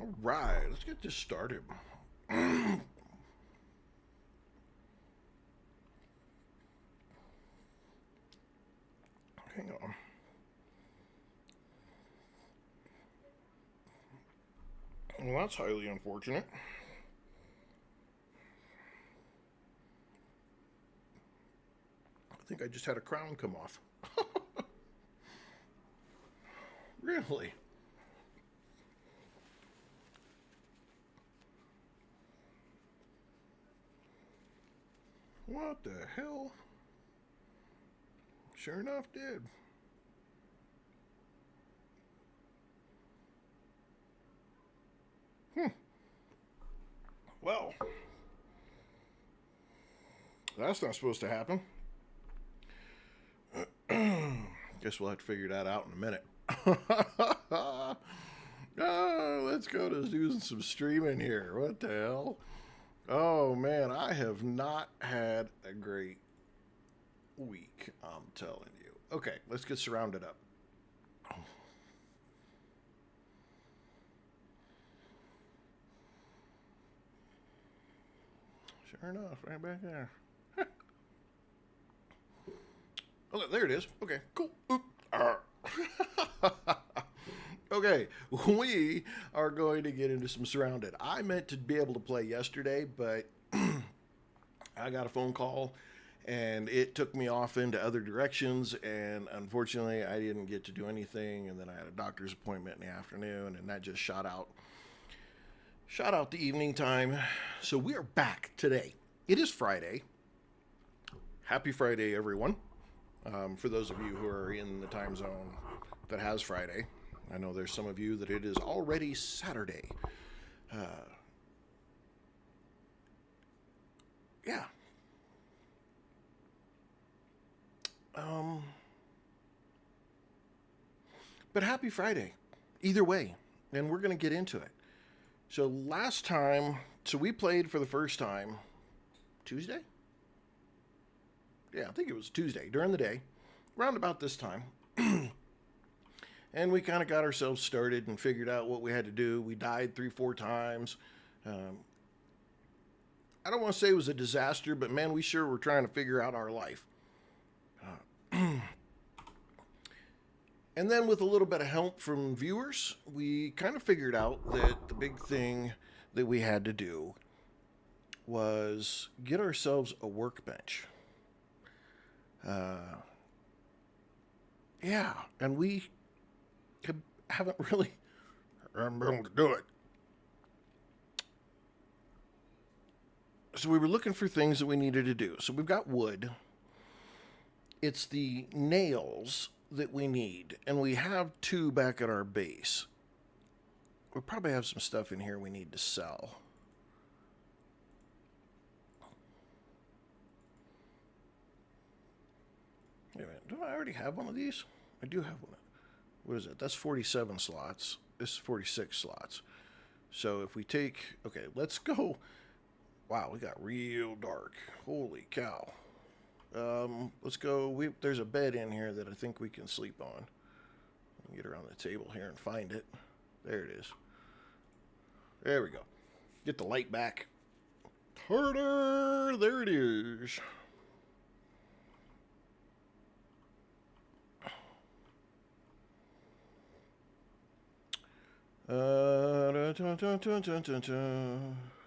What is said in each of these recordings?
All right, let's get this started. Hang on. Well, that's highly unfortunate. I think I just had a crown come off. Really? What the hell? Sure enough, did. Well, that's not supposed to happen. Guess we'll have to figure that out in a minute. Let's go to do some streaming here. What the hell? Oh man, I have not had a great week, I'm telling you. Okay, let's get surrounded up. Sure enough, right back there. Oh, there it is. Okay, cool. Okay, we are going to get into some Surrounded. I meant to be able to play yesterday, but I got a phone call and it took me off into other directions, and unfortunately I didn't get to do anything, and then I had a doctor's appointment in the afternoon, and that just shot out the evening time. So we are back today. It is Friday. Happy Friday, everyone. For those of you who are in the time zone that has Friday, I know there's some of you that it is already Saturday. Yeah. But happy Friday, either way, and we're going to get into it. So last time, so we played for the first time Tuesday? Yeah, I think it was Tuesday during the day, around about this time. And we kind of got ourselves started and figured out what we had to do. We died 3-4 times. I don't want to say it was a disaster, but man, we sure were trying to figure out our life. And then with a little bit of help from viewers, we kind of figured out that the big thing that we had to do was get ourselves a workbench. Yeah, and we haven't really been able to do it. So we were looking for things that we needed to do. So we've got wood. It's the nails that we need, and we have 2 back at our base. We probably have some stuff in here we need to sell. Wait a minute, do I already have one of these? I do have one. What is it? That's 47 slots. This is 46 slots. So if we take, okay, let's go. Wow, we got real dark. Holy cow. Let's go. There's a bed in here that I think we can sleep on. Get around the table here and find it. There it is. There we go. Get the light back. Harder. There it is.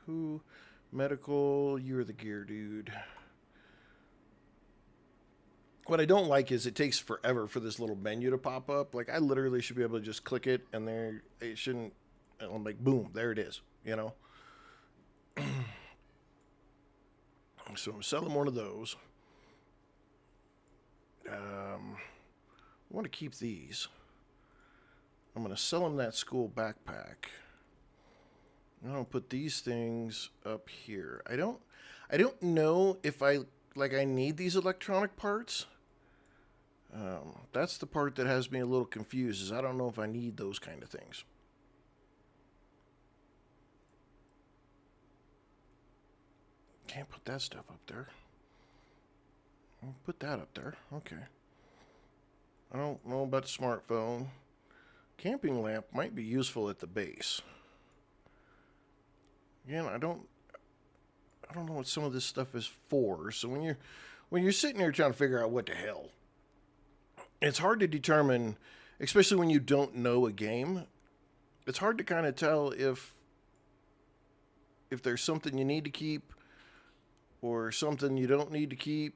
Who? Medical. You're the gear dude. What I don't like is it takes forever for this little menu to pop up. Like, I literally should be able to just click it, and there it shouldn't. I'm like, boom, there it is. You know. So I'm selling one of those. I want to keep these. I'm going to sell him that school backpack. I'm going to put these things up here. I don't know if I need these electronic parts. That's the part that has me a little confused, is I don't know if I need those kind of things. Can't put that stuff up there. I'll put that up there. Okay. I don't know about the smartphone. Camping lamp might be useful at the base. Again, I don't know what some of this stuff is for. So when you're sitting there trying to figure out what the hell, it's hard to determine, especially when you don't know a game. It's hard to kind of tell if there's something you need to keep or something you don't need to keep.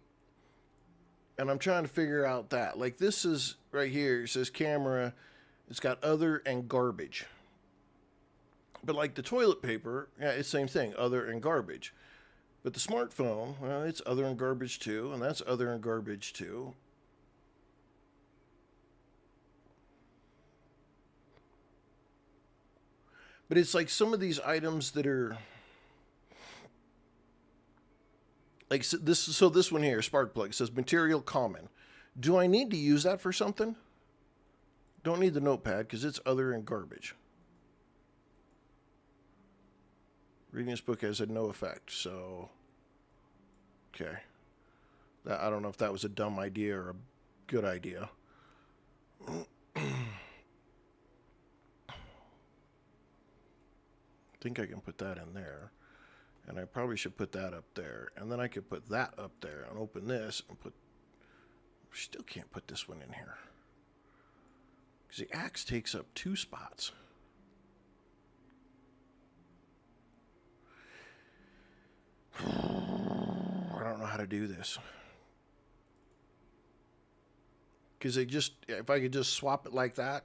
And I'm trying to figure out that. Like this is right here, it says camera, it's got other and garbage. But like the toilet paper, yeah, it's the same thing, other and garbage. But the smartphone, well, it's other and garbage too, and that's other and garbage too. But it's like some of these items that are like this. So this one here, spark plug, says material common. Do I need to use that for something? Don't need the notepad because it's other and garbage. Reading this book has had no effect, so okay. I don't know if that was a dumb idea or a good idea. I think I can put that in there. And I probably should put that up there. And then I could put that up there and open this and put... Still can't put this one in here. Because the axe takes up 2 spots. I don't know how to do this. Because if I could just swap it like that.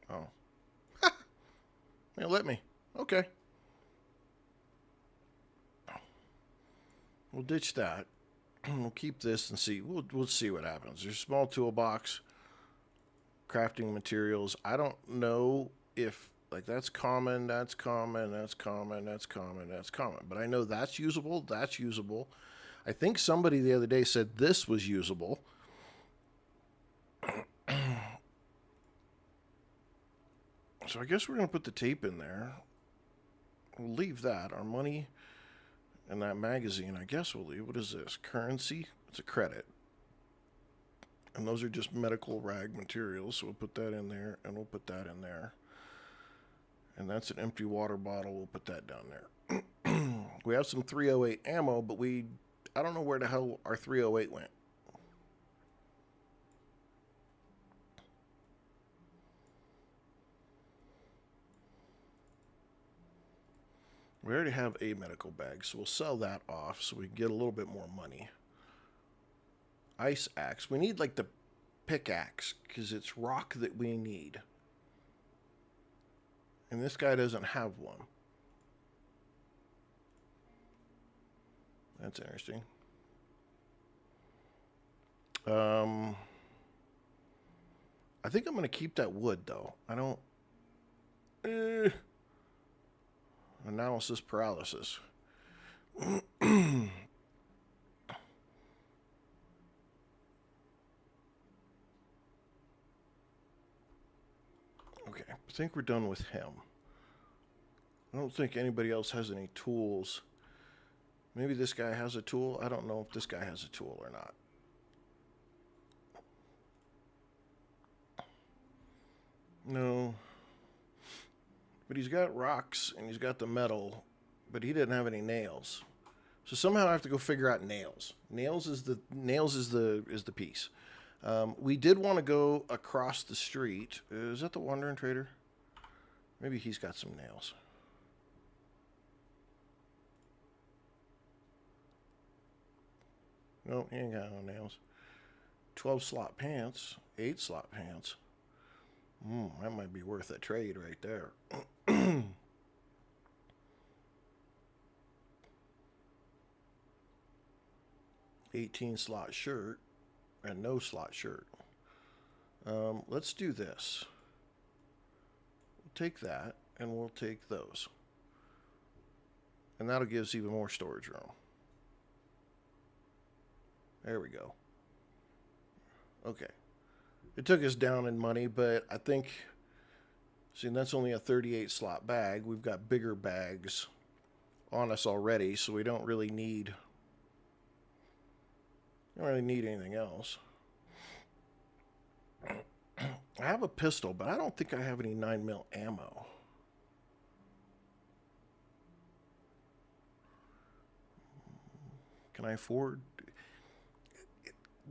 Oh. They'll let me. Okay. We'll ditch that. We'll keep this and see. We'll see what happens. There's a small toolbox. Crafting materials. I don't know if like that's common, that's common, that's common, that's common, that's common. But I know that's usable. That's usable. I think somebody the other day said this was usable. So I guess we're going to put the tape in there. We'll leave that. Our money and that magazine, I guess we'll leave. What is this? Currency? It's a credit. And those are just medical rag materials. So we'll put that in there, and we'll put that in there. And that's an empty water bottle. We'll put that down there. We have some 308 ammo, but I don't know where the hell our 308 went. We already have a medical bag, so we'll sell that off so we can get a little bit more money. Ice axe. We need like the pickaxe because it's rock that we need. And this guy doesn't have one. That's interesting. I think I'm going to keep that wood though. I don't... Analysis paralysis. Okay, I think we're done with him. I don't think anybody else has any tools. Maybe this guy has a tool. I don't know if this guy has a tool or not. No. But he's got rocks and he's got the metal, but he didn't have any nails. So somehow I have to go figure out nails. Nails is the piece. We did want to go across the street. Is that the Wandering Trader? Maybe he's got some nails. No, he ain't got no nails. 12 slot pants, 8 slot pants. That might be worth a trade right there. 18 slot shirt and no slot shirt. Let's do this. We'll take that and we'll take those. And that'll give us even more storage room. There we go. Okay. It took us down in money, but I think, see, that's only a 38 slot bag. We've got bigger bags on us already, so we don't really need anything else. I have a pistol, but I don't think I have any 9mm ammo. Can I afford?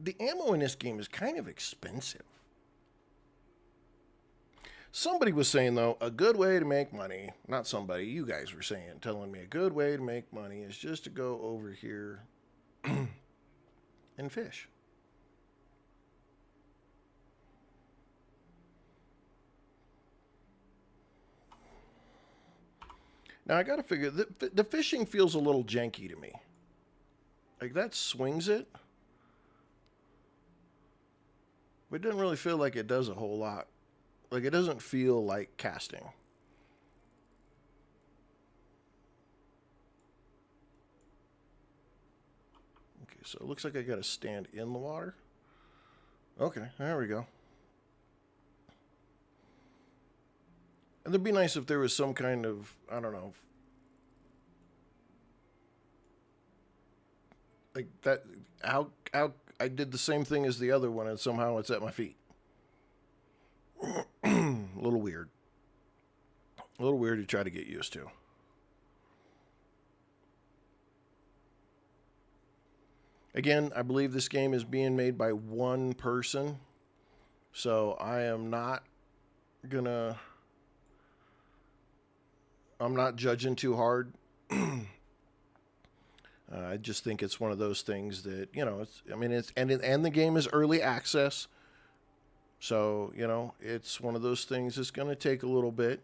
The ammo in this game is kind of expensive. Somebody was saying, though, a good way to make money, not somebody, you guys were saying, telling me a good way to make money is just to go over here and fish. Now, I got to figure, the fishing feels a little janky to me. Like, that swings it. But it doesn't really feel like it does a whole lot. Like, it doesn't feel like casting. Okay, so it looks like I got to stand in the water. Okay, there we go. And it'd be nice if there was some kind of, I don't know, like that, how I did the same thing as the other one and somehow it's at my feet. A little weird. A little weird to try to get used to. Again, I believe this game is being made by one person. So I am not gonna... I'm not judging too hard. I just think it's one of those things that, you know, it's, I mean, it's, and the game is early access. So, you know, it's one of those things that's going to take a little bit.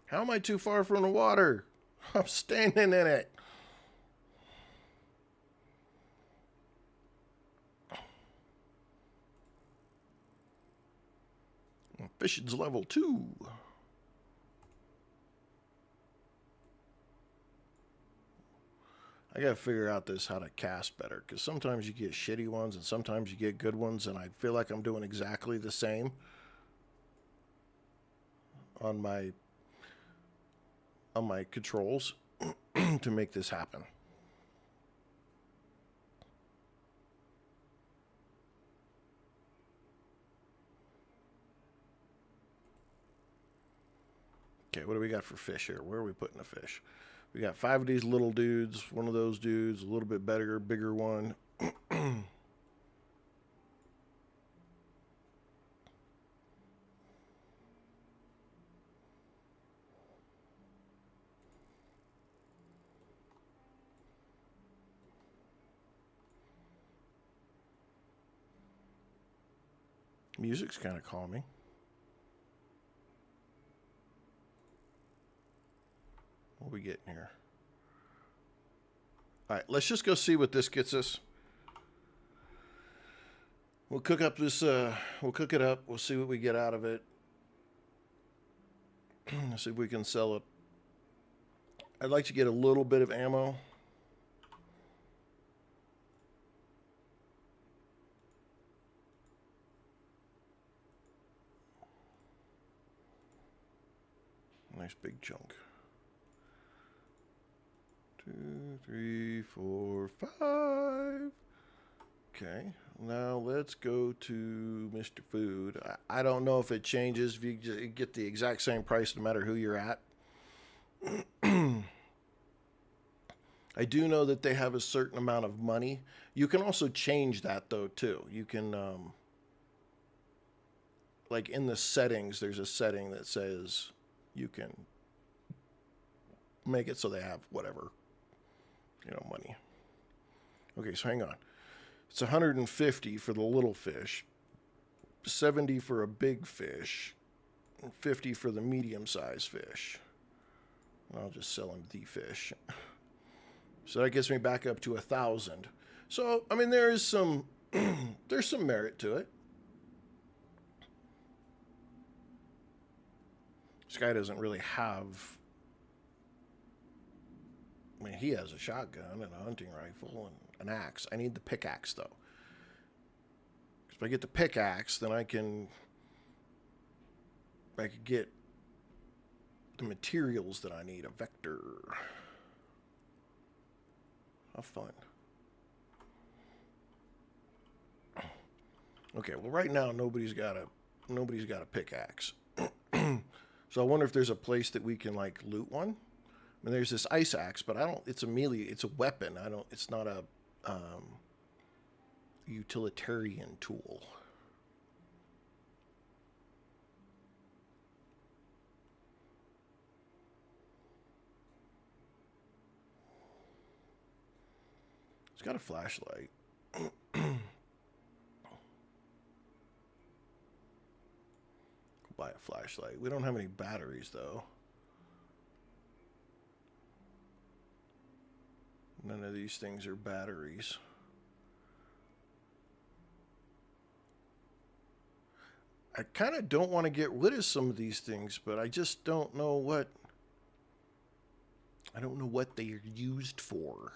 How am I too far from the water? I'm standing in it. Fishing's level 2. I gotta figure out this how to cast better, because sometimes you get shitty ones and sometimes you get good ones, and I feel like I'm doing exactly the same on my controls to make this happen. Okay, what do we got for fish here? Where are we putting the fish? We got 5 of these little dudes, one of those dudes, a little bit better, bigger one. Music's kind of calming. What are we getting here? All right, let's just go see what this gets us. We'll cook up this, we'll cook it up. We'll see what we get out of it. See if we can sell it. I'd like to get a little bit of ammo. Nice big chunk. 2, 3, 4, 5. Okay, now let's go to Mr. Food. I don't know if it changes if you get the exact same price no matter who you're at. I do know that they have a certain amount of money. You can also change that though too. You can, like in the settings, there's a setting that says you can make it so they have whatever, you know, money. Okay, so hang on. It's 150 for the little fish, 70 for a big fish, and 50 for the medium-sized fish. I'll just sell him the fish. So that gets me back up to 1,000. So, I mean, there is some, there's some merit to it. This guy doesn't really have, I mean, he has a shotgun and a hunting rifle and an axe. I need the pickaxe, though. Because if I get the pickaxe, then I could get the materials that I need. A vector. How fun. Okay, well, right now, nobody's got a pickaxe. So I wonder if there's a place that we can like loot one. I mean, there's this ice axe, but I don't. It's a melee. It's a weapon. I don't. It's not a utilitarian tool. It's got a flashlight. Buy a flashlight. We don't have any batteries though. None of these things are batteries. I kind of don't want to get rid of some of these things, but I just don't know what... I don't know what they are used for.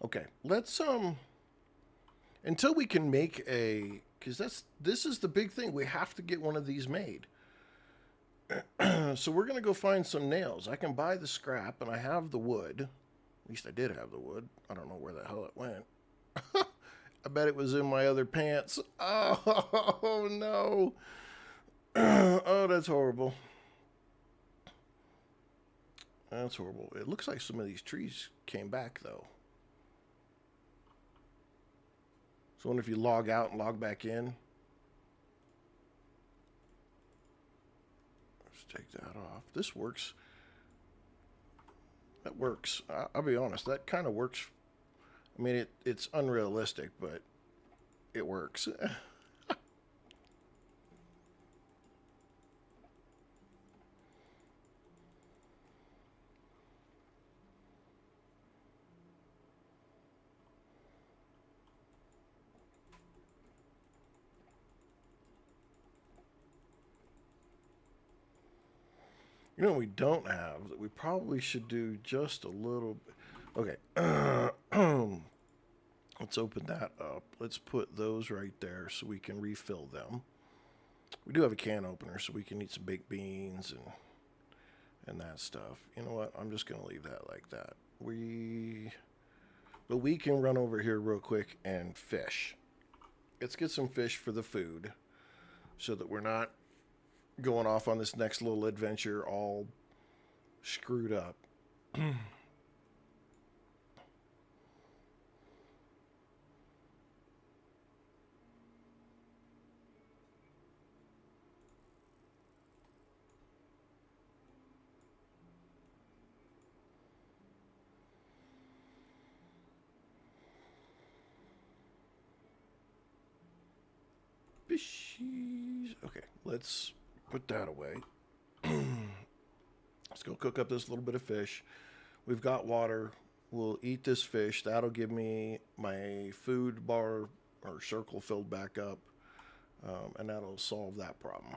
Okay, let's, until we can make a... Because this is the big thing. We have to get one of these made. So we're going to go find some nails. I can buy the scrap, and I have the wood. At least I did have the wood. I don't know where the hell it went. I bet it was in my other pants. Oh, no. Oh, that's horrible. That's horrible. It looks like some of these trees came back, though. So I wonder if you log out and log back in. Let's take that off. This works. That works. I'll be honest. That kind of works. I mean, it's unrealistic, but it works. You know what we don't have that we probably should do just a little bit. Okay. Let's open that up. Let's put those right there so we can refill them. We do have a can opener so we can eat some baked beans and that stuff. You know what? I'm just going to leave that like that. But we can run over here real quick and fish. Let's get some fish for the food so that we're not going off on this next little adventure all screwed up. Fishies. Okay, let's put that away. Let's go cook up this little bit of fish. We've got water. We'll eat this fish. That'll give me my food bar or circle filled back up. And that'll solve that problem.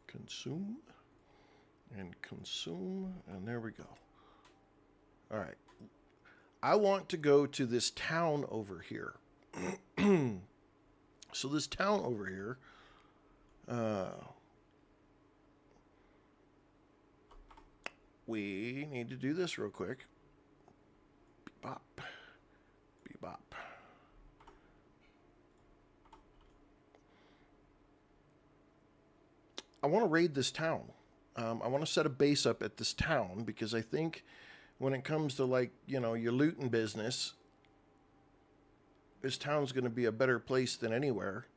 Consume. And consume. And there we go. All right. I want to go to this town over here. So this town over here, we need to do this real quick. Bebop. Bebop. I want to raid this town. I want to set a base up at this town because I think when it comes to, like, you know, your looting business, this town's going to be a better place than anywhere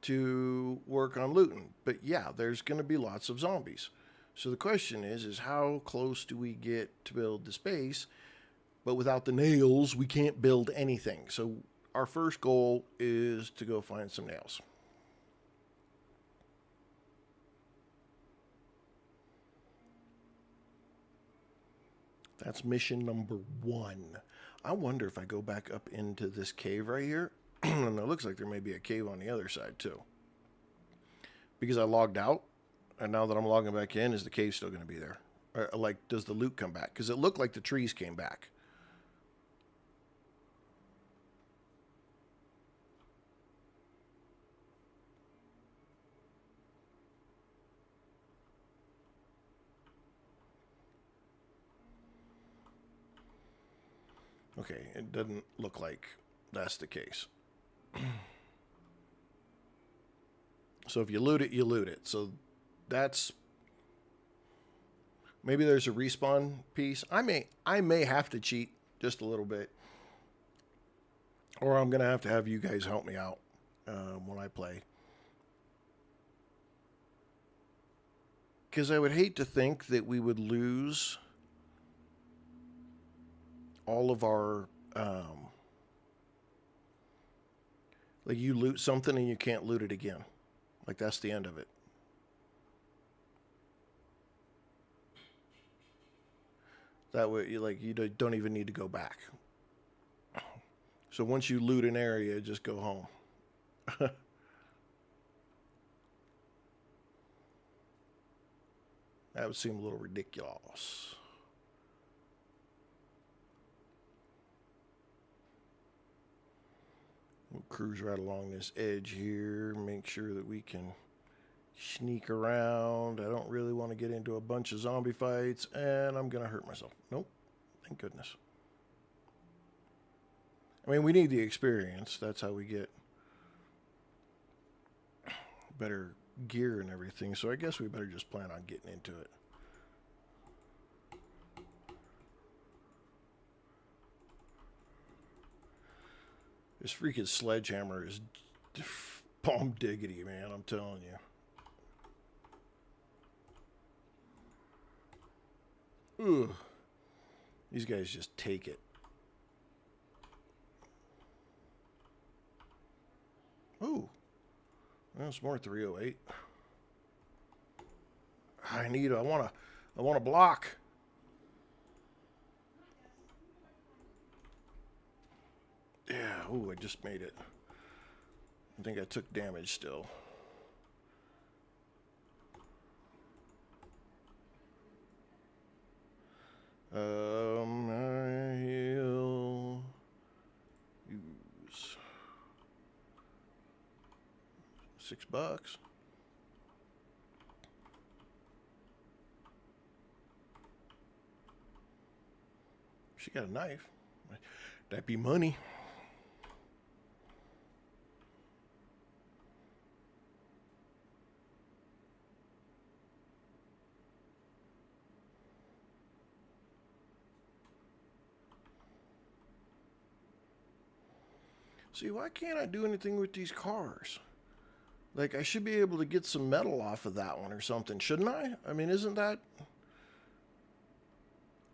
to work on looting. But yeah, there's going to be lots of zombies. So the question is how close do we get to build the space? But without the nails, we can't build anything. So our first goal is to go find some nails. That's mission number 1. I wonder if I go back up into this cave right here. And it looks like there may be a cave on the other side too. Because I logged out. And now that I'm logging back in, is the cave still going to be there? Or, like, does the loot come back? Because it looked like the trees came back. Okay, it doesn't look like that's the case. So if you loot it, you loot it. So that's... Maybe there's a respawn piece. I may have to cheat just a little bit. Or I'm going to have you guys help me out when I play. Because I would hate to think that we would lose all of our... like you loot something and you can't loot it again. Like that's the end of it. That way, you don't even need to go back. So once you loot an area, just go home. That would seem a little ridiculous. We'll cruise right along this edge here, make sure that we can sneak around. I don't really want to get into a bunch of zombie fights, and I'm going to hurt myself. Nope. Thank goodness. I mean, we need the experience. That's how we get better gear and everything. So I guess we better just plan on getting into it. This freaking sledgehammer is bomb diggity, man. I'm telling you. Ugh. These guys just take it. Ooh. That's more 308. I want to block. Yeah, ooh, I just made it. I think I took damage still. I'll use $6. She got a knife. That'd be money. See, why can't I do anything with these cars? Like, I should be able to get some metal off of that one or something, shouldn't I? I mean, isn't that...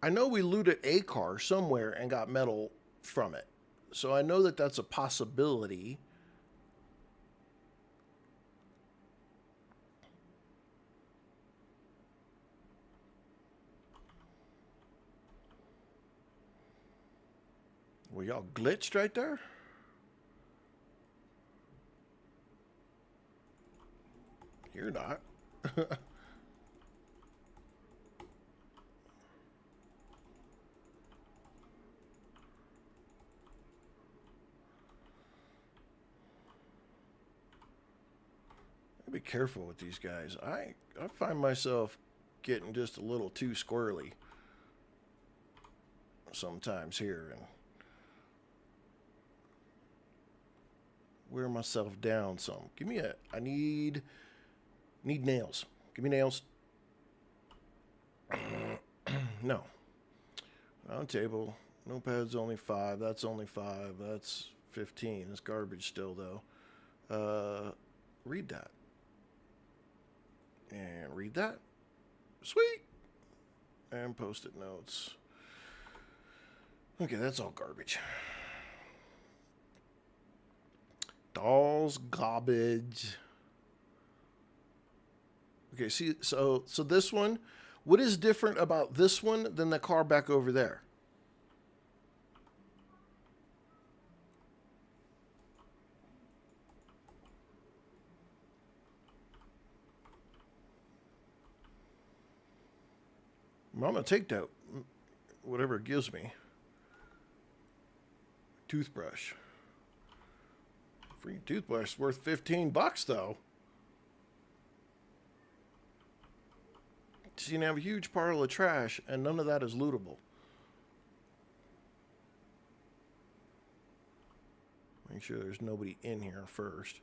I know we looted a car somewhere and got metal from it. So I know that that's a possibility. Well, y'all glitched right there? You're not. Be careful with these guys. I find myself getting just a little too squirrely sometimes here and wear myself down some. Give me I need nails. Give me nails. No. Round table. Notepad's only 5. That's only 5. That's 15. It's garbage still though. Read that. And read that. Sweet. And post-it notes. Okay, that's all garbage. Dolls, garbage. Okay, see, so this one, what is different about this one than the car back over there? I'm going to take that, whatever it gives me. Toothbrush. Free toothbrush is worth $15 though. So you have a huge pile of trash and none of that is lootable. Make sure there's nobody in here first.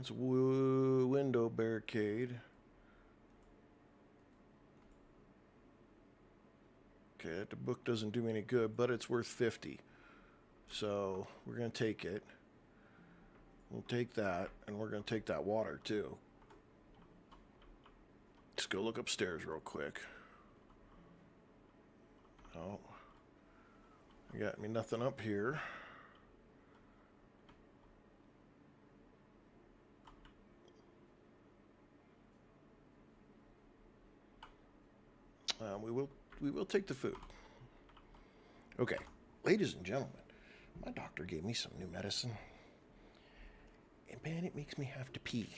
It's a window barricade. Okay, the book doesn't do me any good, but it's worth 50. So we're going to take it. We'll take that, and we're going to take that water too. Let's go look upstairs real quick. Oh, you got me nothing up here. We will take the food. Okay, ladies and gentlemen, my doctor gave me some new medicine, and man, it makes me have to pee.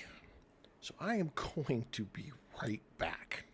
So I am going to be right back.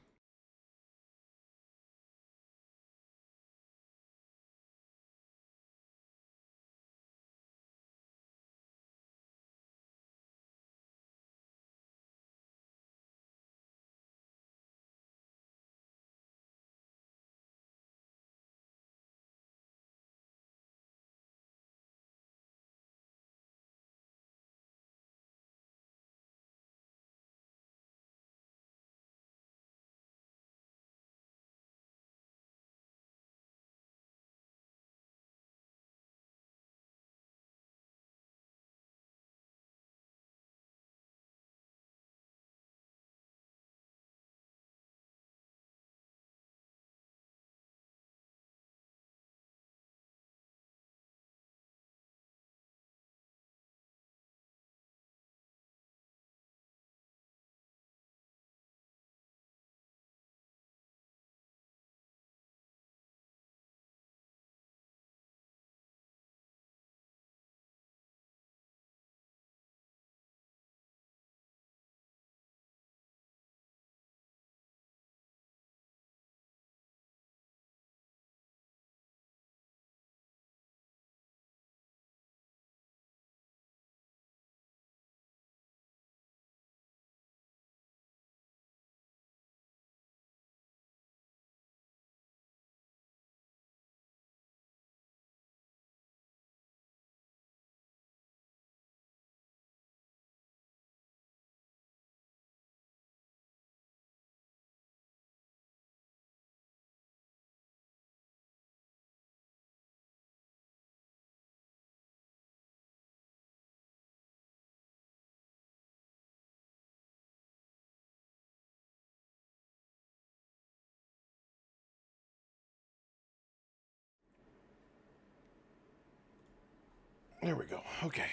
There we go. Okay.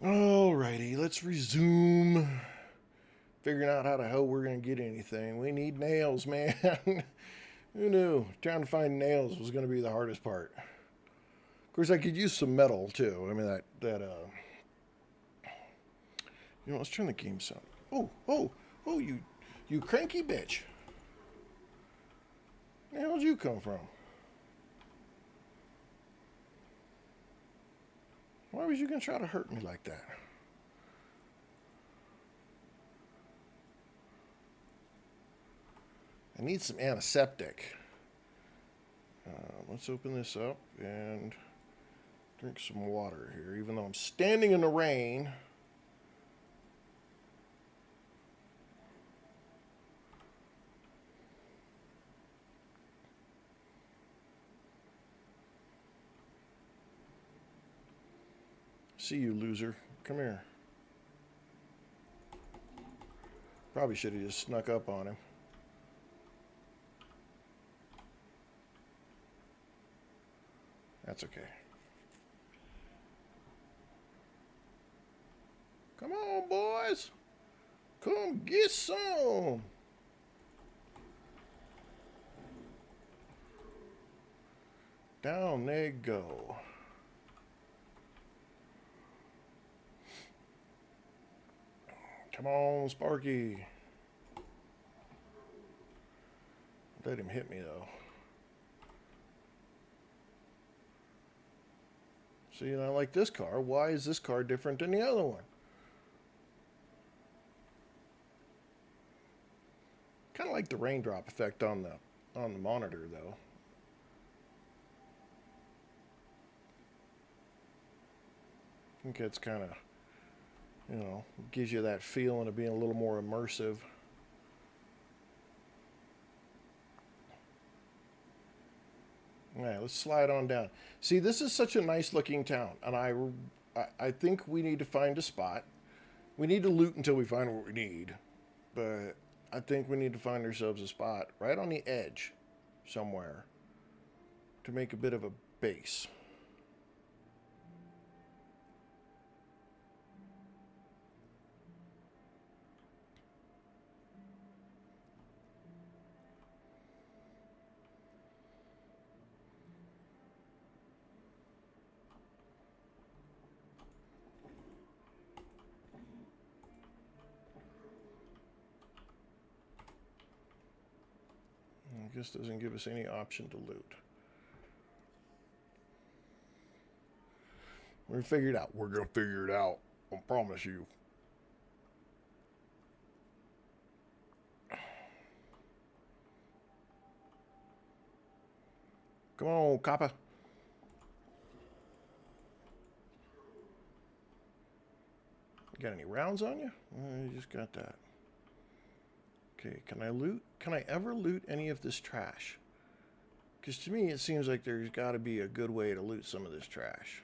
Alrighty, let's resume figuring out how the hell we're going to get anything. We need nails, man. Who knew? Trying to find nails was going to be the hardest part. Of course, I could use some metal, too. I mean, you know, let's turn the game sound. Oh, you cranky bitch. Where the hell did you come from? Why was you going to try to hurt me like that? I need some antiseptic. Let's open this up and drink some water here, even though I'm standing in the rain. See you, loser. Come here. Probably should have just snuck up on him. That's okay. Come on, boys. Come get some. Down they go. Come on, Sparky. Let him hit me, though. See, I like this car. Why is this car different than the other one? like the raindrop effect on the monitor though. I think it's kind of, you know, gives you that feeling of being a little more immersive. All right, let's slide on down. See, this is such a nice looking town, and I think we need to find a spot. We need to loot until we find what we need, but I think we need to find ourselves a spot right on the edge somewhere to make a bit of a base. I guess doesn't give us any option to loot. We're gonna figure it out. We're gonna figure it out. I promise you. Come on, copper. You got any rounds on you? You just got that. Okay, can I loot? Can I ever loot any of this trash? Because to me, it seems like there's got to be a good way to loot some of this trash.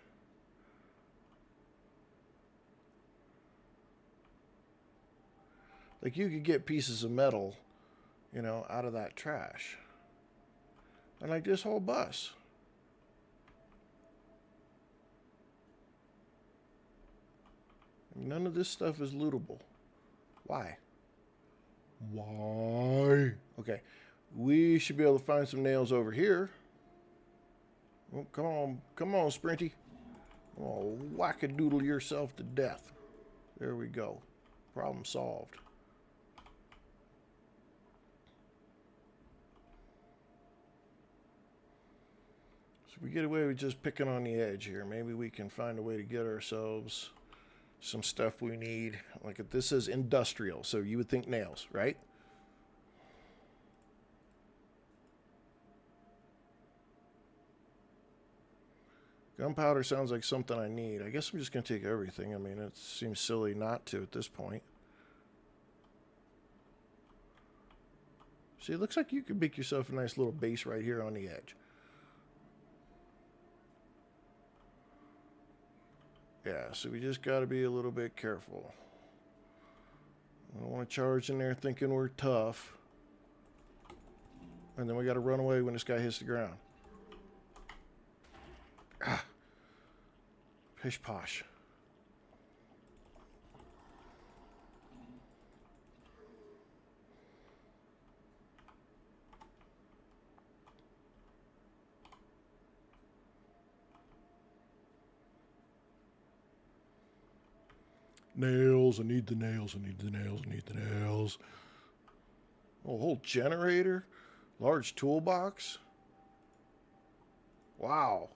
Like you could get pieces of metal, you know, out of that trash. And like this whole bus. None of this stuff is lootable. Why? Why? Okay. We should be able to find some nails over here. Oh, come on. Come on, Sprinty. Oh, whack-a-doodle yourself to death. There we go. Problem solved. So we get away with just picking on the edge here. Maybe we can find a way to get ourselves some stuff we need. Like if this is industrial, so you would think nails, right? Gunpowder sounds like something I need. I guess I'm just going to take everything. I mean, it seems silly not to at this point. See, it looks like you could make yourself a nice little base right here on the edge. Yeah, so we just got to be a little bit careful. I don't want to charge in there thinking we're tough. And then we got to run away when this guy hits the ground. Ah. Pish posh. Nails, I need the nails, I need the nails, I need the nails. Oh, whole generator? Large toolbox? Wow.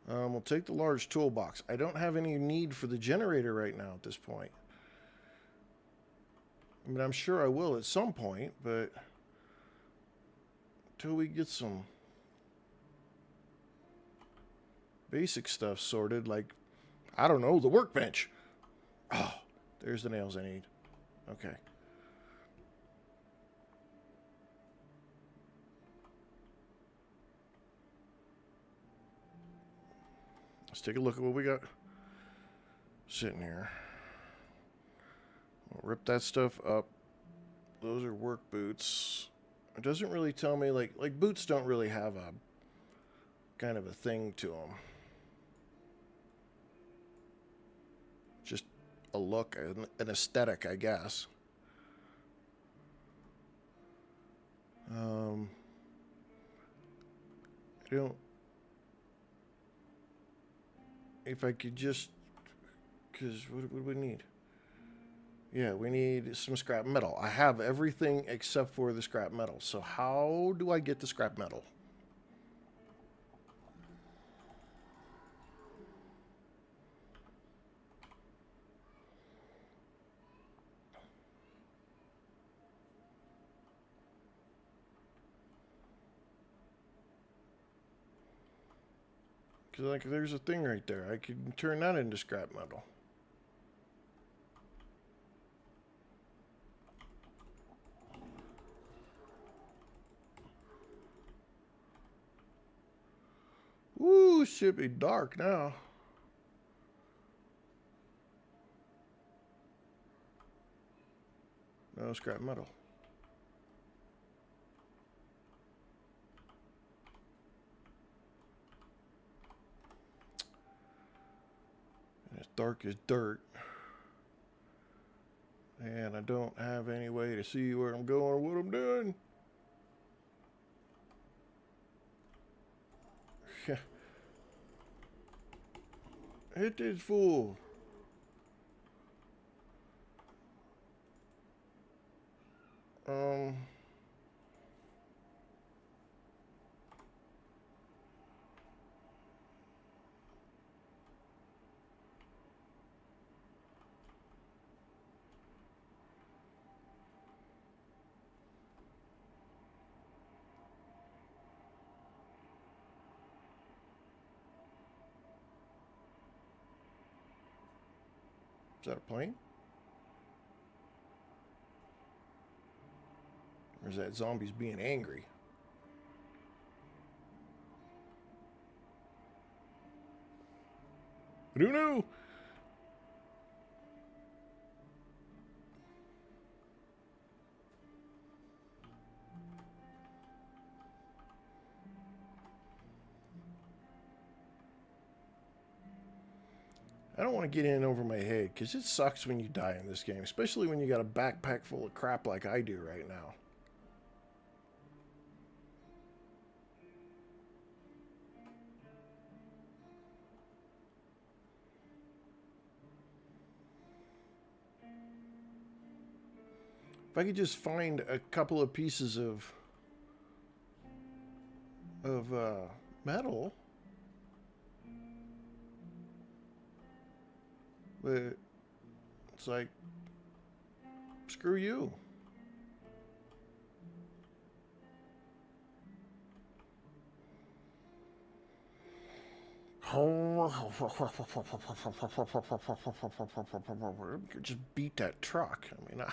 We'll take the large toolbox. I don't have any need for the generator right now at this point. I mean, I'm sure I will at some point, but until we get some basic stuff sorted, like, I don't know, the workbench. Oh, there's the nails I need. Okay. Let's take a look at what we got sitting here. We'll rip that stuff up. Those are work boots. It doesn't really tell me, like boots don't really have a kind of a thing to them. Just a look, an aesthetic, I guess. I don't. If I could just, because what do we need? Yeah, we need some scrap metal. I have everything except for the scrap metal. So how do I get the scrap metal? Because, like, there's a thing right there. I could turn that into scrap metal. Ooh, should be dark now. No scrap metal. And it's dark as dirt. And I don't have any way to see where I'm going or what I'm doing. Hit this fool. Is that a plane? Or is that zombies being angry? I don't know. I don't want to get in over my head because it sucks when you die in this game, especially when you got a backpack full of crap like I do right now. If I could just find a couple of pieces of metal, but it's like, screw you. Just beat that truck. I mean,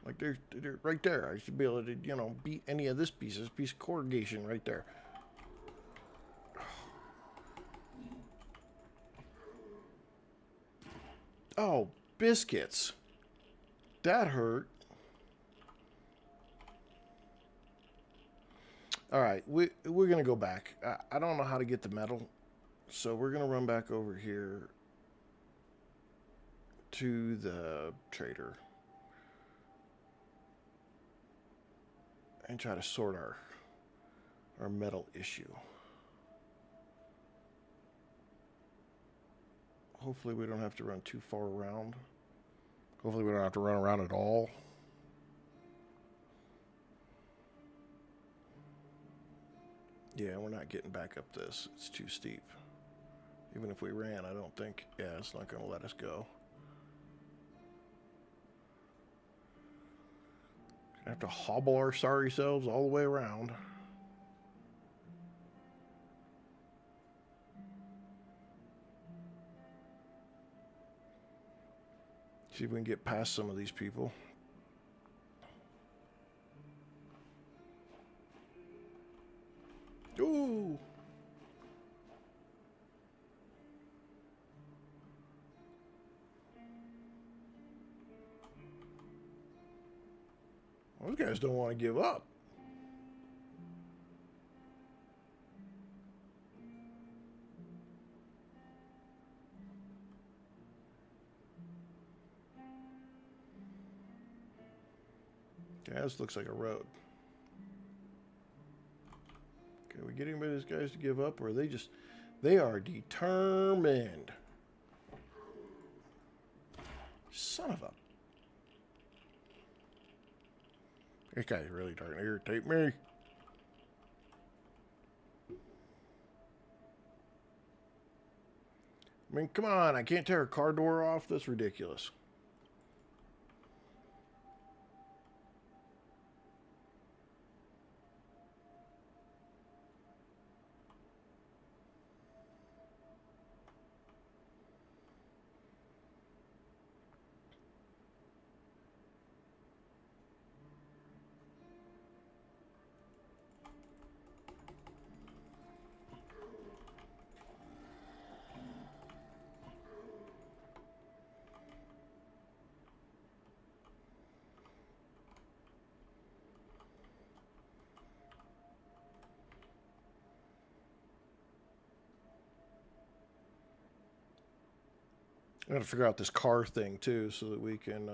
like they're right there. I should be able to, you know, beat any of this piece of corrugation right there. Oh, biscuits. That hurt. All right, we're going to go back. I don't know how to get the metal, so we're going to run back over here to the trader and try to sort our metal issue. Hopefully we don't have to run too far around. Hopefully we don't have to run around at all. Yeah, we're not getting back up this. It's too steep. Even if we ran, I don't think... Yeah, it's not going to let us go. Gonna have to hobble our sorry selves all the way around. See if we can get past some of these people. Ooh! Those guys don't want to give up. Yeah, this looks like a road. Can we get anybody of these guys to give up, or are they just... They are determined. Son of a... This guy's really starting to irritate me. I mean, come on, I can't tear a car door off? That's ridiculous. I gotta figure out this car thing too, so that we can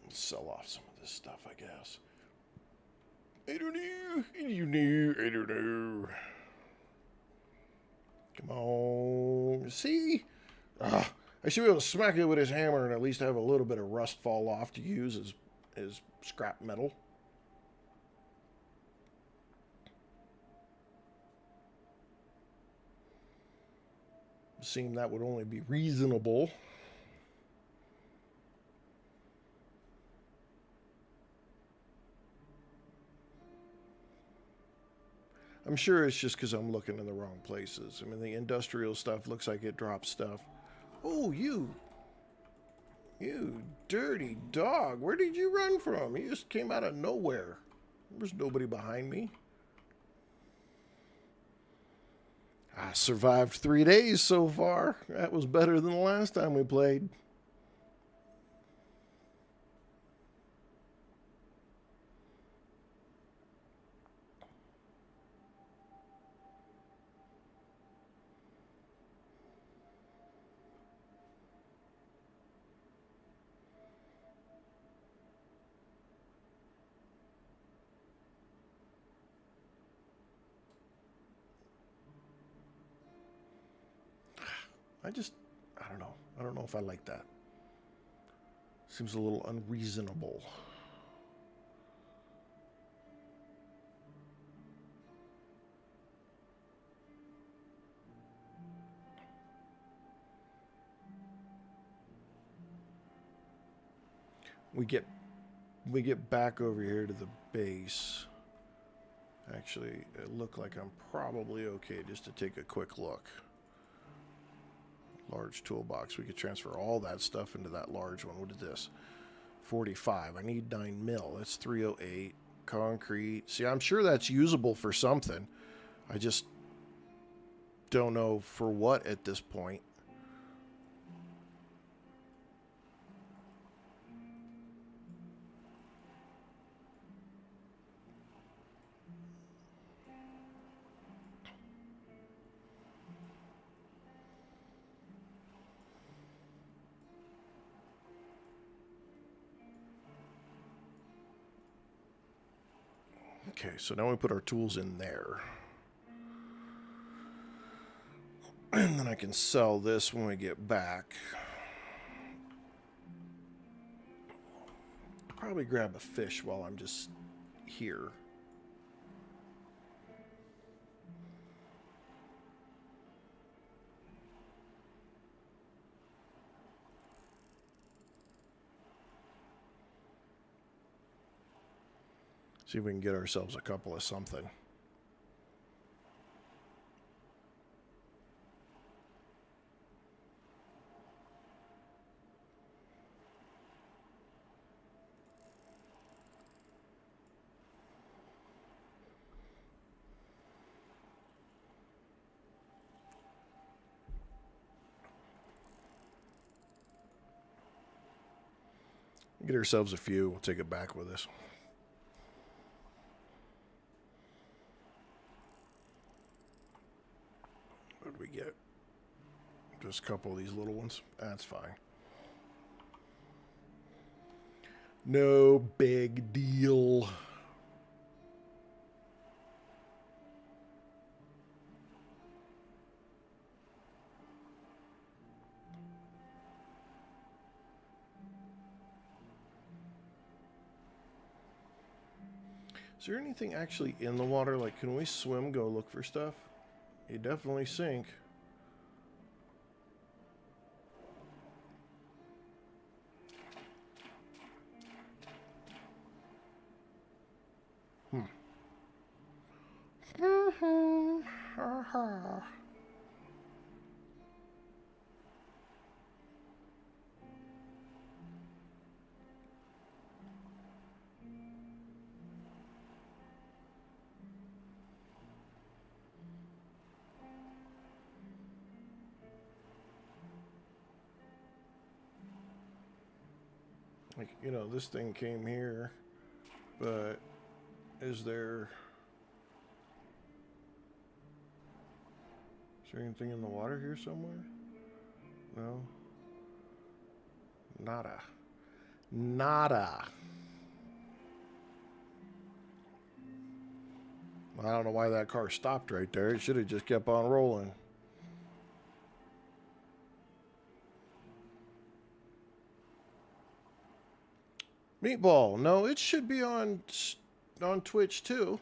sell off some of this stuff, I guess. I don't know. I don't know. Come on. See? I should be able to smack it with his hammer and at least have a little bit of rust fall off to use as scrap metal. Seem that would only be reasonable. I'm sure it's just because I'm looking in the wrong places. I mean, the industrial stuff looks like it drops stuff. Oh, you dirty dog. Where did you run from? You just came out of nowhere. There's nobody behind me. I survived 3 days so far. That was better than the last time we played. I don't know. I don't know if I like that. Seems a little unreasonable. We get back over here to the base. Actually, it looked like I'm probably okay just to take a quick look. Large toolbox. We could transfer all that stuff into that large one. What is this? 45. I need 9 mil. That's 308. Concrete. See, I'm sure that's usable for something. I just don't know for what at this point. Okay, so now we put our tools in there. And then I can sell this when we get back. Probably grab a fish while I'm just here. See if we can get ourselves a couple of something. Get ourselves a few. We'll take it back with us. What did we get? Just a couple of these little ones. That's fine. No big deal. Is there anything actually in the water? Like, can we swim, go look for stuff? You definitely sink. Like, you know, this thing came here. But is there anything in the water here somewhere? No. Nada. Nada. I don't know why that car stopped right there. It should have just kept on rolling. Meatball. No, it should be on Twitch too.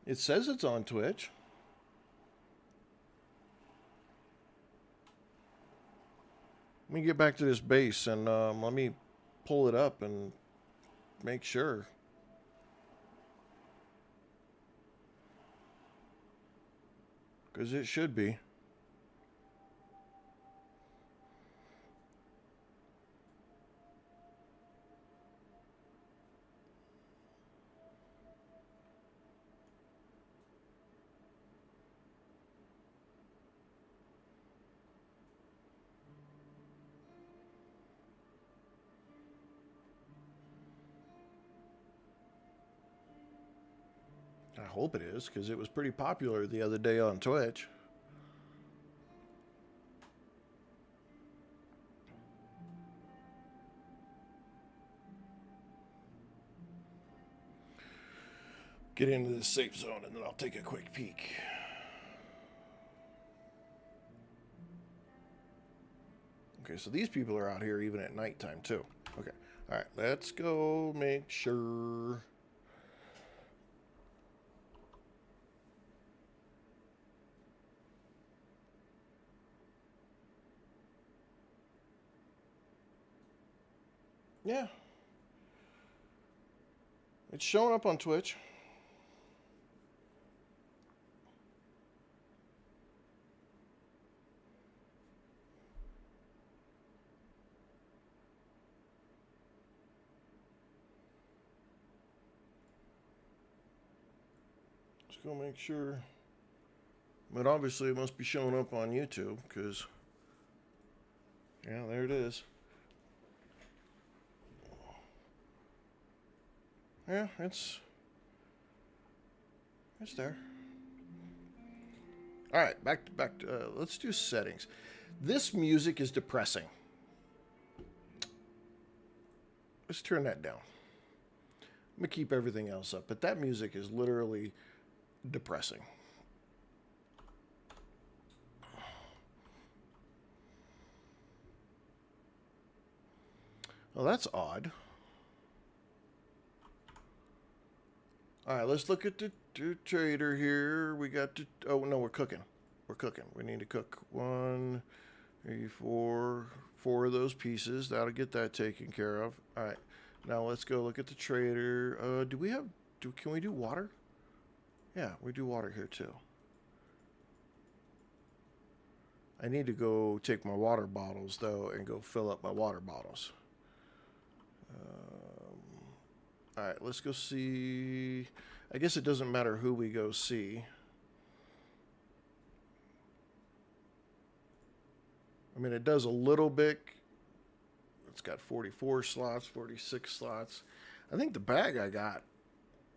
It says it's on Twitch. Let me get back to this base and let me pull it up and make sure. Because it should be. I hope it is, because it was pretty popular the other day on Twitch. Get into the safe zone and then I'll take a quick peek. Okay, so these people are out here even at nighttime too. Okay, all right, let's go make sure. Yeah. It's showing up on Twitch. Let's go make sure. But obviously it must be showing up on YouTube, because, yeah, there it is. Yeah, it's there. All right, back to, let's do settings. This music is depressing. Let's turn that down. I'm gonna keep everything else up, but that music is literally depressing. Well, that's odd. All right, let's look at the trader here. We got to, oh no, we're cooking. We're cooking. We need to cook 1, 3, 4 of those pieces. That'll get that taken care of. All right, now let's go look at the trader. Do we have, can we do water? Yeah, we do water here too. I need to go take my water bottles though and go fill up my water bottles. All right, let's go see. I guess it doesn't matter who we go see. I mean, it does a little bit. It's got 44 slots, 46 slots. I think the bag I got,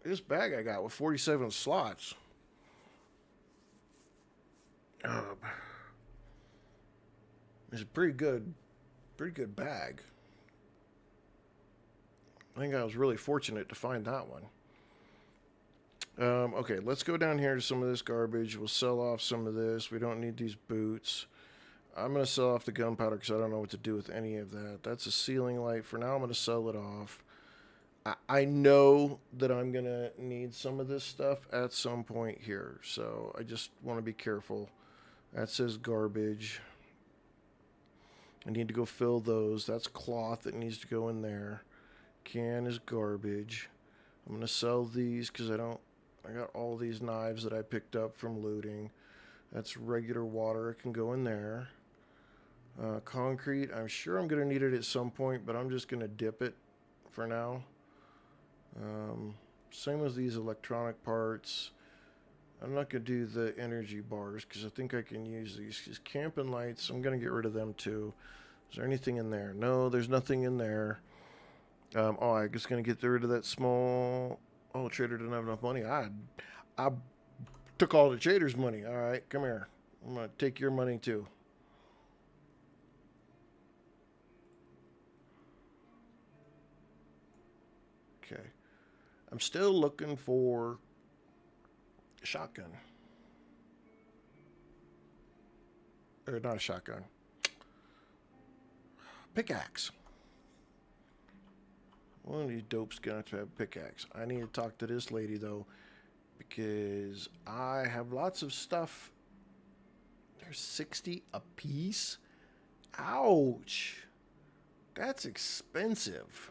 this bag I got with 47 slots. It's a pretty good bag. I think I was really fortunate to find that one. Okay, let's go down here to some of this garbage. We'll sell off some of this. We don't need these boots. I'm going to sell off the gunpowder because I don't know what to do with any of that. That's a ceiling light. For now, I'm going to sell it off. I know that I'm going to need some of this stuff at some point here, so I just want to be careful. That says garbage. I need to go fill those. That's cloth that needs to go in there. Can is garbage. I'm going to sell these because I got all these knives that I picked up from looting. That's regular water. It can go in there. Concrete, I'm sure I'm going to need it at some point, but I'm just going to dip it for now. Same as these electronic parts. I'm not going to do the energy bars because I think I can use these. These camping lights, I'm going to get rid of them too. Is there anything in there? No, there's nothing in there. Oh, I'm just gonna get rid of that small. Oh, trader didn't have enough money. I took all the trader's money. All right, come here. I'm gonna take your money too. Okay. I'm still looking for a shotgun. Or not a shotgun. Pickaxe. One of these dopes gonna have to have a pickaxe. I need to talk to this lady though, because I have lots of stuff. There's 60 a piece. Ouch. That's expensive.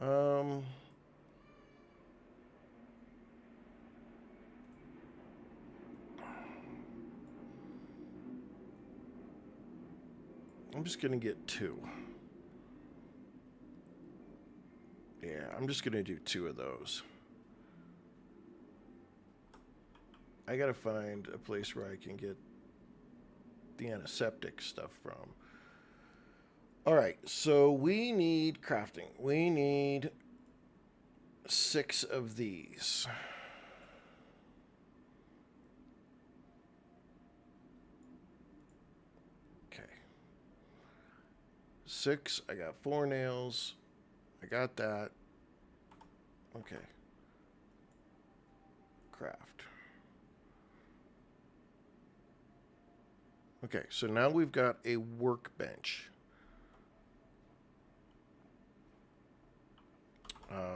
Um, I'm just gonna get 2. Yeah, I'm just gonna do 2 of those. I gotta find a place where I can get the antiseptic stuff from. Alright, so we need crafting. We need 6 of these. Okay. 6. I got 4 nails. I got that. Okay. Craft. Okay, so now we've got a workbench.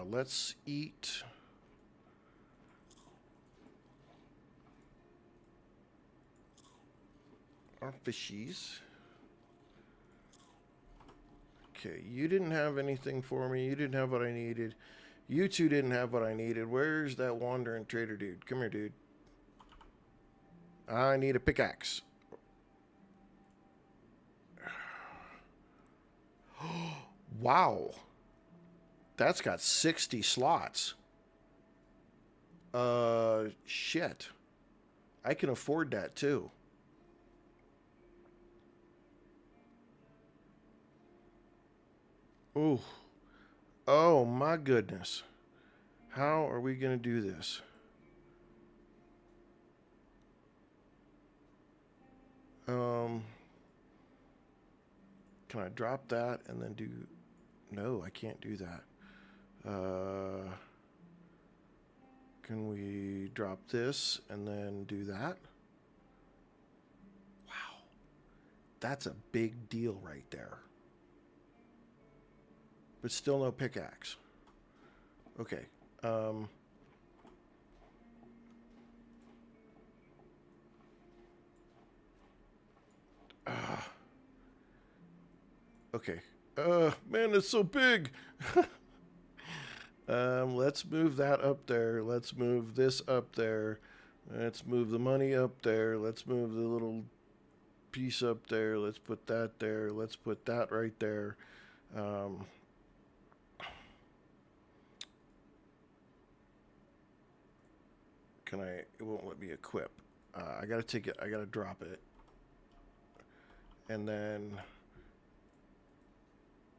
Let's eat. Our fishies. Okay, you didn't have anything for me. You didn't have what I needed. You two didn't have what I needed. Where's that wandering trader dude? Come here, dude. I need a pickaxe. Wow. That's got 60 slots. Shit. I can afford that too. Ooh. Oh my goodness. How are we going to do this? Can I drop that and then do... No, I can't do that. Can we drop this and then do that? Wow. That's a big deal right there. But still no pickaxe. Okay. Okay. Man, it's so big. Let's move that up there. Let's move this up there. Let's move the money up there. Let's move the little piece up there. Let's put that there. Let's put that right there. Can I? It won't let me equip. I gotta take it. I gotta drop it. And then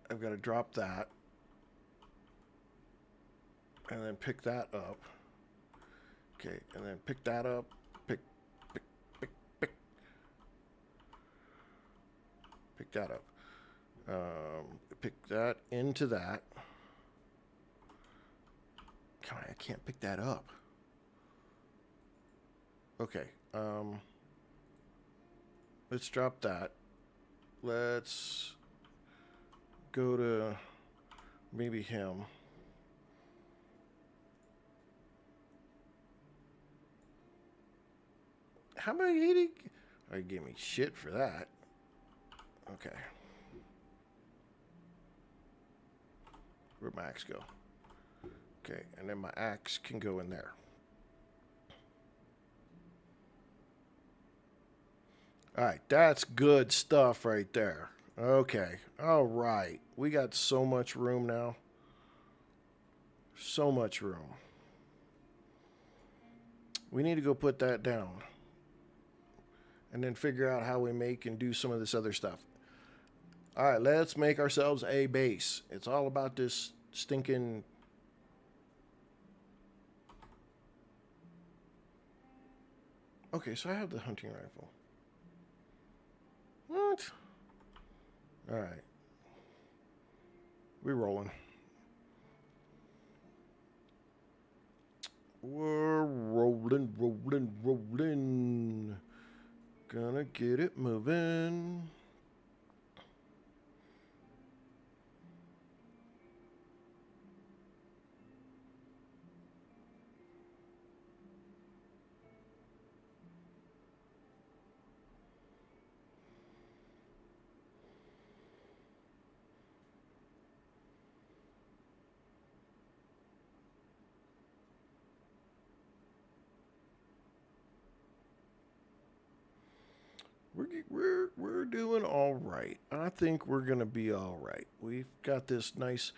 I've got to drop that. And then pick that up. Okay, and then pick that up. Pick that up. Pick that into that. God, I can't pick that up. Okay, let's drop that. Let's go to maybe him. How many did he? Oh, he gave me shit for that. Okay. Where'd my axe go? Okay, and then my axe can go in there. Alright, that's good stuff right there. Okay, alright. We got so much room now. So much room. We need to go put that down. And then figure out how we make and do some of this other stuff. All right, let's make ourselves a base. It's all about this stinking... Okay, so I have the hunting rifle. What? All right. We're rolling. We're rolling, rolling, rolling. Gonna get it moving. We're doing all right. I think we're gonna be all right. We've got this nice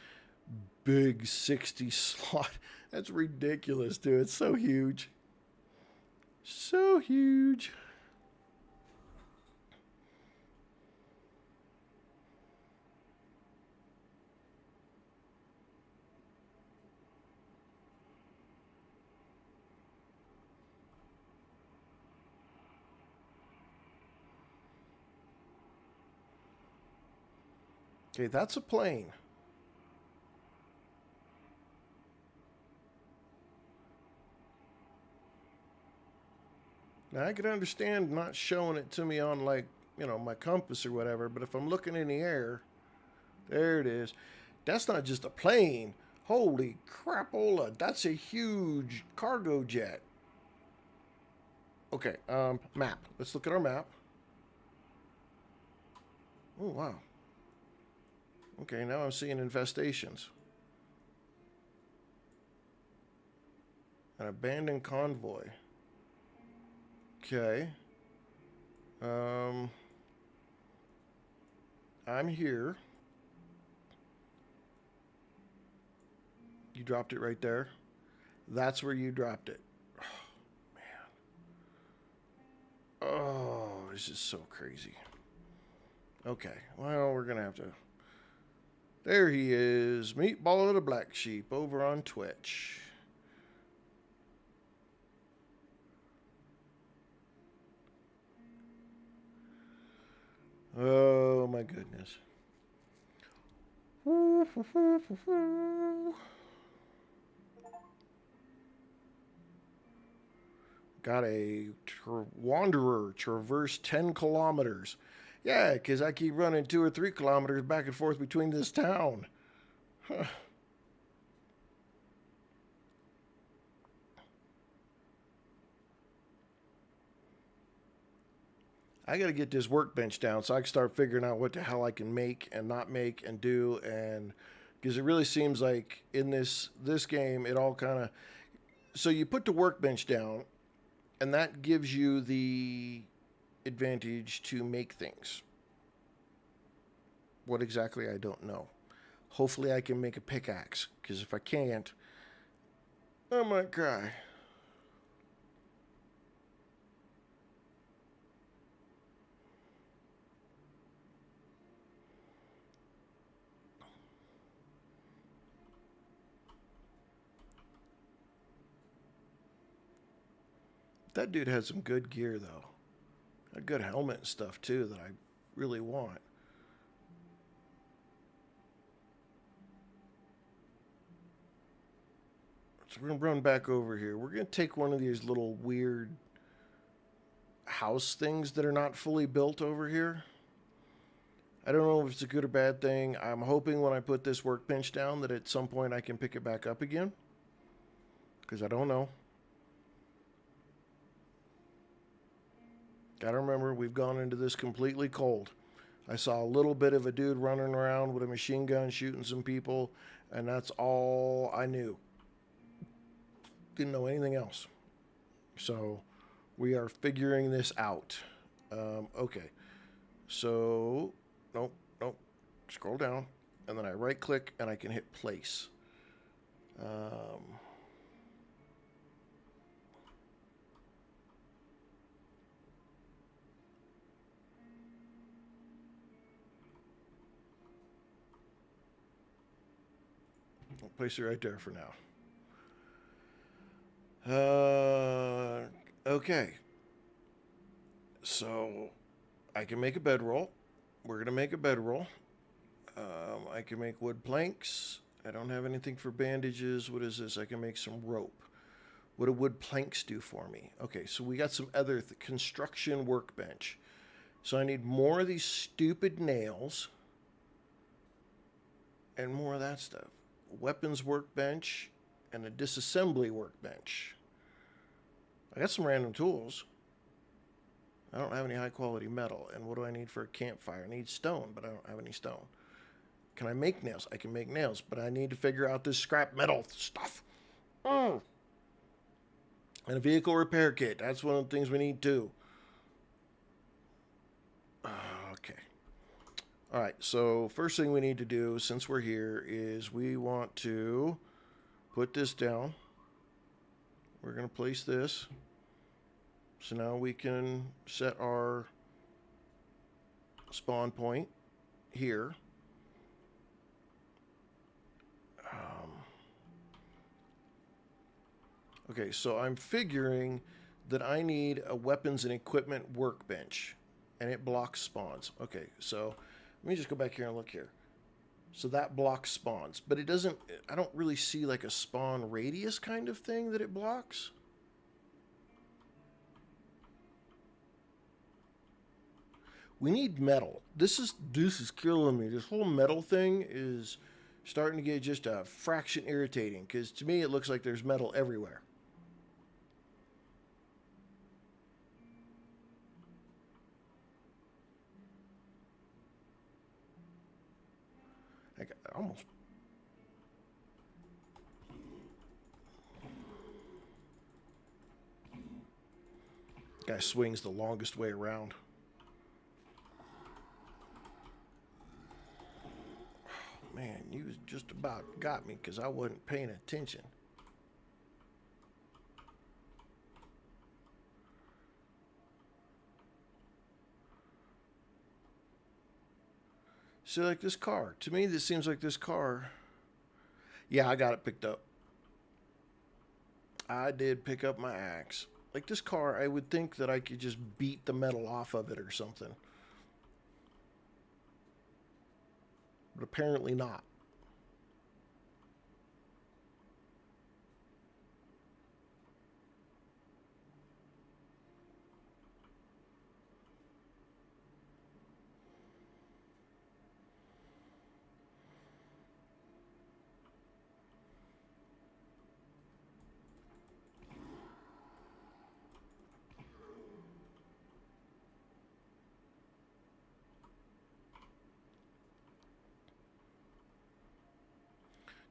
big 60 slot. That's ridiculous, dude. It's so huge. So huge. Okay, that's a plane. Now I can understand not showing it to me on, like, my compass or whatever, but if I'm looking in the air, there it is. That's not just a plane. Holy crapola, that's a huge cargo jet. Okay, map. Let's look at our map. Oh, wow. Okay, now I'm seeing infestations. An abandoned convoy. Okay. I'm here. You dropped it right there. That's where you dropped it. Oh, man. Oh, this is so crazy. Okay, well, we're going to have to... There he is. Meatball of the Black Sheep over on Twitch. Oh, my goodness. Got a wanderer traverse 10 kilometers. Yeah, because I keep running 2 or 3 kilometers back and forth between this town. Huh. I got to get this workbench down so I can start figuring out what the hell I can make and not make and do. And because it really seems like in this game, it all kind of... So you put the workbench down, and that gives you the advantage to make things. What exactly, I don't know. Hopefully I can make a pickaxe, because if I can't, I might cry. That dude has some good gear, though. A good helmet and stuff, too, that I really want. So we're going to run back over here. We're going to take one of these little weird house things that are not fully built over here. I don't know if it's a good or bad thing. I'm hoping when I put this workbench down that at some point I can pick it back up again. Because I don't know. Gotta remember, we've gone into this completely cold. I saw a little bit of a dude running around with a machine gun shooting some people, and that's all I knew. Didn't know anything else. So we are figuring this out. Okay. So, nope. Scroll down, and then I right click and I can hit place. Place it right there for now. Okay. So I can make a bedroll. We're gonna make a bedroll. I can make wood planks. I don't have anything for bandages. What is this? I can make some rope. What do wood planks do for me? Okay, so we got some other construction workbench. So I need more of these stupid nails and more of that stuff. Weapons workbench and a disassembly workbench. I got some random tools. I don't have any high quality metal. And what do I need for a campfire? I need stone, but I don't have any stone. Can I make nails? I can make nails, but I need to figure out this scrap metal stuff. And a vehicle repair kit. That's one of the things we need too. Okay. All right, so first thing we need to do, since we're here, is we want to put this down. We're going to place this. So now we can set our spawn point here. Okay, so I'm figuring that I need a weapons and equipment workbench, and it blocks spawns. Okay, so let me just go back here and look here. So that blocks spawns, but it doesn't, I don't really see like a spawn radius kind of thing that it blocks. We need metal. This is killing me. This whole metal thing is starting to get just a fraction irritating, because to me it looks like there's metal everywhere. I almost... Guy swings the longest way around. Oh, man, you just about got me because I wasn't paying attention. See, like this car. To me, this seems like this car. Yeah, I got it picked up. I did pick up my axe. Like this car, I would think that I could just beat the metal off of it or something. But apparently not.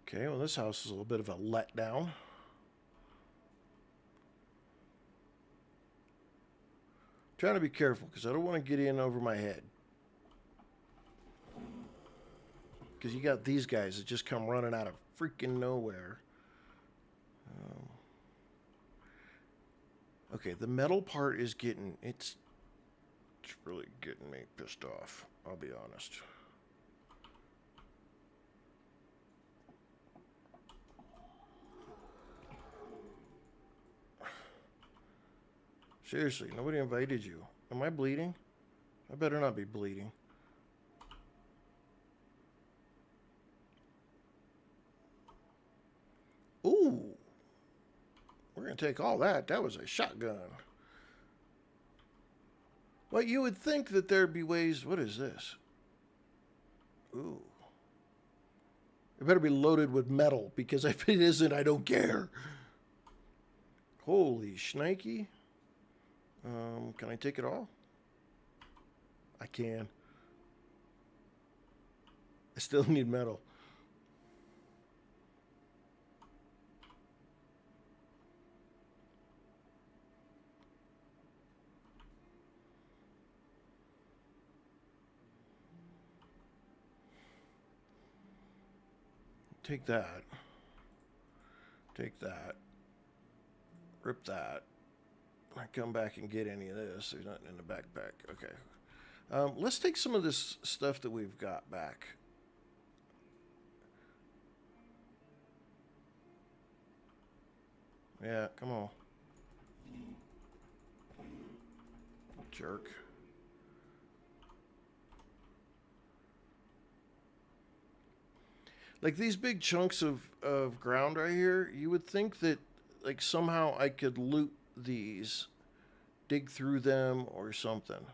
Okay, well, this house is a little bit of a letdown. Trying to be careful because I don't want to get in over my head. Because you got these guys that just come running out of freaking nowhere. Okay, the metal part is getting... It's really getting me pissed off, I'll be honest. Seriously, nobody invited you. Am I bleeding? I better not be bleeding. Ooh. We're going to take all that. That was a shotgun. Well, you would think that there'd be ways... What is this? Ooh. It better be loaded with metal, because if it isn't, I don't care. Holy shnikey. Can I take it all? I can. I still need metal. Take that. Take that. Rip that. I come back and get any of this. There's nothing in the backpack. Okay. Let's take some of this stuff that we've got back. Yeah, come on. Jerk. Like these big chunks of ground right here, you would think that like somehow I could loot these, dig through them or something.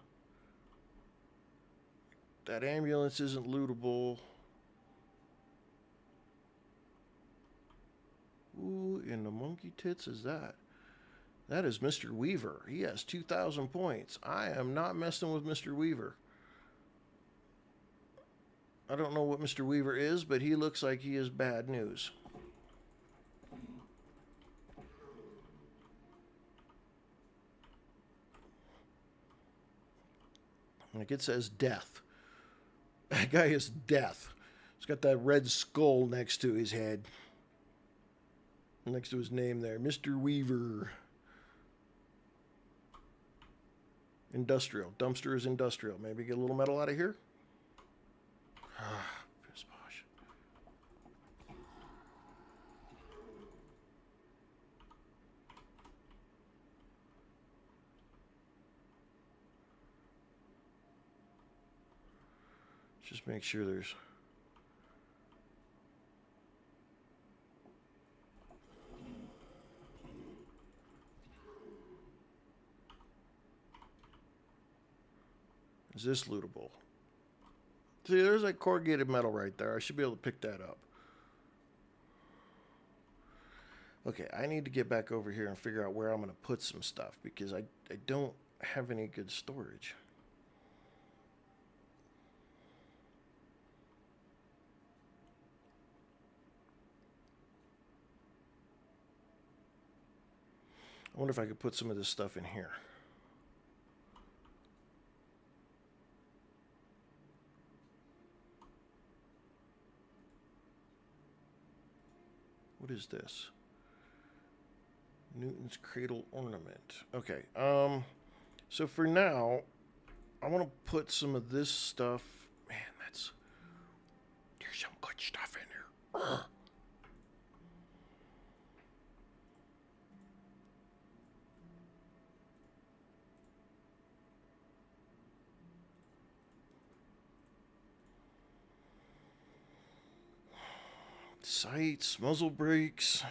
That ambulance isn't lootable. Who in the monkey tits is that? That is Mr. Weaver. He has 2,000 points. I am not messing with Mr. Weaver. I don't know what Mr. Weaver is, but he looks like he is bad news. Like it says death. That guy is death. He's got that red skull next to his head. Next to his name there. Mr. Weaver. Industrial. Dumpster is industrial. Maybe get a little metal out of here? Piss posh. Just make sure there's... Is this lootable? See, there's like corrugated metal right there. I should be able to pick that up. Okay, I need to get back over here and figure out where I'm going to put some stuff because I don't have any good storage. I wonder if I could put some of this stuff in here. What is this? Newton's cradle ornament. Okay. So for now, I want to put some of this stuff. Man, there's some good stuff in there. Ugh. Sights, muzzle brakes.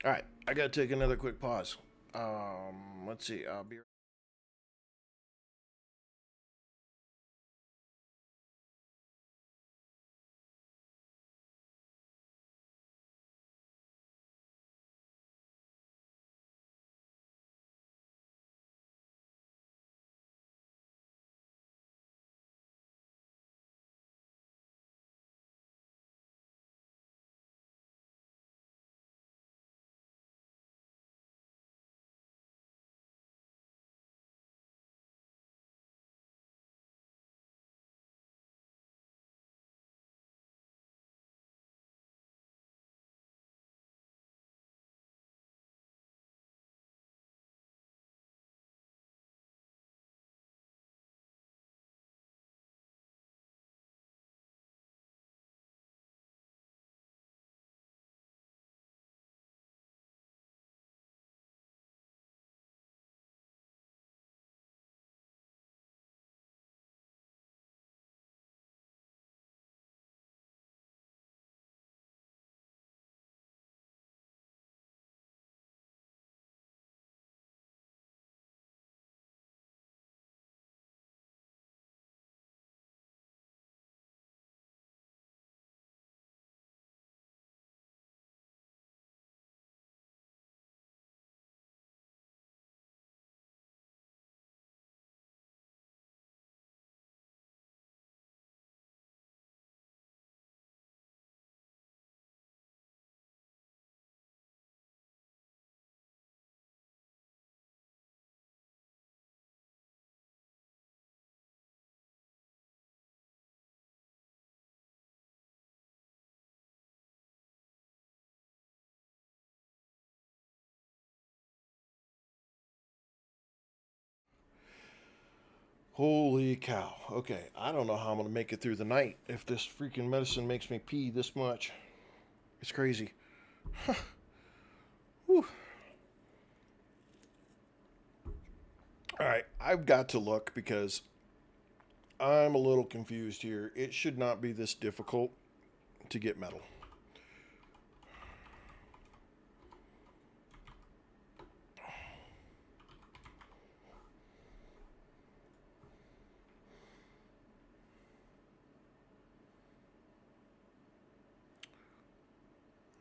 All right, I gotta take another quick pause. Let's see. I'll be Holy cow. Okay, I don't know how I'm going to make it through the night if this freaking medicine makes me pee this much. It's crazy. Whew. All right, I've got to look because I'm a little confused here. It should not be this difficult to get metal.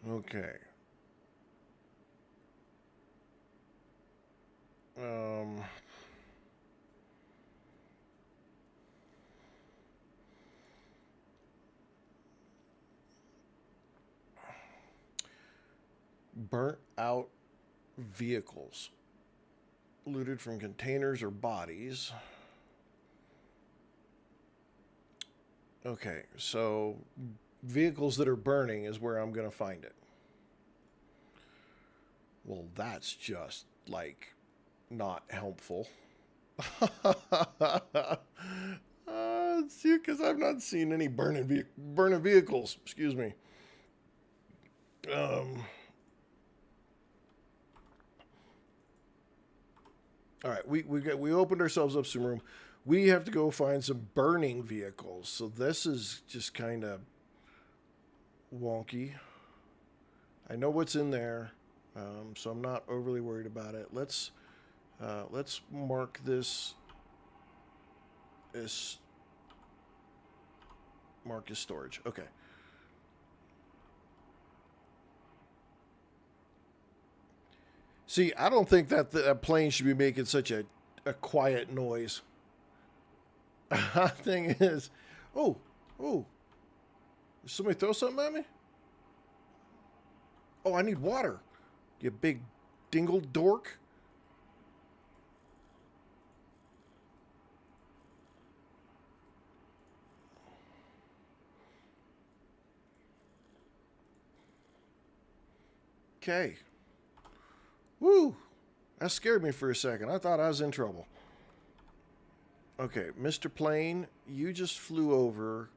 Okay. Um, burnt out vehicles. Looted from containers or bodies. Okay, so vehicles that are burning is where I'm going to find it. Well, that's just, like, not helpful. See, because I've not seen any burning vehicles. Excuse me. All right, we opened ourselves up some room. We have to go find some burning vehicles. So this is just kind of wonky. I know what's in there, so I'm not overly worried about it. Let's mark this as mark as storage. Okay. See, I don't think that the plane should be making such a quiet noise. Thing is, oh, did somebody throw something at me? Oh, I need water. You big dingle dork. Okay. Woo! That scared me for a second. I thought I was in trouble. Okay, Mr. Plane, you just flew over,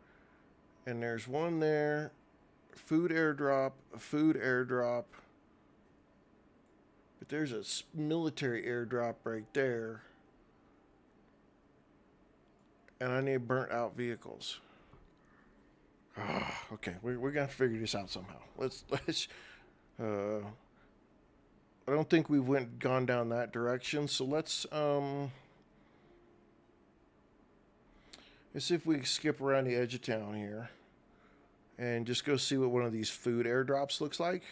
and there's one there. Food airdrop, food airdrop. But there's a military airdrop right there. And I need burnt out vehicles. Okay, we're gonna figure this out somehow. Let's. I don't think we've gone down that direction, so let's see if we can skip around the edge of town here and just go see what one of these food airdrops looks like.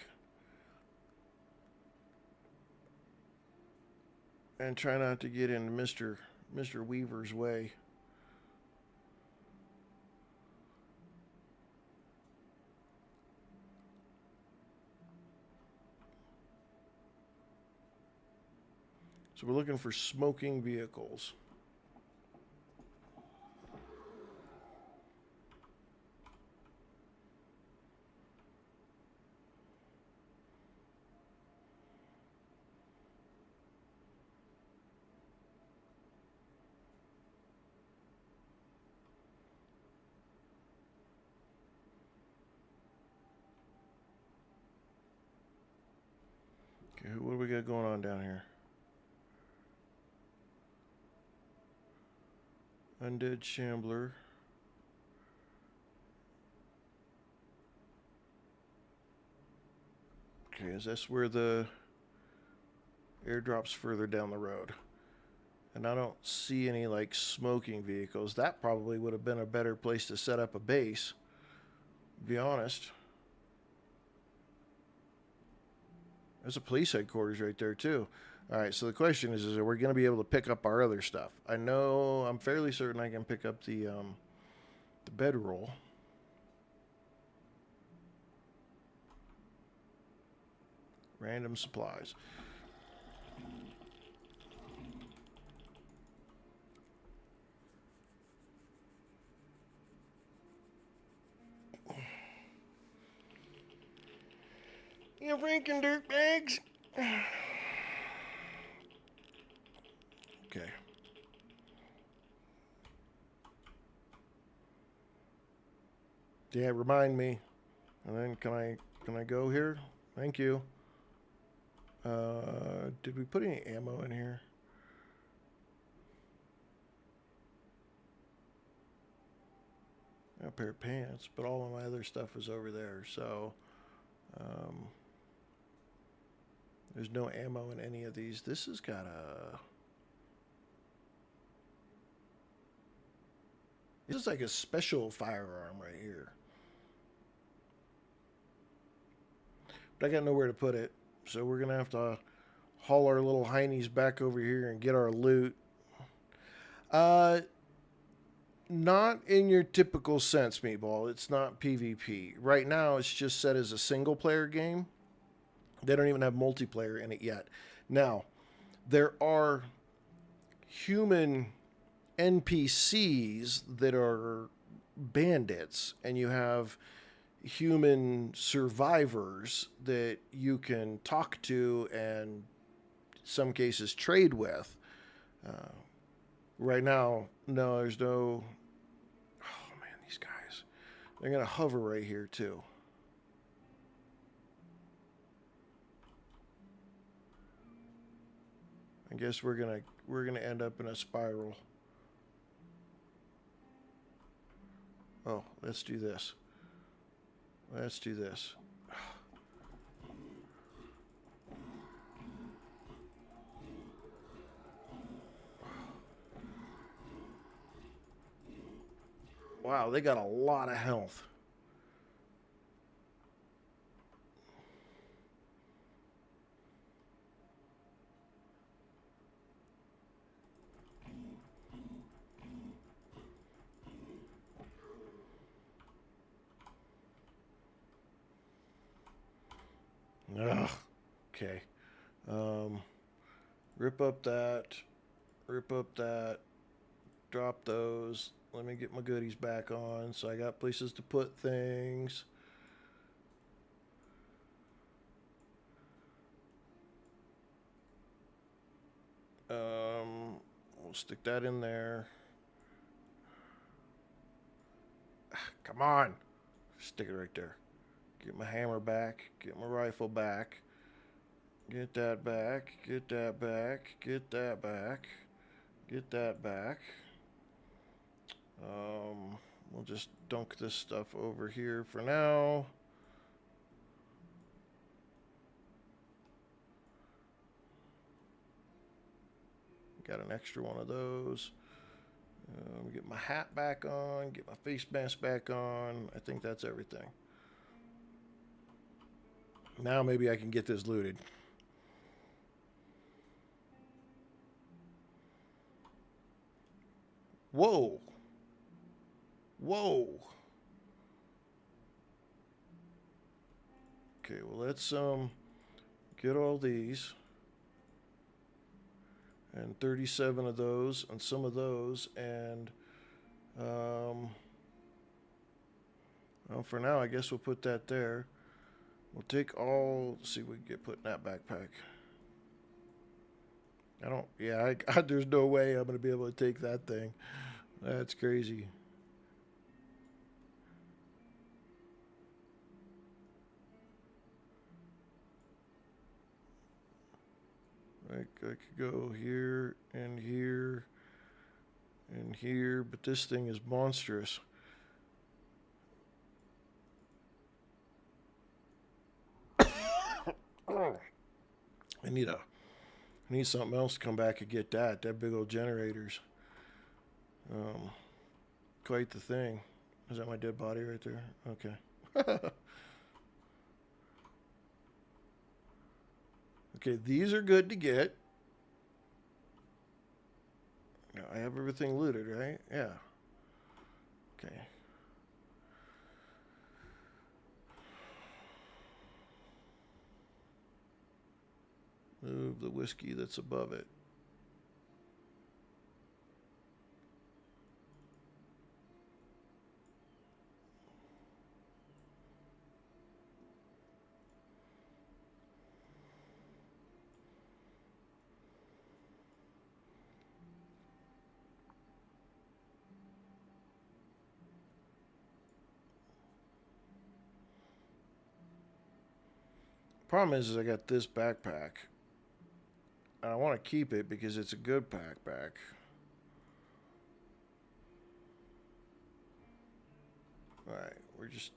And try not to get in Mr. Weaver's way. So we're looking for smoking vehicles. Okay, what do we got going on down here? Undead Shambler. Okay, is this where the airdrop's further down the road? And I don't see any, like, smoking vehicles. That probably would have been a better place to set up a base, to be honest. There's a police headquarters right there, too. All right, so the question is are we going to be able to pick up our other stuff? I know, I'm fairly certain I can pick up the bedroll. Random supplies. You freaking dirtbags. Okay. Yeah, remind me. And then can I go here? Thank you. Did we put any ammo in here? A pair of pants, but all of my other stuff is over there. So there's no ammo in any of these. This has got a... This is like a special firearm right here. But I got nowhere to put it. So we're going to have to haul our little heinies back over here and get our loot. Not in your typical sense, Meatball. It's not PvP. Right now, it's just set as a single-player game. They don't even have multiplayer in it yet. Now, there are human NPCs that are bandits, and you have human survivors that you can talk to and, in some cases, trade with. Right now, no, there's no... Oh, man, these guys. They're going to hover right here, too. I guess we're gonna end up in a spiral. Oh, let's do this. Let's do this. Wow, they got a lot of health. Ugh. Okay. Rip up that. Rip up that. Drop those. Let me get my goodies back on. So I got places to put things. We'll stick that in there. Come on. Stick it right there. Get my hammer back. Get my rifle back. Get that back. Get that back. Get that back. Get that back. We'll just dunk this stuff over here for now. Got an extra one of those. Get my hat back on. Get my face mask back on. I think that's everything. Now maybe I can get this looted. Whoa. Whoa. Okay, well let's get all these. And 37 of those and some of those, and well, for now I guess we'll put that there. We'll take all, let's see if we can get put in that backpack. I don't, yeah, there's no way I'm going to be able to take that thing. That's crazy. I could go here and here and here, but this thing is monstrous. I need something else to come back and get that. That big old generators. Quite the thing. Is that my dead body right there? Okay. Okay, these are good to get. Now, I have everything looted, right? Yeah. Okay. Move the whiskey that's above it. Problem is I got this backpack. And I want to keep it because it's a good backpack. Alright, we're just...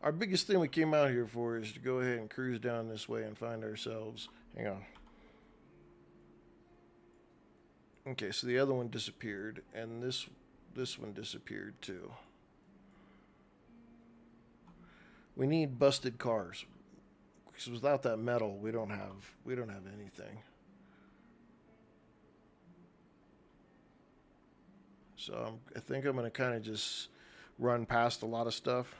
Our biggest thing we came out here for is to go ahead and cruise down this way and find ourselves... Hang on. Okay, so the other one disappeared, and this one disappeared too. We need busted cars. Because without that metal, we don't have anything. So I think I'm going to kind of just run past a lot of stuff.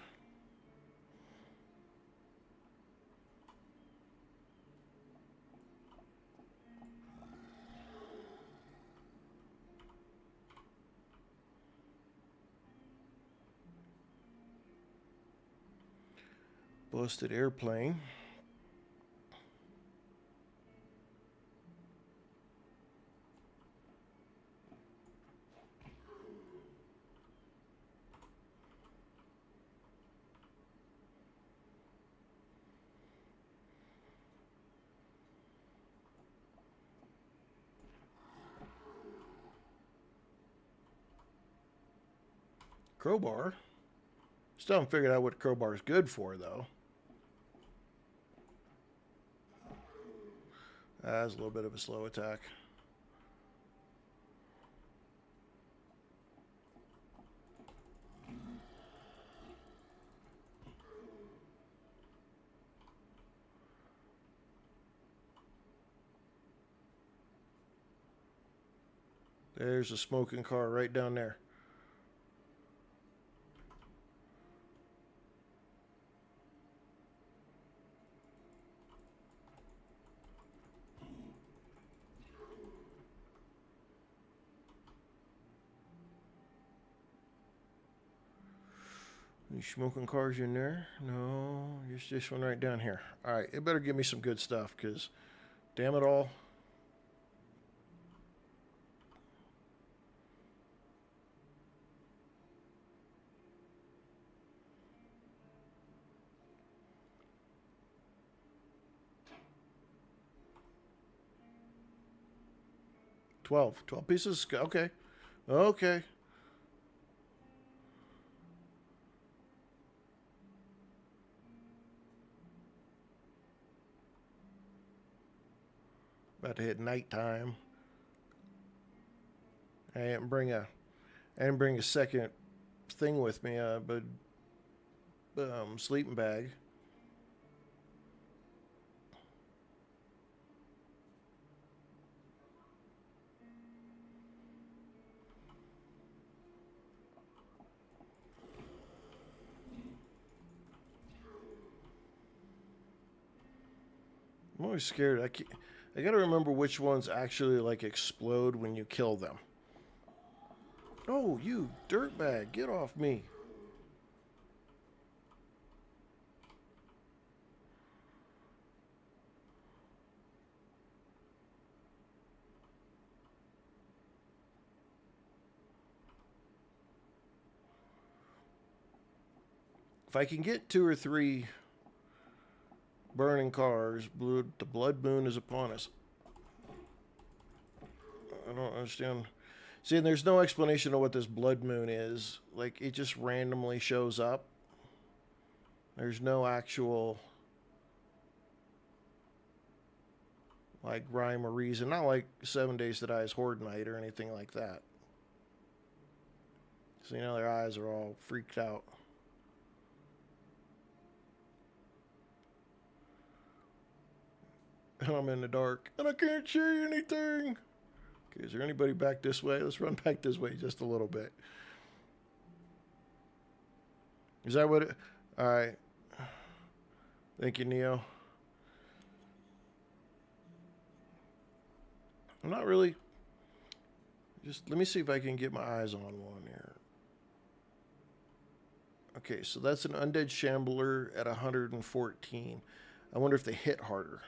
Busted airplane. Crowbar. Still haven't figured out what crowbar is good for, though. That's a little bit of a slow attack. There's a smoking car right down there. Any smoking cars in there? No, just this one right down here. All right, it better give me some good stuff, because damn it all. Twelve pieces? Okay. Okay. About to hit nighttime. I didn't bring a second thing with me, but sleeping bag. I'm always scared. I gotta remember which ones actually like explode when you kill them. Oh, you dirtbag, get off me. If I can get 2 or 3 burning cars, the blood moon is upon us. I don't understand. See, and there's no explanation of what this blood moon is. Like, it just randomly shows up. There's no actual, like, rhyme or reason. Not like 7 Days to Die's Horde Night or anything like that. So, you know, their eyes are all freaked out. And I'm in the dark, and I can't see anything. Okay, is there anybody back this way? Let's run back this way just a little bit. Is that what it... All right. Thank you, Neo. I'm not really... Just let me see if I can get my eyes on one here. Okay, so that's an undead shambler at 114. I wonder if they hit harder.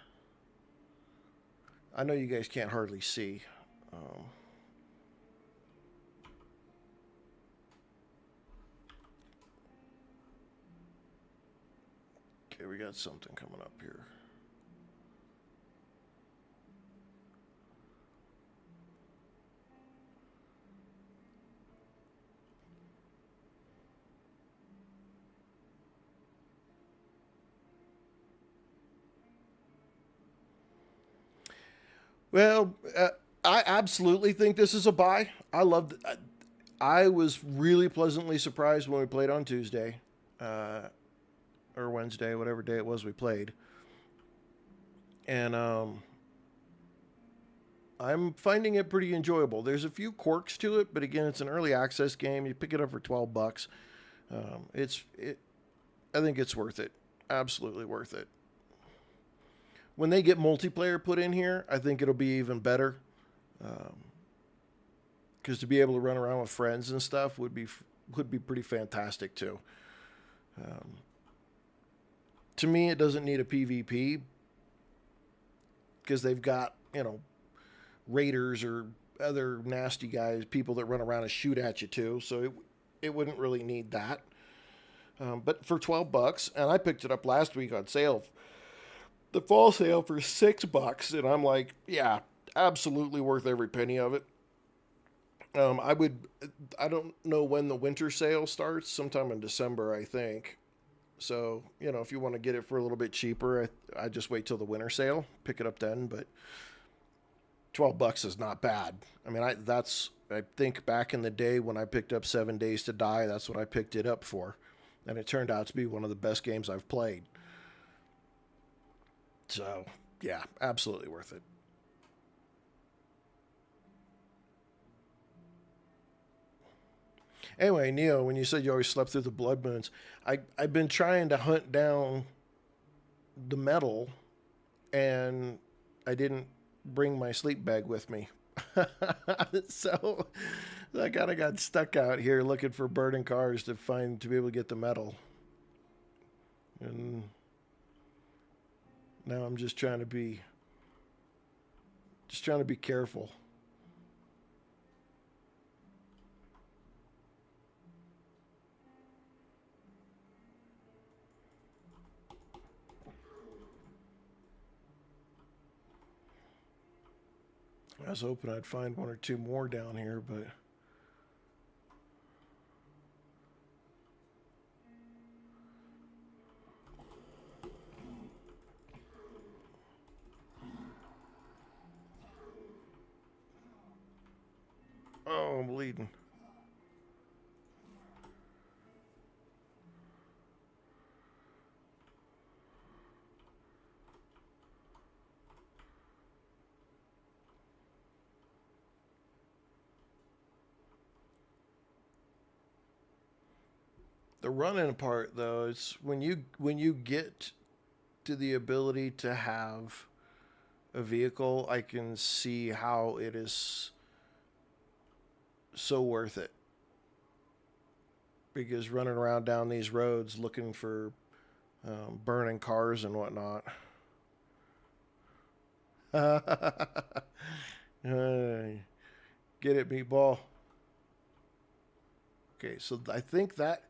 I know you guys can't hardly see. Okay, we got something coming up here. Well, I absolutely think this is a buy. I was really pleasantly surprised when we played on Tuesday, uh, or Wednesday, whatever day it was we played, and I'm finding it pretty enjoyable. There's a few quirks to it, but again, it's an early access game. You pick it up for $12. It's it. I think it's worth it. Absolutely worth it. When they get multiplayer put in here, I think it'll be even better. Because to be able to run around with friends and stuff would be pretty fantastic too. Um, to me, it doesn't need a PvP because they've got raiders or other nasty guys, people that run around and shoot at you too. So it wouldn't really need that. But for $12, and I picked it up last week on sale, the fall sale for $6, and I'm like, yeah, absolutely worth every penny of it. I would. I don't know when the winter sale starts. Sometime in December, I think. So if you want to get it for a little bit cheaper, I just wait till the winter sale, pick it up then. But $12 is not bad. I mean, I think back in the day when I picked up 7 Days to Die, that's what I picked it up for, and it turned out to be one of the best games I've played. So yeah, absolutely worth it. Anyway, Neo, when you said you always slept through the blood moons, I've been trying to hunt down the metal, and I didn't bring my sleep bag with me. So I kind of got stuck out here looking for burning cars to be able to get the metal. And now I'm just trying to be careful. I was hoping I'd find one or two more down here, but oh, I'm bleeding. The running part though, it's when you get to the ability to have a vehicle, I can see how it is so worth it. Because running around down these roads looking for burning cars and whatnot. Get it, meatball. Okay, so I think that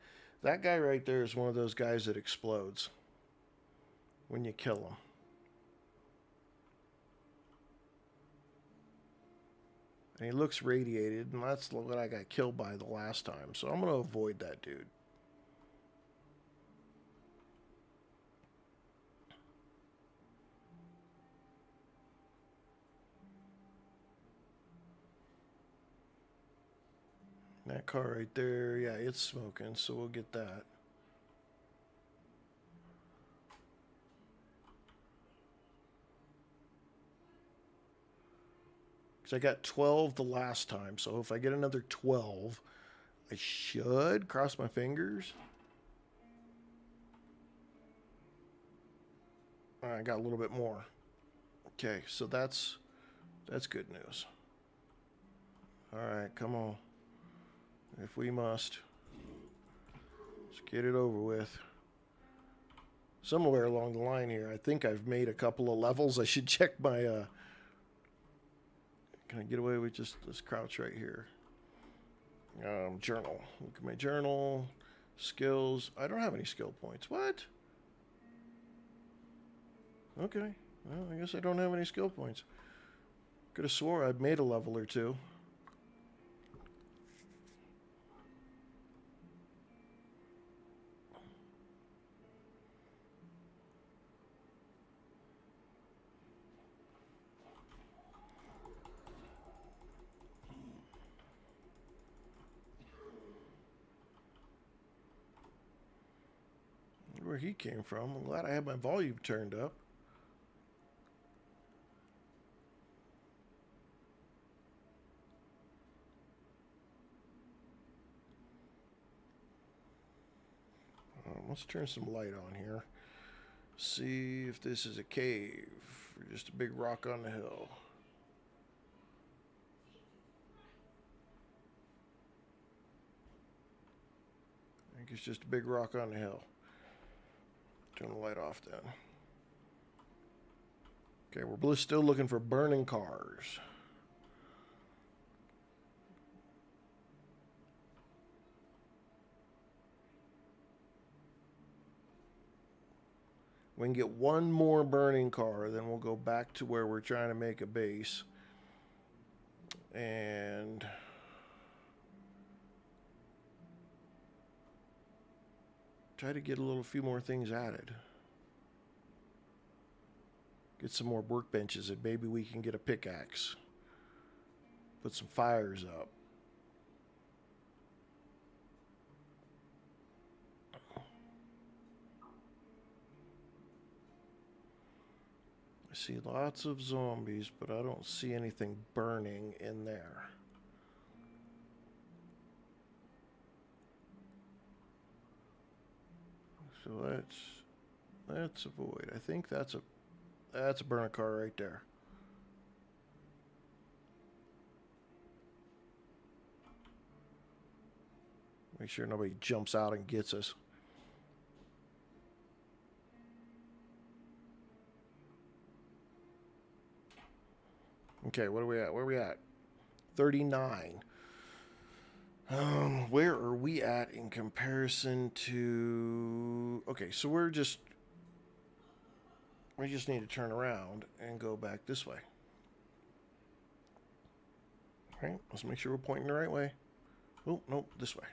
guy right there is one of those guys that explodes when you kill him. And he looks radiated, and that's what I got killed by the last time. So I'm going to avoid that dude. That car right there, yeah, it's smoking, so we'll get that. Because I got 12 the last time, so if I get another 12, I should cross my fingers. I got a little bit more. Okay, so that's good news. All right, come on. If we must, let's get it over with. Somewhere along the line here, I think I've made a couple of levels. I should check my. Can I get away with just this crouch right here? Journal. Look at my journal. Skills. I don't have any skill points. What? Okay. Well, I guess I don't have any skill points. Could have swore I'd made a level or two. where he came from. I'm glad I had my volume turned up. Let's turn some light on here. See if this is a cave or just a big rock on the hill. I think it's just a big rock on the hill. Turn the light off then. Okay, we're still looking for burning cars. We can get one more burning car, then we'll go back to where we're trying to make a base. And try to get a few more things added. Get some more workbenches and maybe we can get a pickaxe. Put some fires up. I see lots of zombies, but I don't see anything burning in there. So let's avoid. I think that's a burner car right there. Make sure nobody jumps out and gets us. Okay, what are we at? Where are we at? 39. Where are we at in comparison to... Okay, so we just need to turn around and go back this way. All right, let's make sure we're pointing the right way. Oh, nope, this way.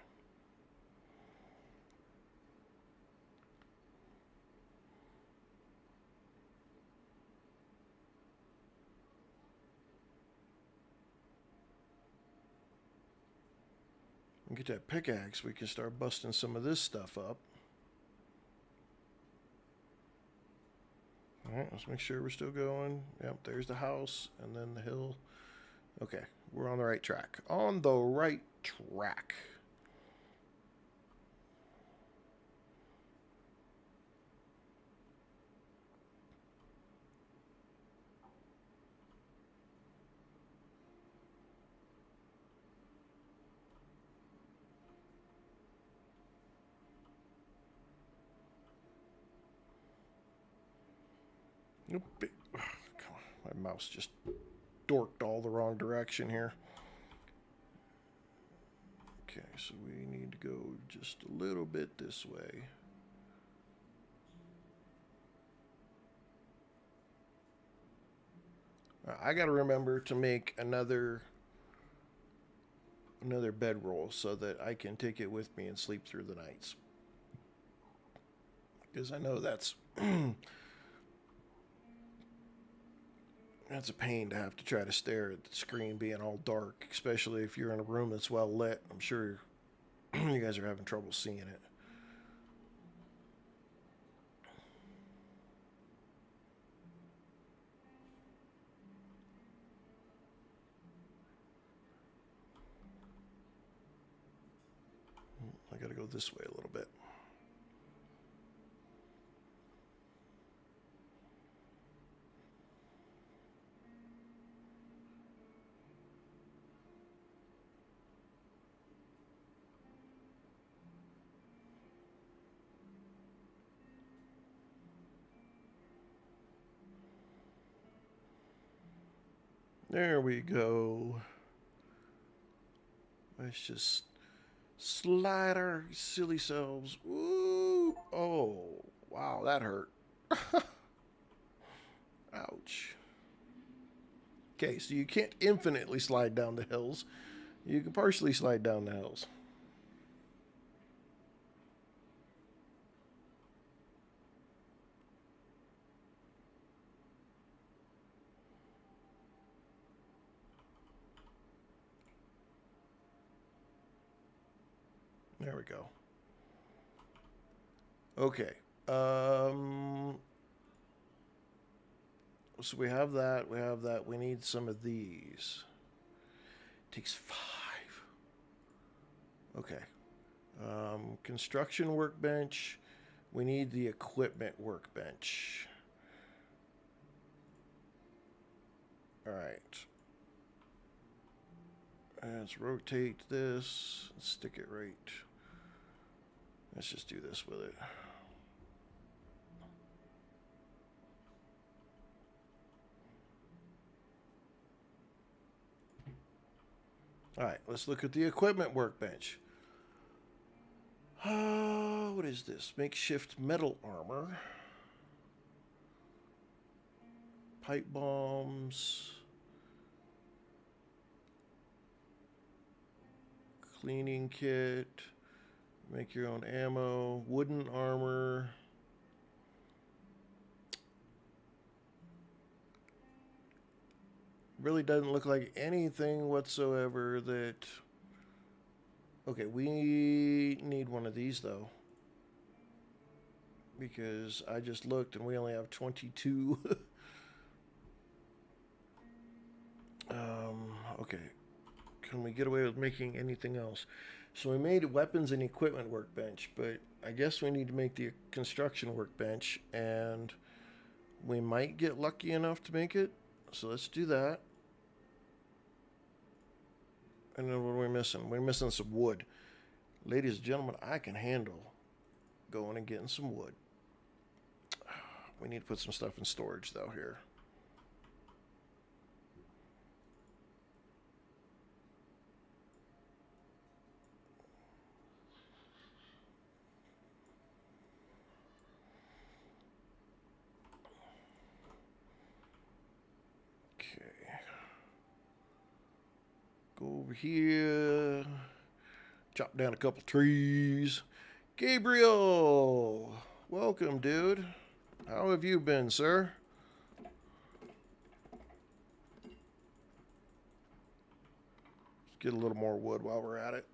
And get that pickaxe, we can start busting some of this stuff up. Alright, let's make sure we're still going. Yep, there's the house, and then the hill. Okay, we're on the right track. On the right track. Nope. Come on, my mouse just dorked all the wrong direction here. Okay, so we need to go just a little bit this way. I got to remember to make another bedroll so that I can take it with me and sleep through the nights. Because I know that's that's a pain to have to try to stare at the screen being all dark, especially if you're in a room that's well lit. I'm sure you guys are having trouble seeing it. I gotta go this way a little bit. There we go. Let's just slide our silly selves. Ooh. Oh, wow, that hurt. Ouch. Okay, so you can't infinitely slide down the hills. You can partially slide down the hills. There we go. Okay. So we have that. We have that. We need some of these. Takes 5. Okay. Construction workbench. We need the equipment workbench. All right. Let's rotate this. Let's stick it right. Let's just do this with it. All right, let's look at the equipment workbench. What is this? Makeshift metal armor. Pipe bombs. Cleaning kit. Make your own ammo. Wooden armor. Really doesn't look like anything whatsoever that... Okay, we need one of these, though. Because I just looked and we only have 22. Okay. Can we get away with making anything else? So we made weapons and equipment workbench, but I guess we need to make the construction workbench, and we might get lucky enough to make it. So let's do that. And then what are we missing? We're missing some wood. Ladies and gentlemen, I can handle going and getting some wood. We need to put some stuff in storage, though, here. Go over here. Chop down a couple trees. Gabriel! Welcome, dude. How have you been, sir? Let's get a little more wood while we're at it.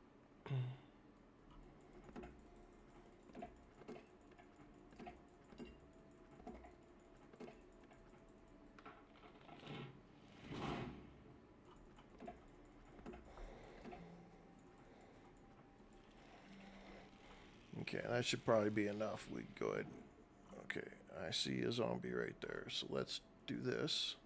Okay, that should probably be enough. We go ahead. Okay, I see a zombie right there. So let's do this.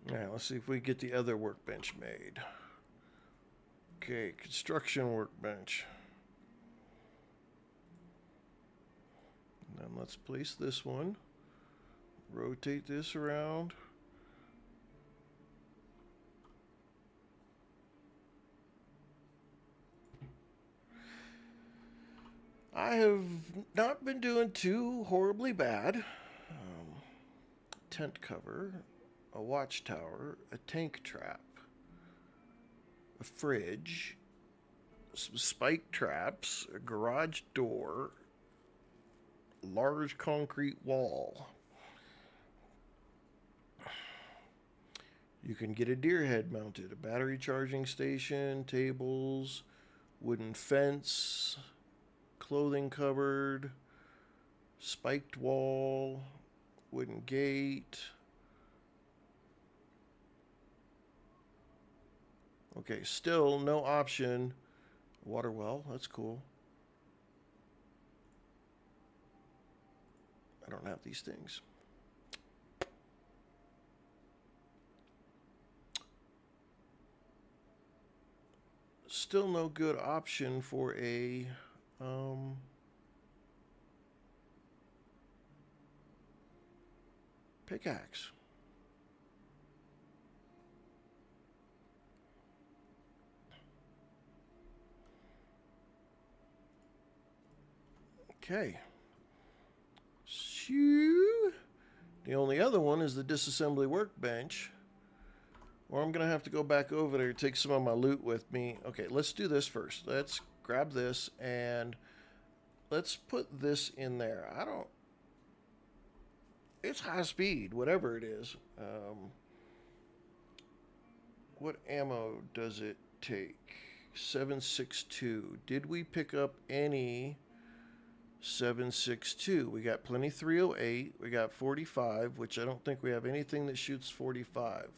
Alright, let's see if we get the other workbench made. Okay, construction workbench. And then let's place this one. Rotate this around. I have not been doing too horribly bad. Tent cover. A watchtower, a tank trap, a fridge, some spike traps, a garage door, a large concrete wall. You can get a deer head mounted, a battery charging station, tables, wooden fence, clothing cupboard, spiked wall, wooden gate. Okay, still no option. Water well, that's cool. I don't have these things. Still no good option for a pickaxe. Okay. Shoo. The only other one is the disassembly workbench, or I'm going to have to go back over there, take some of my loot with me. Okay, let's do this first. Let's grab this and let's put this in there. It's high speed, whatever it is. What ammo does it take? 7.62. Did we pick up any 7.62? We got plenty 308. We got 45, which I don't think we have anything that shoots 45.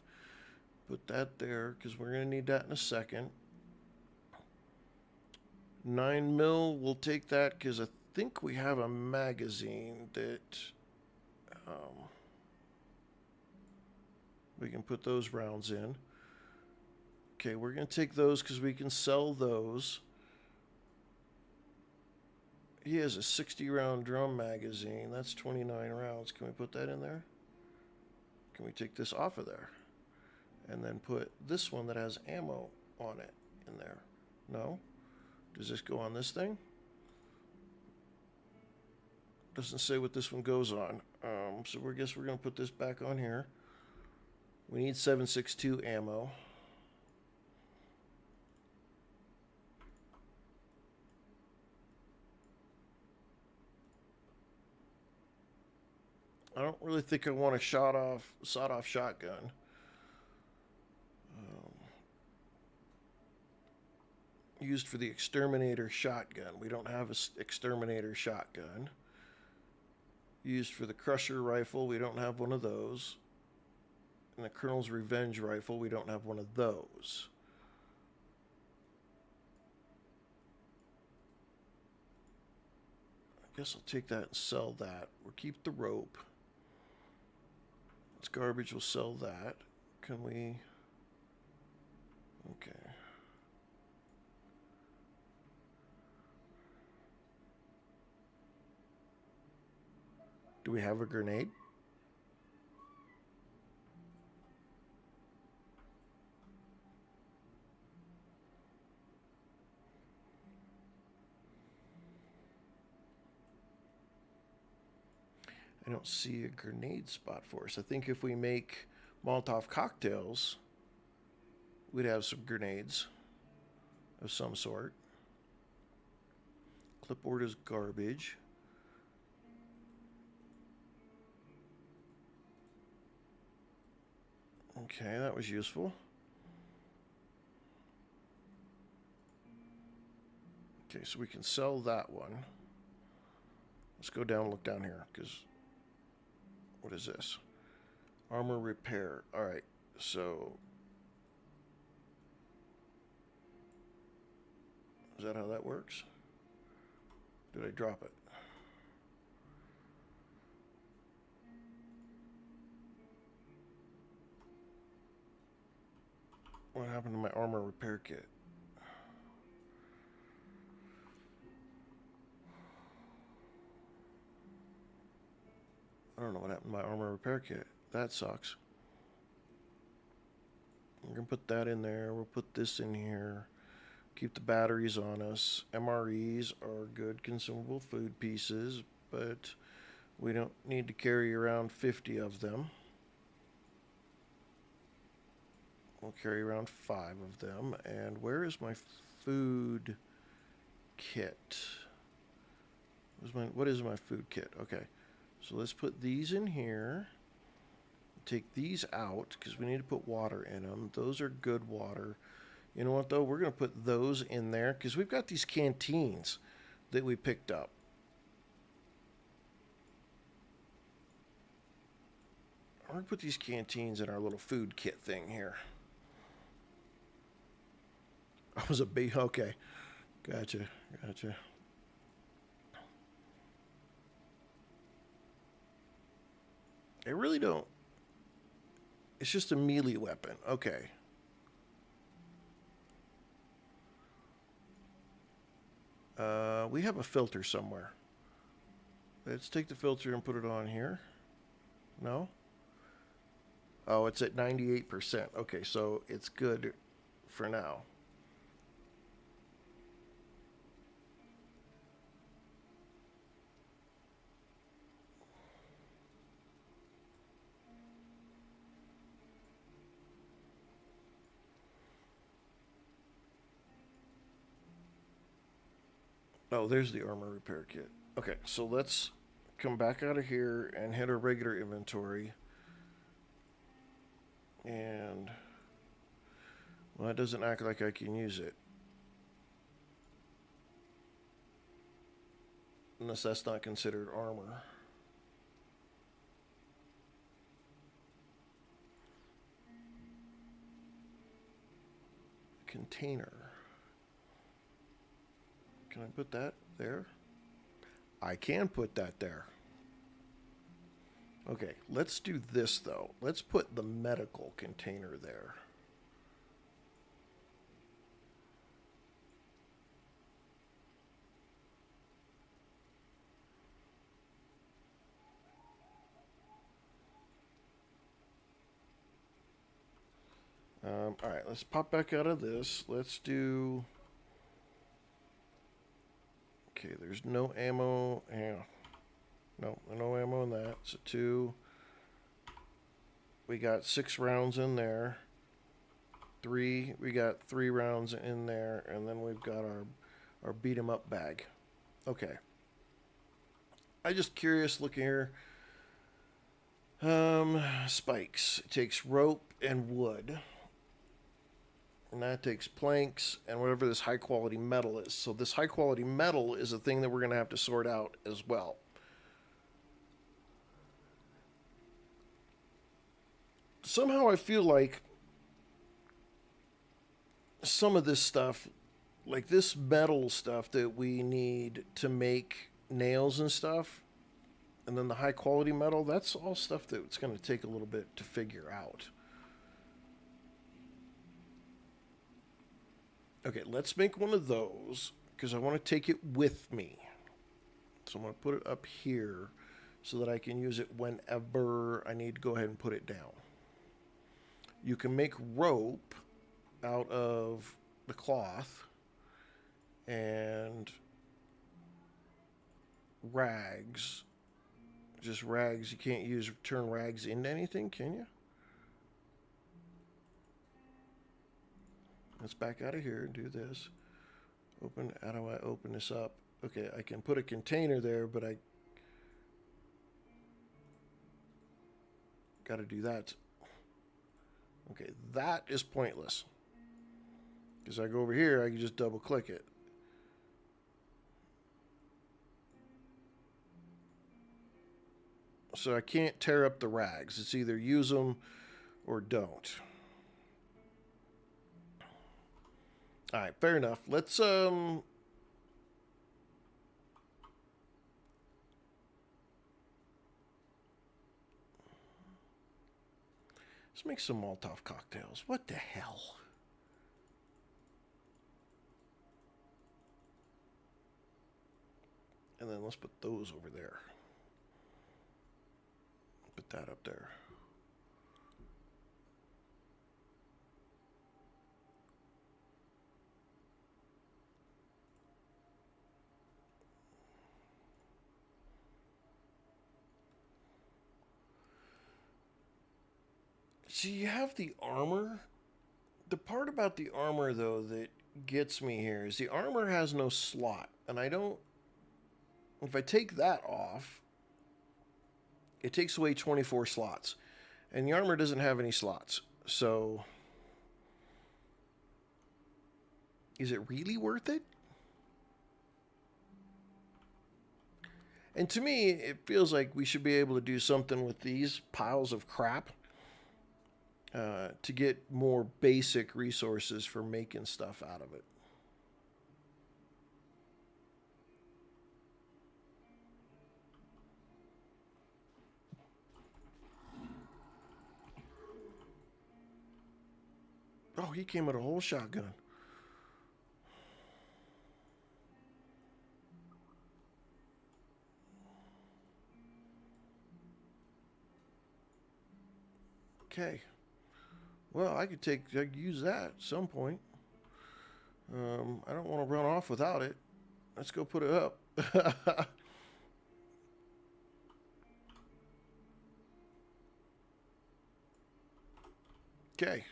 Put that there because we're going to need that in a second. 9 mil, we'll take that because I think we have a magazine that we can put those rounds in. Okay, we're going to take those because we can sell those. He has a 60 round drum magazine. That's 29 rounds. Can we put that in there? Can we take this off of there? And then put this one that has ammo on it in there? No? Does this go on this thing? Doesn't say what this one goes on. So I guess we're going to put this back on here. We need 7.62 ammo. I don't really think I want a sawed-off shotgun. Used for the exterminator shotgun. We don't have an exterminator shotgun. Used for the crusher rifle. We don't have one of those. And the Colonel's Revenge rifle. We don't have one of those. I guess I'll take that and sell that. We'll keep the rope. It's garbage. We'll sell that. Can we? Okay. Do we have a grenade? I don't see a grenade spot for us. I think if we make Molotov cocktails, we'd have some grenades of some sort. Clipboard is garbage. Okay, that was useful. Okay, so we can sell that one. Let's go down and look down here, because what is this? Armor repair. All right, so is that how that works? Did I drop it? What happened to my armor repair kit? I don't know what happened to my armor repair kit. That sucks. We're going to put that in there. We'll put this in here. Keep the batteries on us. MREs are good consumable food pieces, but we don't need to carry around 50 of them. We'll carry around 5 of them. And where is my food kit? What is my food kit? Okay. So let's put these in here. Take these out because we need to put water in them. Those are good water. You know what, though? We're going to put those in there because we've got these canteens that we picked up. We're going to put these canteens in our little food kit thing here. I was a bee. Okay. Gotcha. I really don't. It's just a melee weapon. Okay. We have a filter somewhere. Let's take the filter and put it on here. No? Oh, it's at 98%. Okay, so it's good for now. Oh, there's the armor repair kit. Okay, so let's come back out of here and hit our regular inventory. And well, it doesn't act like I can use it. Unless that's not considered armor. Container. Can I put that there? I can put that there. Okay, let's do this though. Let's put the medical container there. All right, let's pop back out of this. Let's do... Okay, there's no ammo. Yeah. No ammo in that. So 2. We got 6 rounds in there. 3. We got 3 rounds in there. And then we've got our beat 'em up bag. Okay. I'm just curious looking here. Spikes. It takes rope and wood. And that takes planks and whatever this high quality metal is. So this high quality metal is a thing that we're going to have to sort out as well. Somehow I feel like some of this stuff, like this metal stuff that we need to make nails and stuff, and then the high quality metal, that's all stuff that's going to take a little bit to figure out. Okay, let's make one of those because I want to take it with me. So I'm going to put it up here so that I can use it whenever I need to go ahead and put it down. You can make rope out of the cloth and rags. Just rags. You can't turn rags into anything, can you? Let's back out of here and do this. Open. How do I open this up? Okay, I can put a container there, but I got to do that. Okay, that is pointless. Because I go over here, I can just double click it. So I can't tear up the rags. It's either use them or don't. All right, fair enough. Let's make some Molotov cocktails. What the hell? And then let's put those over there. Put that up there. So you have the armor. The part about the armor, though, that gets me here is the armor has no slot. And I don't... If I take that off, it takes away 24 slots. And the armor doesn't have any slots. So... Is it really worth it? And to me, it feels like we should be able to do something with these piles of crap. To get more basic resources for making stuff out of it. Oh, he came with a whole shotgun. Okay. Well, I could use that at some point. I don't want to run off without it. Let's go put it up. Okay.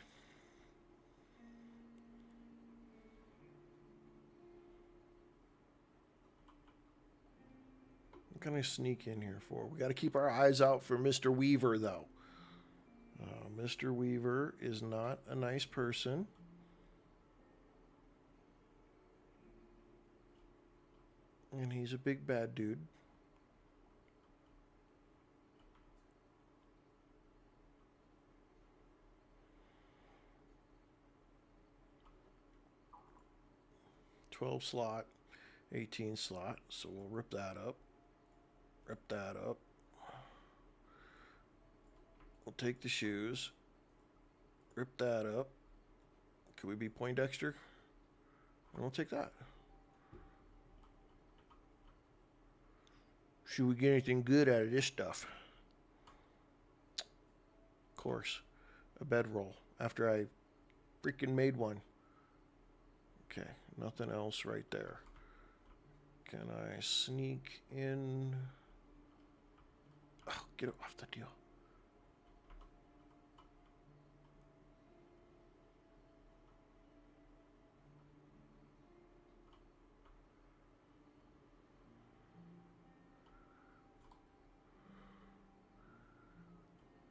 can I sneak in here for? We got to keep our eyes out for Mr. Weaver, though. Mr. Weaver is not a nice person. And he's a big bad dude. $12 slot, 18 slot. So we'll rip that up. Rip that up. We'll take the shoes. Rip that up. Could we be Poindexter? And we'll take that. Should we get anything good out of this stuff? Of course. A bedroll. After I freaking made one. Okay. Nothing else right there. Can I sneak in? Oh, get it off the deal.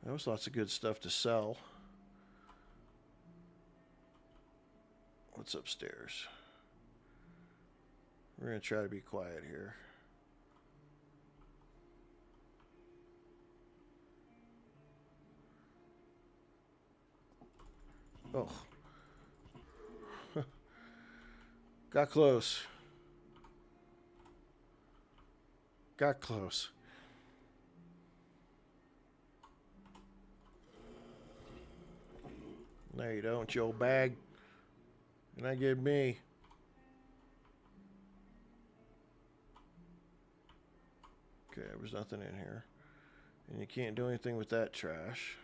There was lots of good stuff to sell. What's upstairs? We're going to try to be quiet here. Oh. Got close. Got close. No, you don't, you old bag. You're not getting me. Okay, there was nothing in here. And you can't do anything with that trash.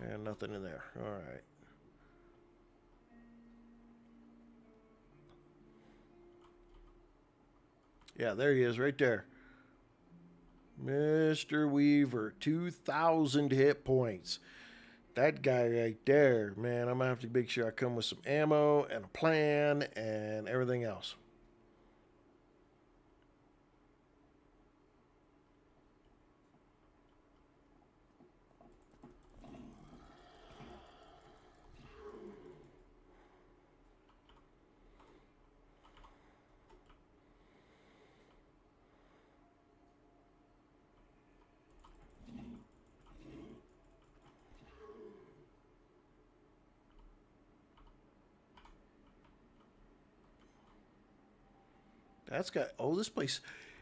And nothing in there. Alright. Yeah, there he is, right there. Mr. Weaver, 2,000 hit points. That guy right there, man, I'm going to have to make sure I come with some ammo and a plan and everything else. That's got, oh, this place,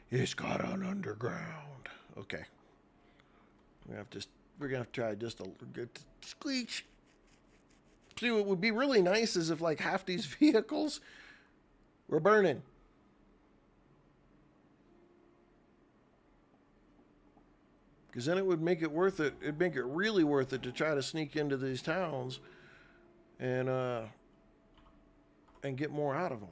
it's got an underground. Okay. We're gonna have to try just a good squeak. See, what would be really nice is if like half these vehicles were burning. Because then it would make it worth it. It'd make it really worth it to try to sneak into these towns and get more out of them.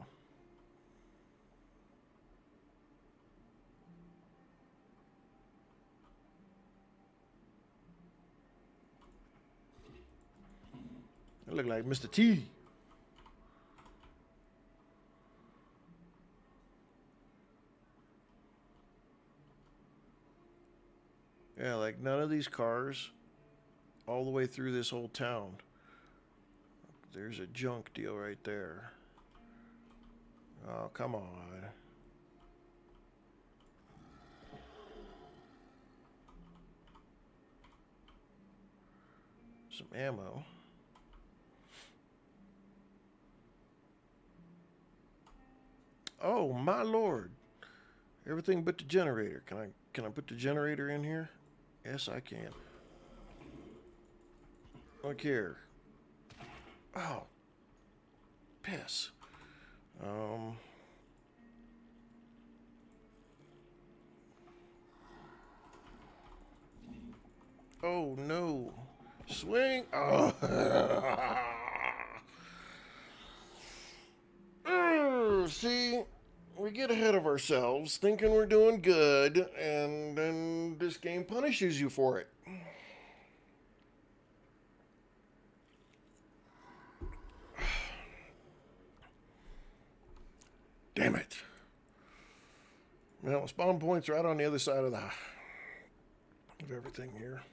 I look like Mr. T. Yeah, like none of these cars all the way through this whole town. There's a junk deal right there. Oh, come on. Some ammo. Oh my lord. Everything but the generator. Can I put the generator in here? Yes, I can. Look here. Oh. Piss. Oh no. Swing. Oh. See, we get ahead of ourselves thinking we're doing good, and then this game punishes you for it. Damn it. Well, spawn point's right on the other side of everything here.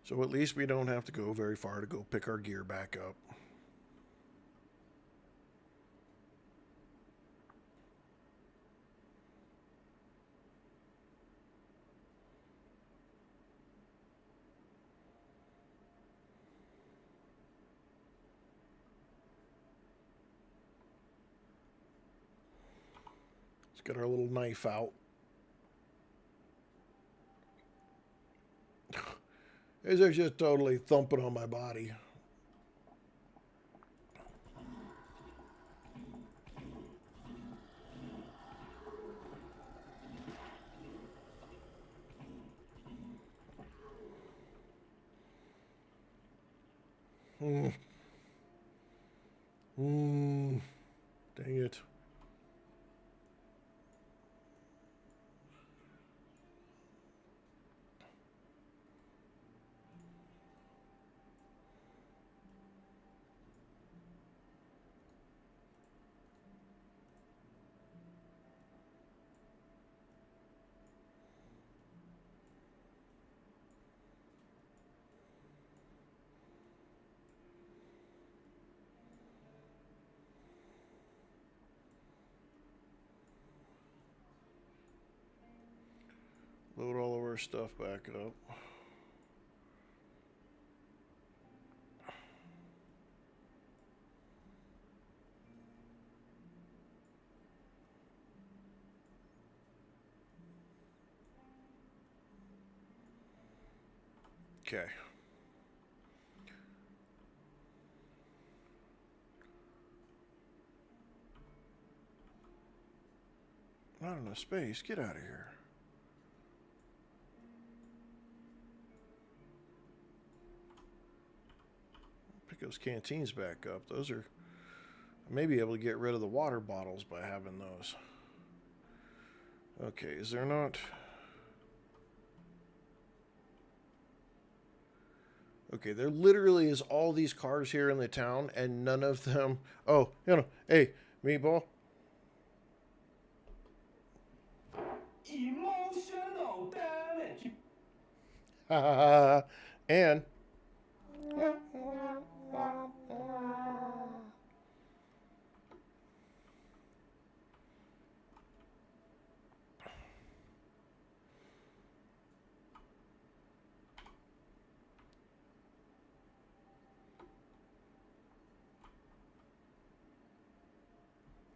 So at least we don't have to go very far to go pick our gear back up. Let's get our little knife out. These are just totally thumping on my body. Dang it. Load all of our stuff back up. Okay. Not enough space. Get out of here. Pick those canteens back up. Those are... I may be able to get rid of the water bottles by having those. Okay, is there not... Okay, there literally is all these cars here in the town, and none of them... Oh, you know, hey, Meatball. Emotional damage. And...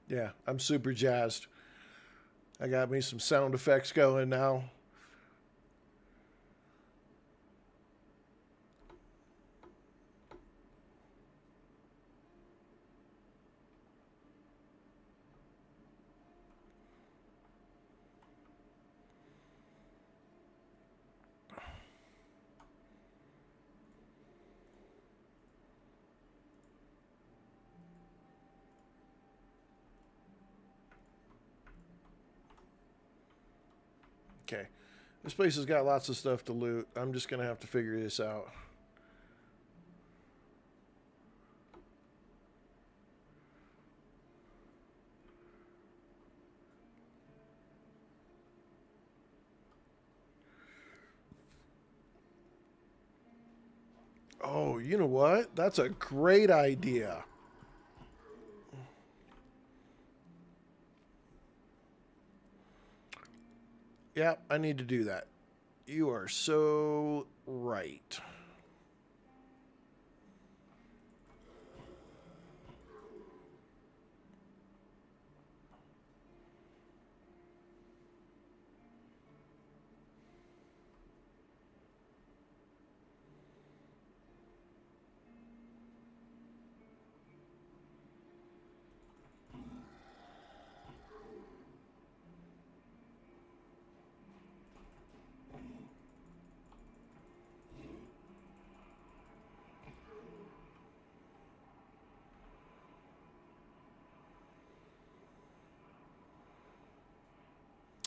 Yeah, I'm super jazzed. I got me some sound effects going now. Okay. This place has got lots of stuff to loot. I'm just going to have to figure this out. Oh, you know what? That's a great idea. Yeah, I need to do that. You are so right.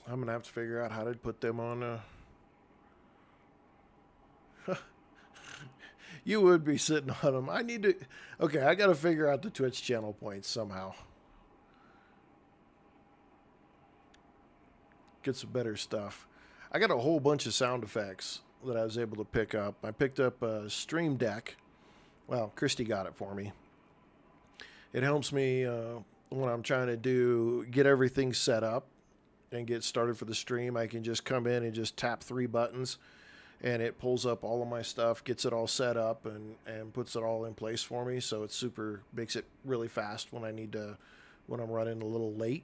I'm going to have to figure out how to put them on... You would be sitting on them. I need to. Okay, I got to figure out the Twitch channel points somehow. Get some better stuff. I got a whole bunch of sound effects that I was able to pick up. I picked up a Stream Deck. Well, Christy got it for me. It helps me when I'm trying to get everything set up and get started for the stream. I can just come in and just tap 3 buttons, and it pulls up all of my stuff, gets it all set up, and puts it all in place for me. So it's makes it really fast when I'm running a little late.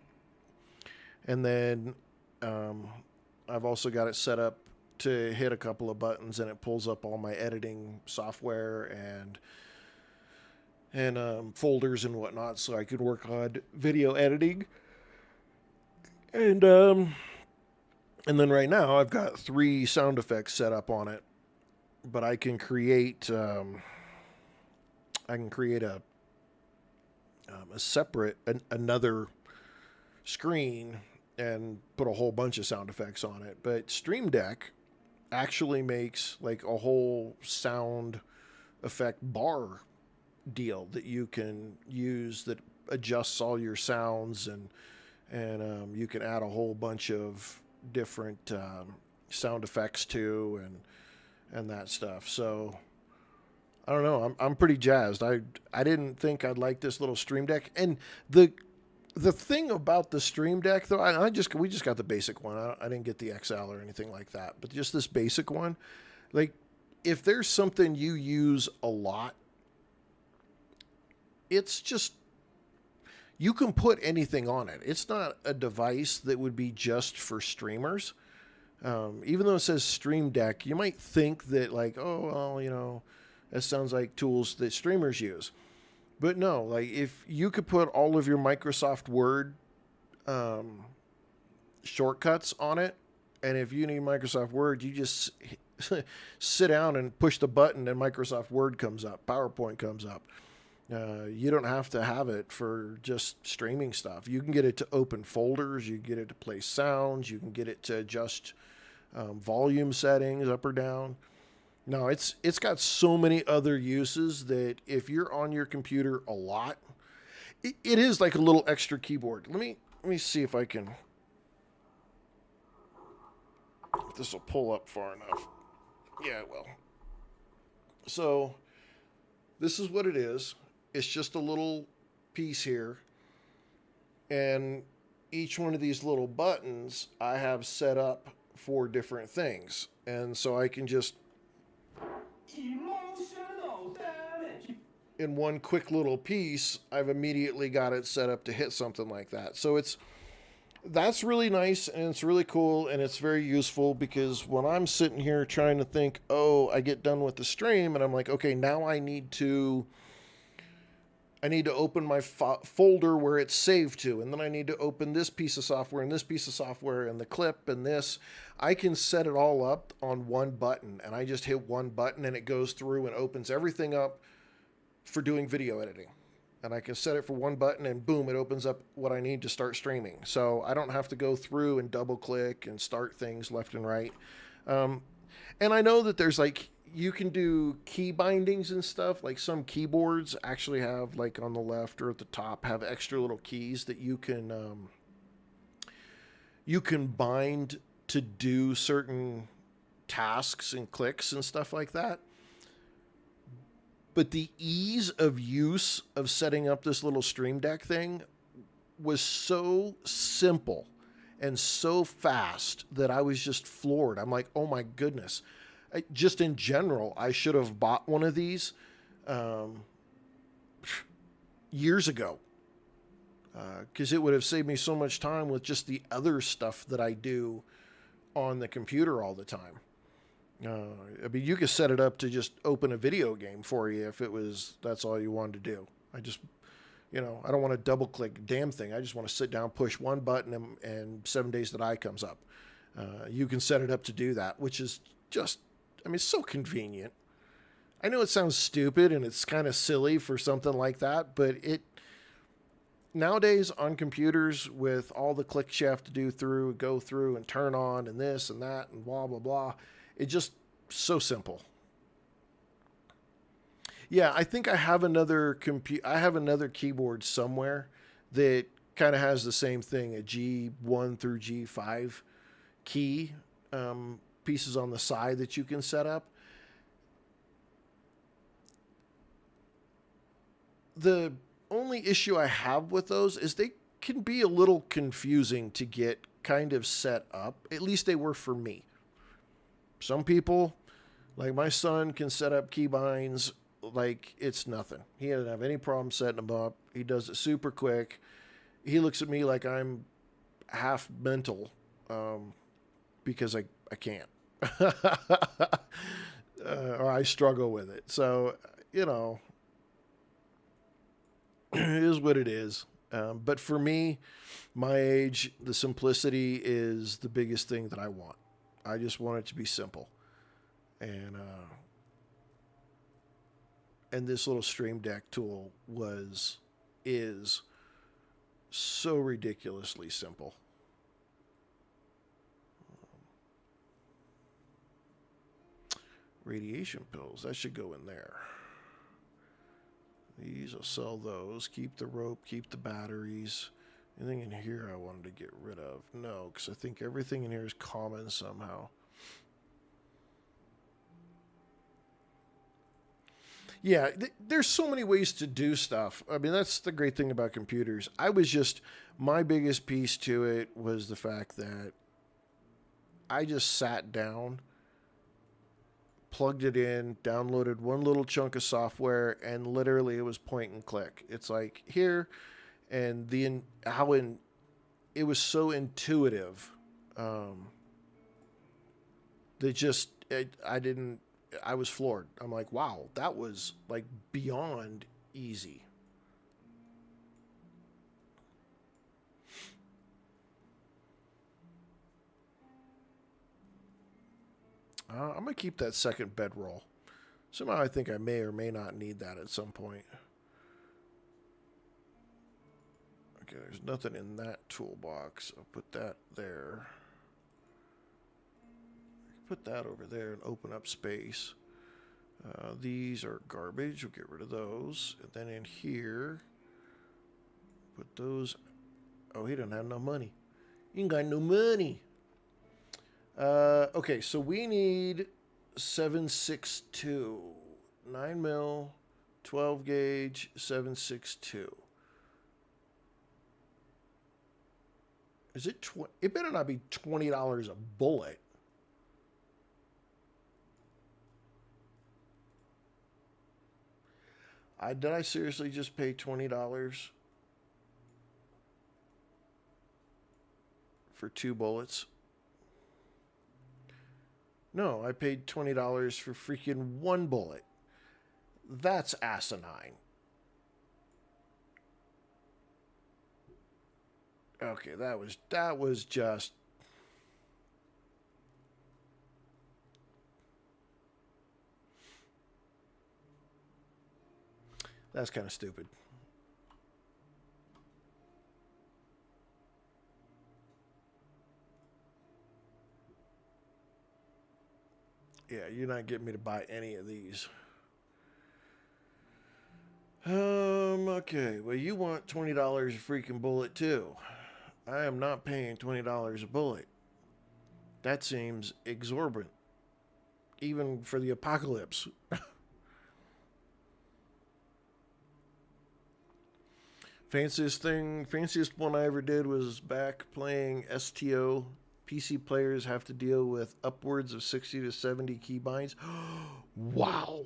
And then I've also got it set up to hit a couple of buttons, and it pulls up all my editing software and folders and whatnot, so I could work on video editing. And then right now I've got 3 sound effects set up on it, but I can create a separate another screen and put a whole bunch of sound effects on it. But Stream Deck actually makes like a whole sound effect bar deal that you can use that adjusts all your sounds, and you can add a whole bunch of different sound effects to and that stuff. So I don't know. I'm pretty jazzed. I didn't think I'd like this little Stream Deck. And the thing about the Stream Deck, though, we just got the basic one. I didn't get the XL or anything like that, but just this basic one. Like, if there's something you use a lot, it's just, you can put anything on it. It's not a device that would be just for streamers. Even though it says Stream Deck, you might think that like, oh, well, you know, that sounds like tools that streamers use. But no, like if you could put all of your Microsoft Word shortcuts on it, and if you need Microsoft Word, you just sit down and push the button and Microsoft Word comes up, PowerPoint comes up. You don't have to have it for just streaming stuff. You can get it to open folders. You can get it to play sounds. You can get it to adjust volume settings up or down. No, it's got so many other uses that if you're on your computer a lot, it is like a little extra keyboard. Let me see if I can. If this will pull up far enough. Yeah, it will. So this is what it is. It's just a little piece here, and each one of these little buttons I have set up for different things, and so I can just Emotional damage. in one quick little piece, I've immediately got it set up to hit something like that. So that's really nice, and it's really cool, and it's very useful, because when I'm sitting here trying to think, oh, I get done with the stream and I'm like, okay, now I need to open my folder where it's saved to, and then I need to open this piece of software and this piece of software and the clip and this. I can set it all up on one button, and I just hit one button and it goes through and opens everything up for doing video editing. And I can set it for one button and boom, it opens up what I need to start streaming. So I don't have to go through and double click and start things left and right. And I know that there's like, you can do key bindings and stuff. Like some keyboards actually have, like on the left or at the top, have extra little keys that you can bind to do certain tasks and clicks and stuff like that. But the ease of use of setting up this little Stream Deck thing was so simple and so fast that I was just floored. I'm like, oh my goodness. Just in general, I should have bought one of these years ago, because it would have saved me so much time with just the other stuff that I do on the computer all the time. I mean, you could set it up to just open a video game for you if that's all you wanted to do. I just, I don't want to double click damn thing. I just want to sit down, push one button, and 7 Days to Die comes up. You can set it up to do that, which is just, it's so convenient. I know it sounds stupid and it's kind of silly for something like that, but nowadays on computers with all the clicks you have to go through and turn on and this and that and blah, blah, blah, it's just so simple. Yeah, I think I have another I have another keyboard somewhere that kind of has the same thing, a G1 through G5 key pieces on the side that you can set up. The only issue I have with those is they can be a little confusing to get kind of set up. At least they were for me. Some people, like my son, can set up keybinds like it's nothing. He didn't have any problem setting them up. He does it super quick. He looks at me like I'm half mental because I can't. Or I struggle with it. So, you know, it is what it is. But for me, my age, the simplicity is the biggest thing that I want. I just want it to be simple. And this little Stream Deck tool is so ridiculously simple. Radiation pills, that should go in there. These, I'll sell those. Keep the rope, keep the batteries. Anything in here I wanted to get rid of? No, because I think everything in here is common somehow. Yeah, there's so many ways to do stuff. I mean, that's the great thing about computers. My biggest piece to it was the fact that I just sat down, plugged it in, downloaded one little chunk of software, and literally it was point and click. It's like here, and it was so intuitive I was floored. I'm like, wow, that was like beyond easy. I'm going to keep that second bedroll. Somehow I think I may or may not need that at some point. Okay, there's nothing in that toolbox. I'll put that there. Put that over there and open up space. These are garbage. We'll get rid of those. And then in here, put those. Oh, he doesn't have no money. You ain't got no money. Okay, so we need 7.62. 9 mil, 12 gauge, 7.62. Is it it better not be $20 a bullet. Did I seriously just pay $20 for 2 bullets? No, I paid $20 for freaking 1 bullet. That's asinine. Okay, that was just... That's kind of stupid. Yeah, you're not getting me to buy any of these. Okay. Well, you want $20 a freaking bullet too. I am not paying $20 a bullet. That seems exorbitant. Even for the apocalypse. Fanciest one I ever did was back playing STO. PC players have to deal with upwards of 60 to 70 keybinds. Wow.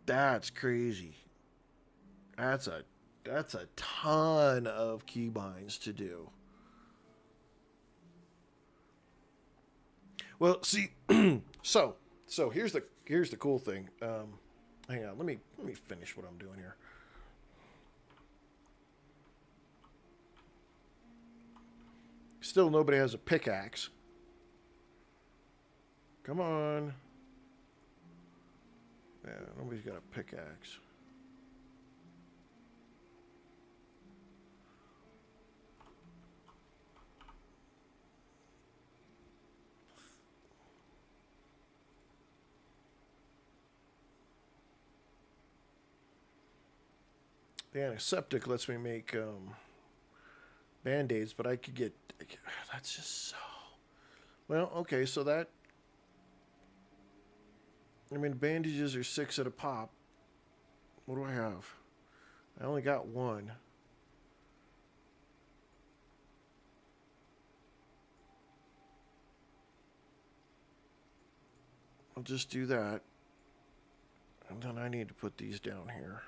That's crazy. That's a ton of keybinds to do. Well, see, so here's the cool thing. Hang on, let me finish what I'm doing here. Still, nobody has a pickaxe. Come on. Yeah, nobody's got a pickaxe. The antiseptic lets me make band-aids, but I could get... That's just so... Well, okay, so that... I mean, bandages are 6 at a pop. What do I have? I only got 1. I'll just do that. And then I need to put these down here.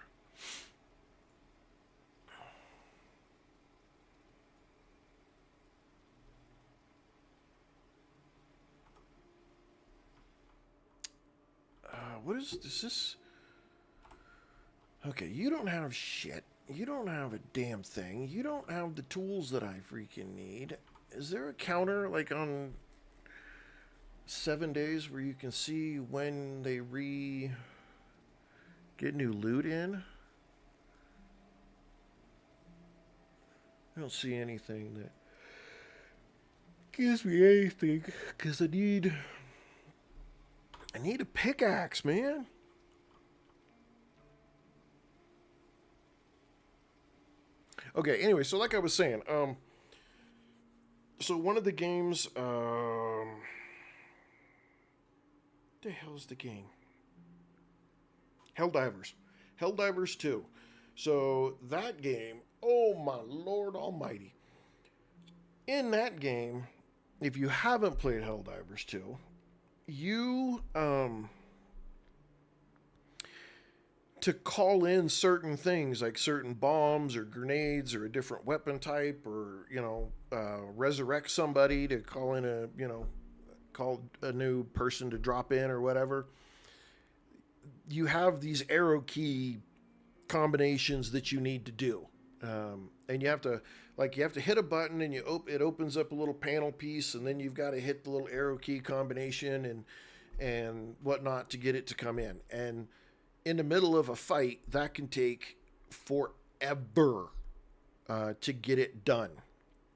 What is this? Okay, you don't have shit. You don't have a damn thing. You don't have the tools that I freaking need. Is there a counter like on 7 days where you can see when they get new loot in? I don't see anything that gives me anything because I need a pickaxe, man. Okay, anyway, so like I was saying, so one of the games, what the hell is the game? Helldivers. Helldivers 2. So that game, oh my Lord Almighty. In that game, if you haven't played Helldivers 2, you, to call in certain things like certain bombs or grenades or a different weapon type or, resurrect somebody to call in call a new person to drop in or whatever. You have these arrow key combinations that you need to do. And you have to hit a button and it opens up a little panel piece, and then you've got to hit the little arrow key combination and whatnot to get it to come in. And in the middle of a fight, that can take forever to get it done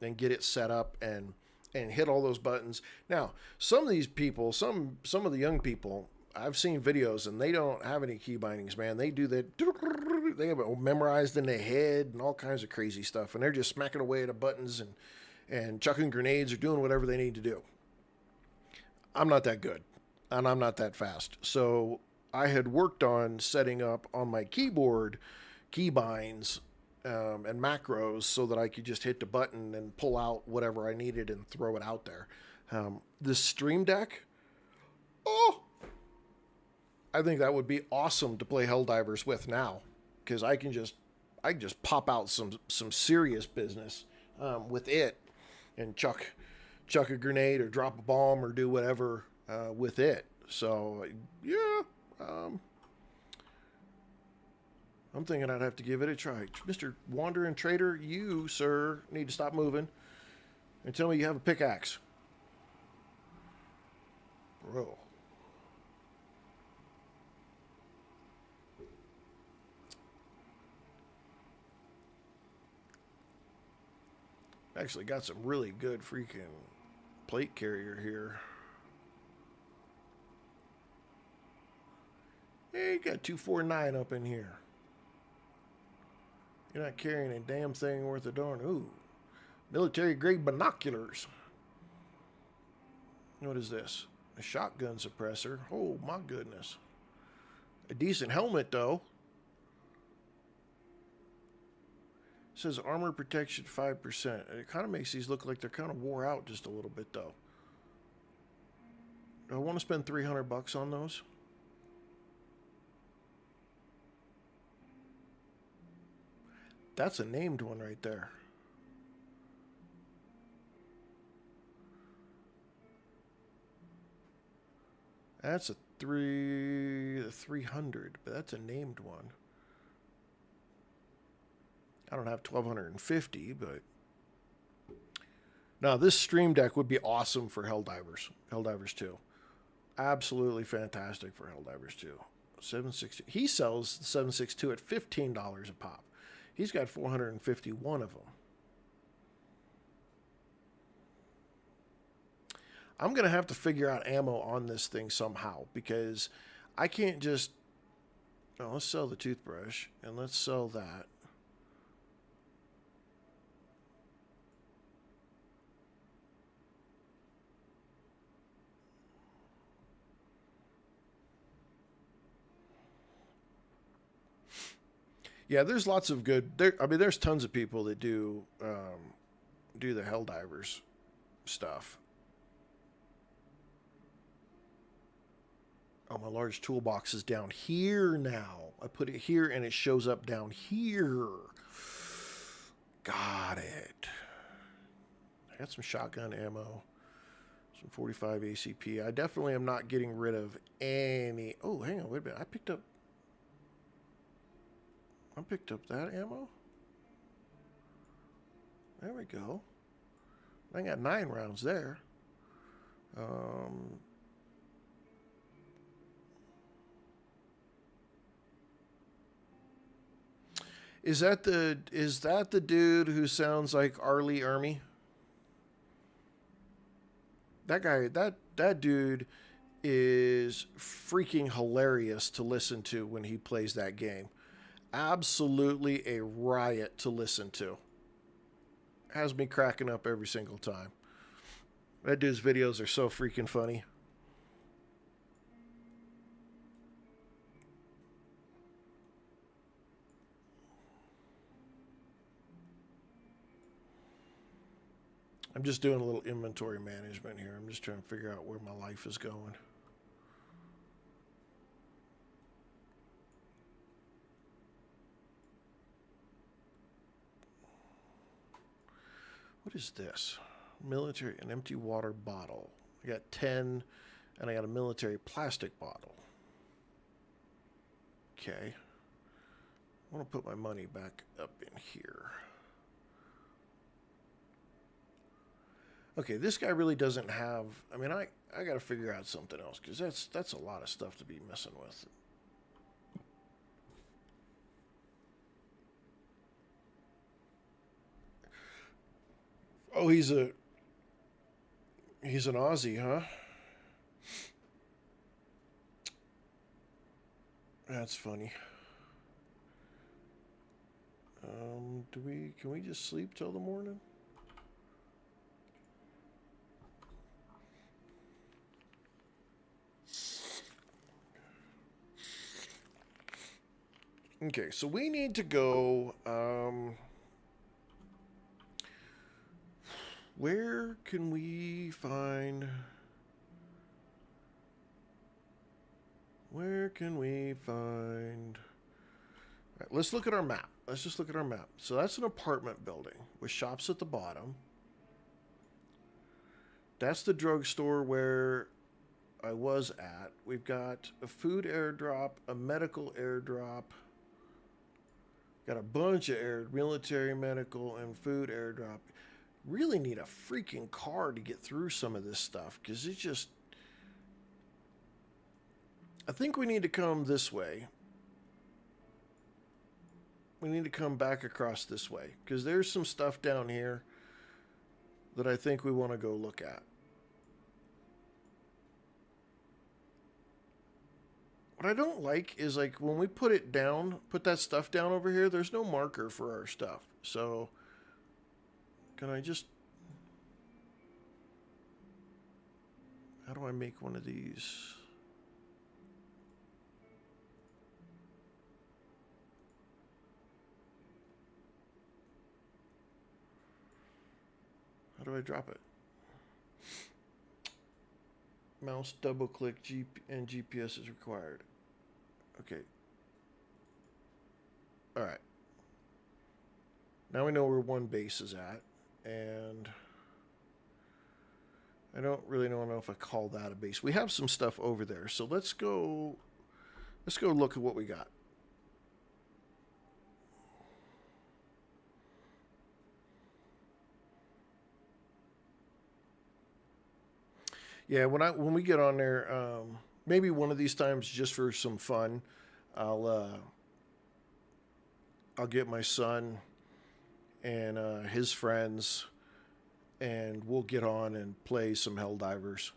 and get it set up and hit all those buttons. Now, some of these people, some of the young people, I've seen videos and they don't have any key bindings, man. They do that. They have it memorized in their head and all kinds of crazy stuff. And they're just smacking away at the buttons and chucking grenades or doing whatever they need to do. I'm not that good and I'm not that fast. So I had worked on setting up on my keyboard keybinds and macros so that I could just hit the button and pull out whatever I needed and throw it out there. This Stream Deck, I think that would be awesome to play Helldivers with now, because I can just pop out some serious business with it and chuck a grenade or drop a bomb or do whatever with it. So yeah, I'm thinking I'd have to give it a try. Mr. Wandering Trader, you, sir, need to stop moving and tell me you have a pickaxe. Bro. Actually got some really good freaking plate carrier here. Hey, you got 249 up in here. You're not carrying a damn thing worth a darn. Ooh, military grade binoculars. What is this? A shotgun suppressor. Oh my goodness. A decent helmet though. It says armor protection 5%. It kind of makes these look like they're kind of wore out just a little bit though. Do I want to spend $300 on those? That's a named one right there. That's a 300, but that's a named one. I don't have 1250, but now this Stream Deck would be awesome for Helldivers. Helldivers 2. Absolutely fantastic for Helldivers 2. 760. He sells the 762 at $15 a pop. He's got 451 of them. I'm going to have to figure out ammo on this thing somehow, because I can't just... Oh, let's sell the toothbrush and let's sell that. Yeah, there's lots of good. I mean, there's tons of people that do the Helldivers stuff. Oh, my large toolbox is down here now. I put it here and it shows up down here. Got it. I got some shotgun ammo, some 45 ACP. I definitely am not getting rid of any. Oh, hang on, wait a minute. I picked up that ammo. There we go. I got 9 rounds there. Is that the dude who sounds like Arlie Ermy? That guy, that dude is freaking hilarious to listen to when he plays that game. Absolutely a riot to listen to. Has me cracking up every single time. That dude's videos are so freaking funny. I'm just doing a little inventory management here. I'm just trying to figure out where my life is going. What is this? Military, an empty water bottle. I got 10, and I got a military plastic bottle. Okay. I want to put my money back up in here. Okay, this guy really doesn't have... I mean, I got to figure out something else, because that's a lot of stuff to be messing with. Oh, he's an Aussie, huh? That's funny. Can we just sleep till the morning? Okay, so we need to go, where can we find... Where can we find... All right, let's look at our map. Let's just look at our map. So that's an apartment building with shops at the bottom. That's the drugstore where I was at. We've got a food airdrop, a medical airdrop. Got a bunch of military, medical, and food airdrop. Really need a freaking car to get through some of this stuff, because it's just... I think we need to come this way. We need to come back across this way, because there's some stuff down here that I think we want to go look at. What I don't like is, like, when we put it down, put that stuff down over here, there's no marker for our stuff. So, can I just... How do I make one of these? How do I drop it? Mouse double click and GPS is required. Okay. All right. Now we know where one base is at, and I don't really know if I call that a base. We have some stuff over there, so let's go look at what we got. Yeah, when we get on there, maybe one of these times, just for some fun, I'll get my son and his friends, and we'll get on and play some Helldivers.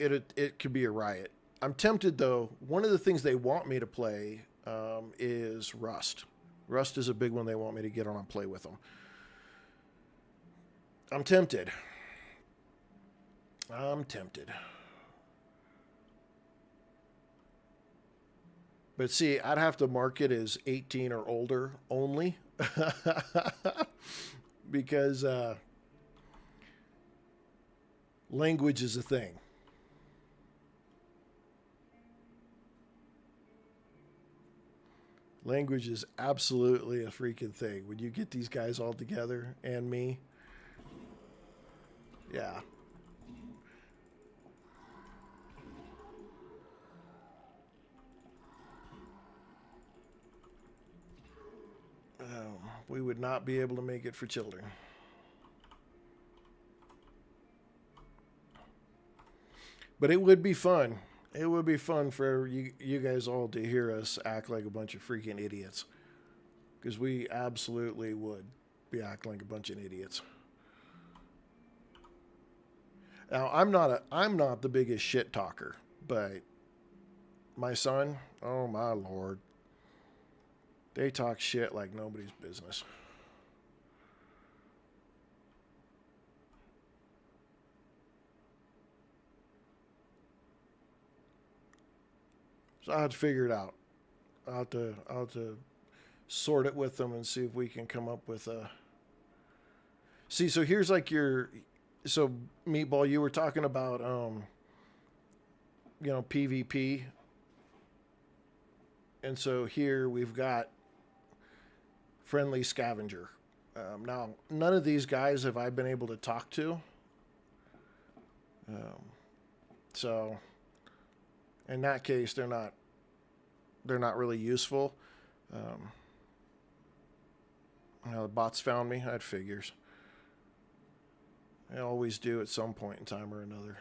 It could be a riot. I'm tempted, though. One of the things they want me to play is Rust. Rust is a big one they want me to get on and play with them. I'm tempted. I'm tempted. But see, I'd have to mark it as 18 or older only because language is a thing. Language is absolutely a freaking thing. When you get these guys all together and me, yeah. We would not be able to make it for children. But it would be fun. It would be fun for you guys all to hear us act like a bunch of freaking idiots. Because we absolutely would be acting like a bunch of idiots. Now, I'm not the biggest shit talker, but my son, oh my lord, they talk shit like nobody's business. So I have to figure it out. I'll have to sort it with them and see if we can come up with a. See, so here's like your, so Meatball, you were talking about, PvP, and so here we've got friendly scavenger. Now, none of these guys have I been able to talk to. So, in that case, they're not really useful. The bots found me. That figures. They always do at some point in time or another.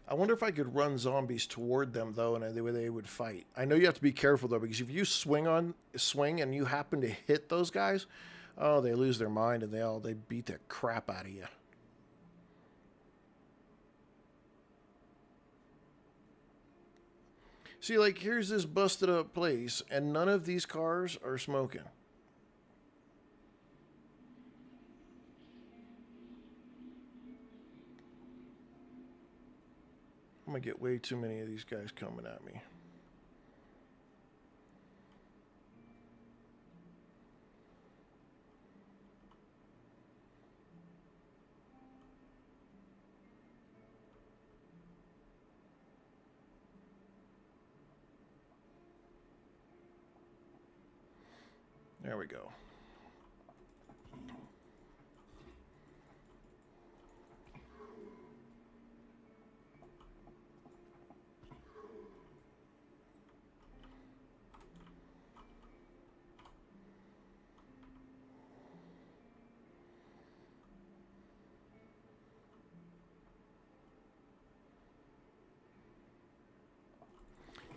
I wonder if I could run zombies toward them though, and the way they would fight. I know you have to be careful though, because if you swing and you happen to hit those guys, oh, they lose their mind and they beat the crap out of you. See, like, here's this busted up place, and none of these cars are smoking. I'm gonna get way too many of these guys coming at me. There we go.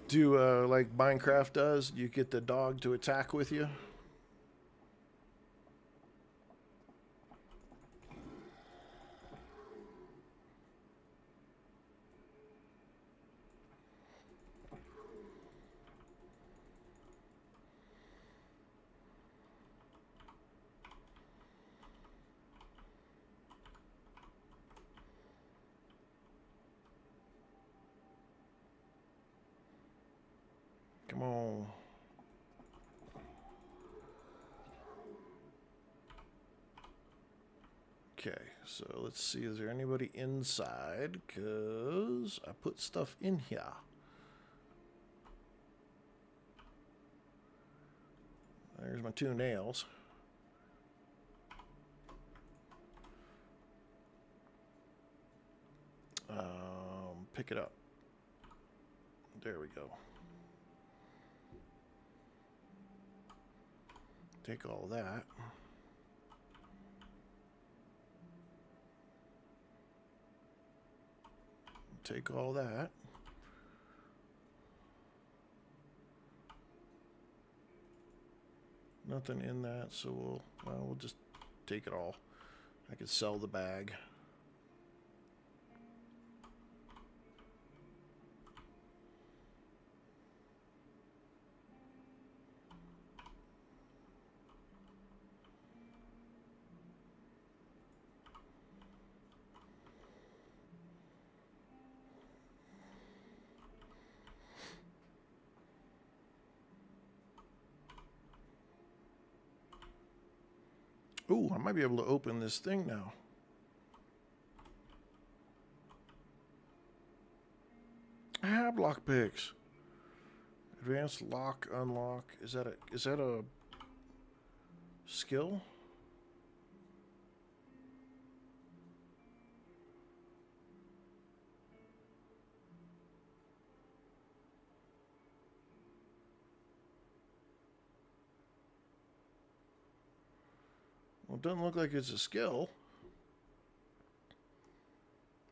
Do like Minecraft does, you get the dog to attack with you? Come on. Okay, so let's see, is there anybody inside? Because I put stuff in here. There's my 2 nails. Pick it up. There we go. Take all that. Take all that. Nothing in that, so we'll just take it all. I could sell the bag. Ooh, I might be able to open this thing now. I have lockpicks. Advanced lock, unlock. Is that a skill? Well, it doesn't look like it's a skill.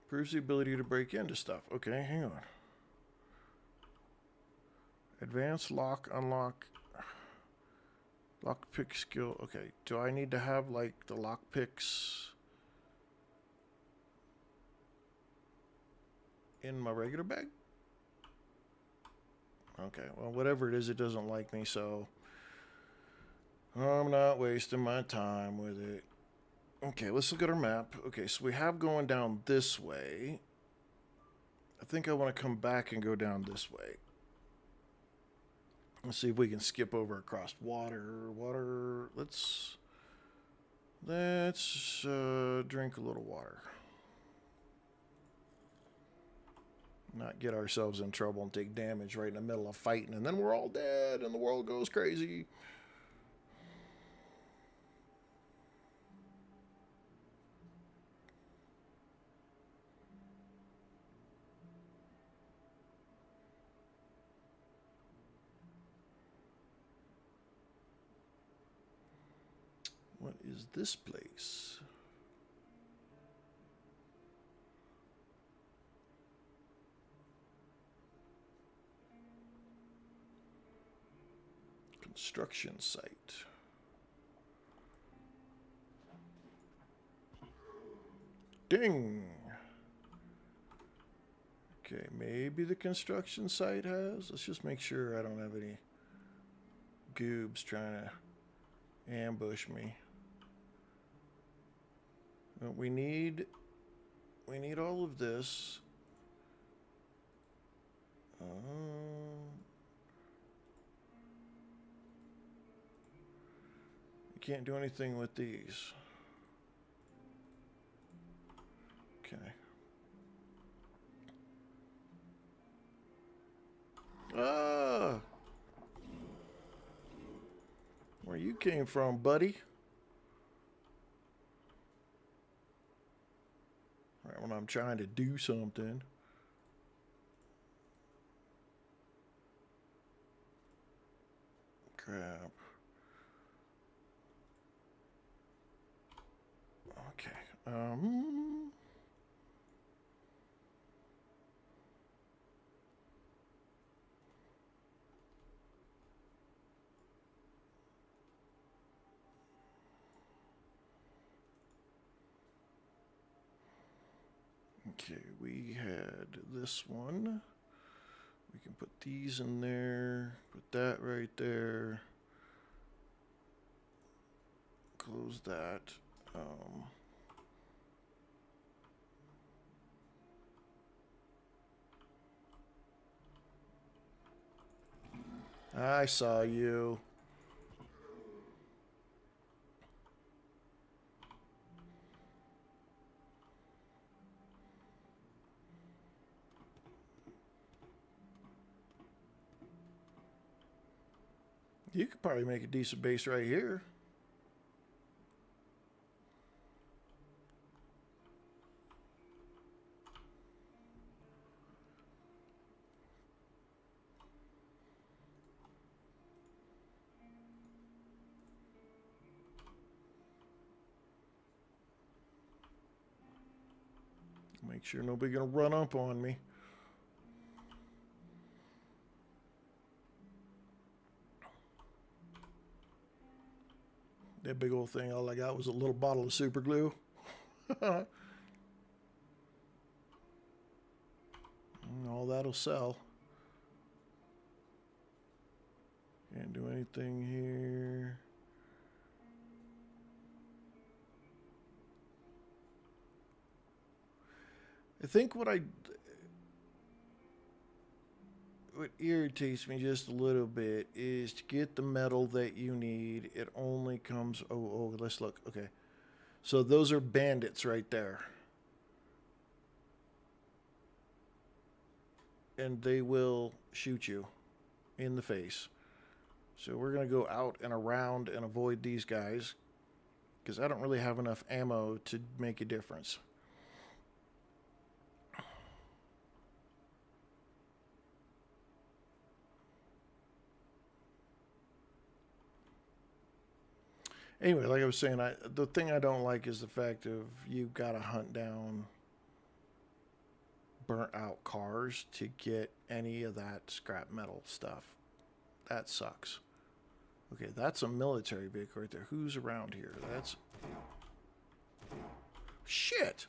Proves the ability to break into stuff. Okay, hang on. Advanced lock, unlock. Lockpick skill. Okay, do I need to have, like, the lockpicks in my regular bag? Okay, well, whatever it is, it doesn't like me, so I'm not wasting my time with it. Okay, let's look at our map. Okay, so we have going down this way. I think I want to come back and go down this way. Let's see if we can skip over across water. Let's drink a little water. Not get ourselves in trouble and take damage right in the middle of fighting, and then we're all dead and the world goes crazy. What is this place? Construction site. Ding! Okay, maybe the construction site has. Let's just make sure I don't have any goobs trying to ambush me. But we need all of this. You can't do anything with these. Okay. Ah! Where you came from, buddy? Right when I'm trying to do something. Crap. Okay. Okay, we had this one. We can put these in there. Put that right there. Close that. I saw you. You could probably make a decent base right here. Make sure nobody gonna run up on me. That big old thing, all I got was a little bottle of super glue. All that'll sell. Can't do anything here. I think what I what irritates me just a little bit is to get the metal that you need. It only comes. Oh, let's look. Okay, so those are bandits right there, and they will shoot you in the face. So we're gonna go out and around and avoid these guys because I don't really have enough ammo to make a difference. Anyway, like I was saying, the thing I don't like is the fact of you've got to hunt down burnt out cars to get any of that scrap metal stuff. That sucks. Okay, that's a military vehicle right there. Who's around here? That's... Shit!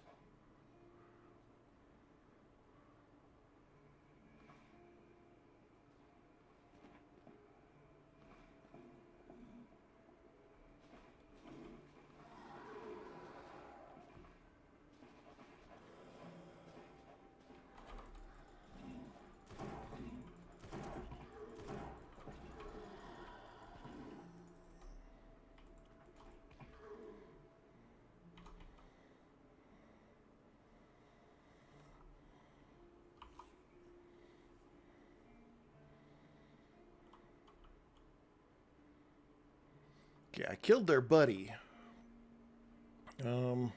Okay, I killed their buddy. I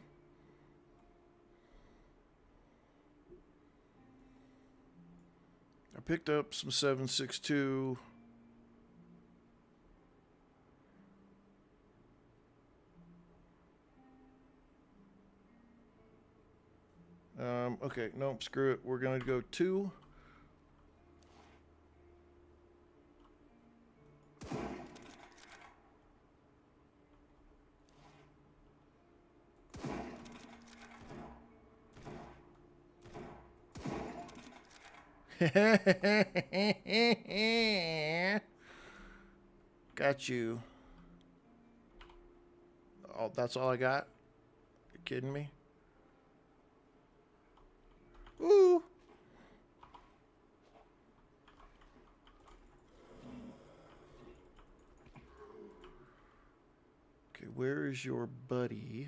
picked up some 7.62. Okay, nope, screw it. We're gonna go 2. Got you. Oh, that's all I got? You kidding me? Ooh. Okay, where is your buddy?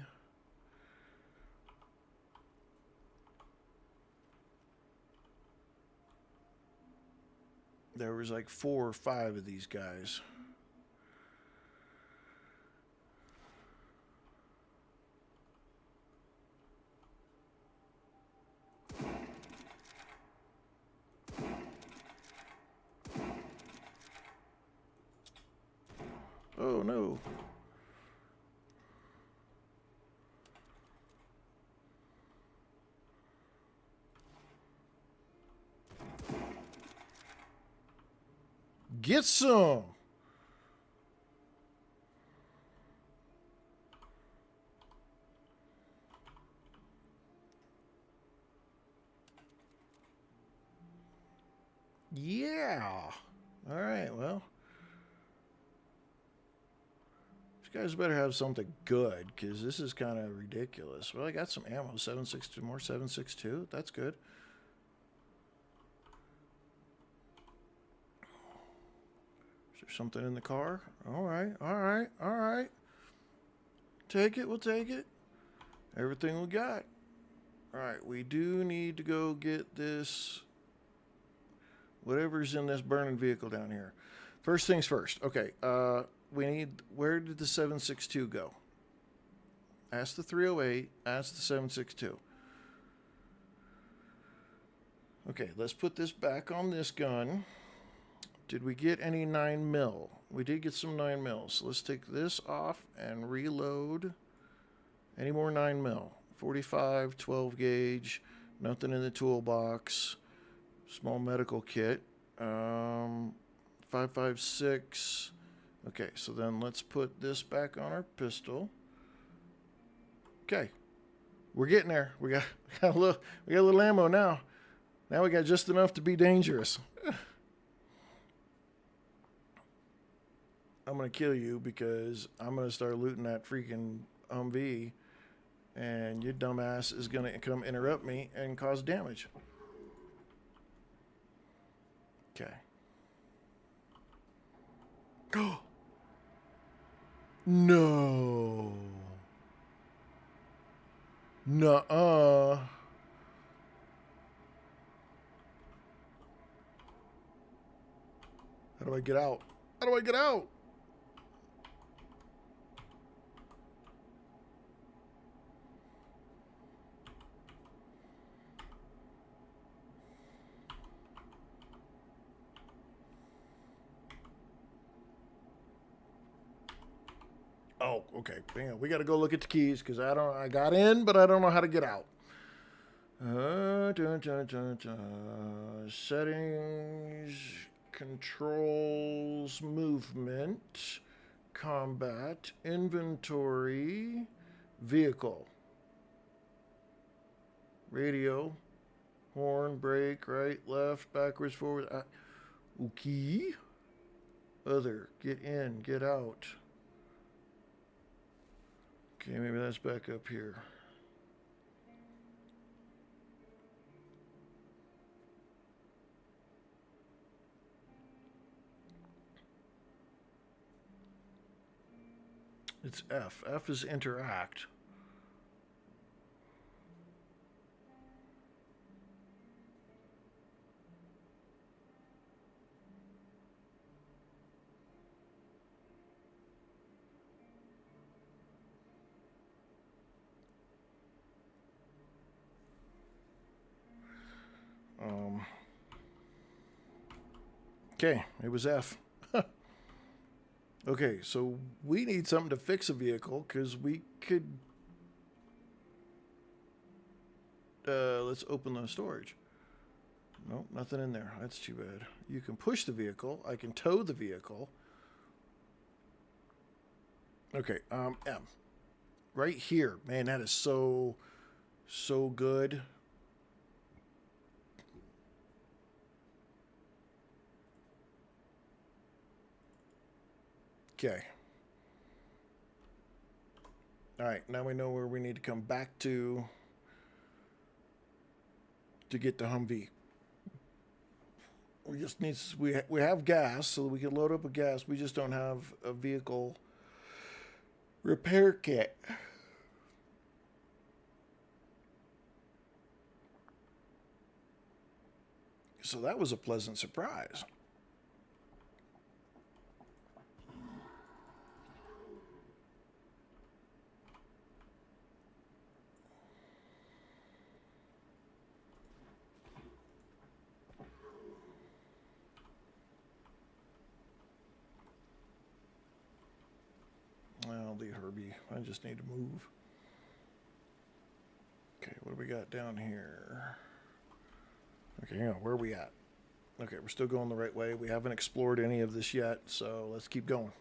There was like 4 or 5 of these guys. Oh no. Get some. Yeah. All right, well. You guys better have something good, because this is kind of ridiculous. Well, I got some ammo. 7.62, more 7.62. That's good. Is there something in the car? All right, all right, all right. Take it, we'll take it. Everything we got. All right, we do need to go get this, whatever's in this burning vehicle down here. First things first. Okay, we need, where did the 7.62 go? Ask the 308, ask the 7.62. Okay, let's put this back on this gun. Did we get any 9mm? We did get some 9mm. So let's take this off and reload. Any more 9mm? 45, 12 gauge, nothing in the toolbox. Small medical kit. 5.56. Okay, so then let's put this back on our pistol. Okay, we're getting there. We got a little ammo now. Now we got just enough to be dangerous. I'm gonna kill you because I'm gonna start looting that freaking Humvee, and your dumbass is gonna come interrupt me and cause damage. Okay. No. Nuh-uh. How do I get out? How do I get out? Oh, okay. Hang on. We got to go look at the keys because I got in, but I don't know how to get out. Settings, controls, movement, combat, inventory, vehicle, radio, horn, brake, right, left, backwards, forward. Okay. Other, get in, get out. Okay, maybe that's back up here. It's F. F is interact. Okay, it was F. Okay, so we need something to fix a vehicle because we could. Let's open the storage. Nope, nothing in there. That's too bad. You can push the vehicle. I can tow the vehicle. Okay, M. Right here. Man, that is so good. Okay. All right, now we know where we need to come back to get the Humvee. We just need we have gas, so we can load up a gas. We just don't have a vehicle repair kit. So that was a pleasant surprise. Well, the Herbie. I just need to move. Okay, what do we got down here? Okay, hang on. Where are we at? Okay, we're still going the right way. We haven't explored any of this yet, so let's keep going.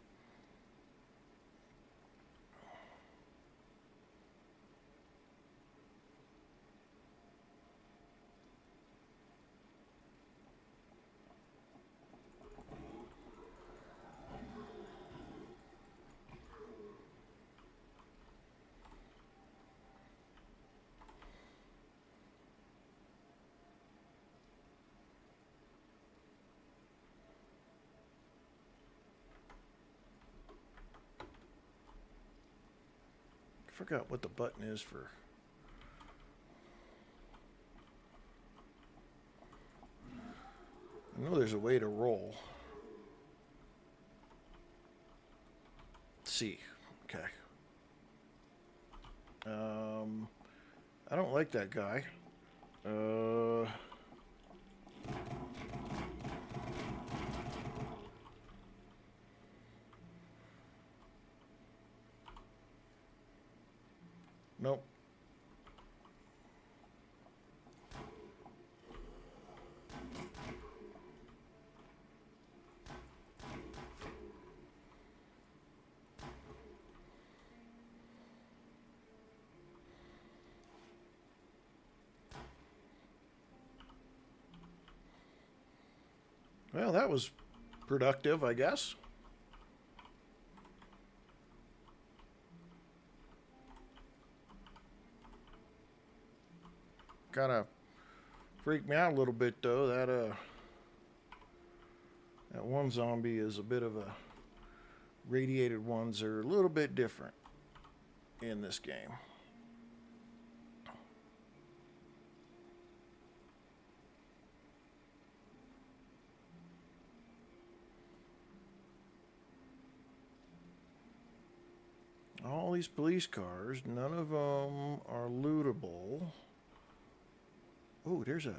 I forgot what the button is for. I know there's a way to roll. C. Okay. I don't like that guy. Nope. Well, that was productive, I guess. Kind of freaked me out a little bit, though. That That one zombie is a bit of a... Radiated ones are a little bit different in this game. All these police cars, none of them are lootable. Oh, there's a...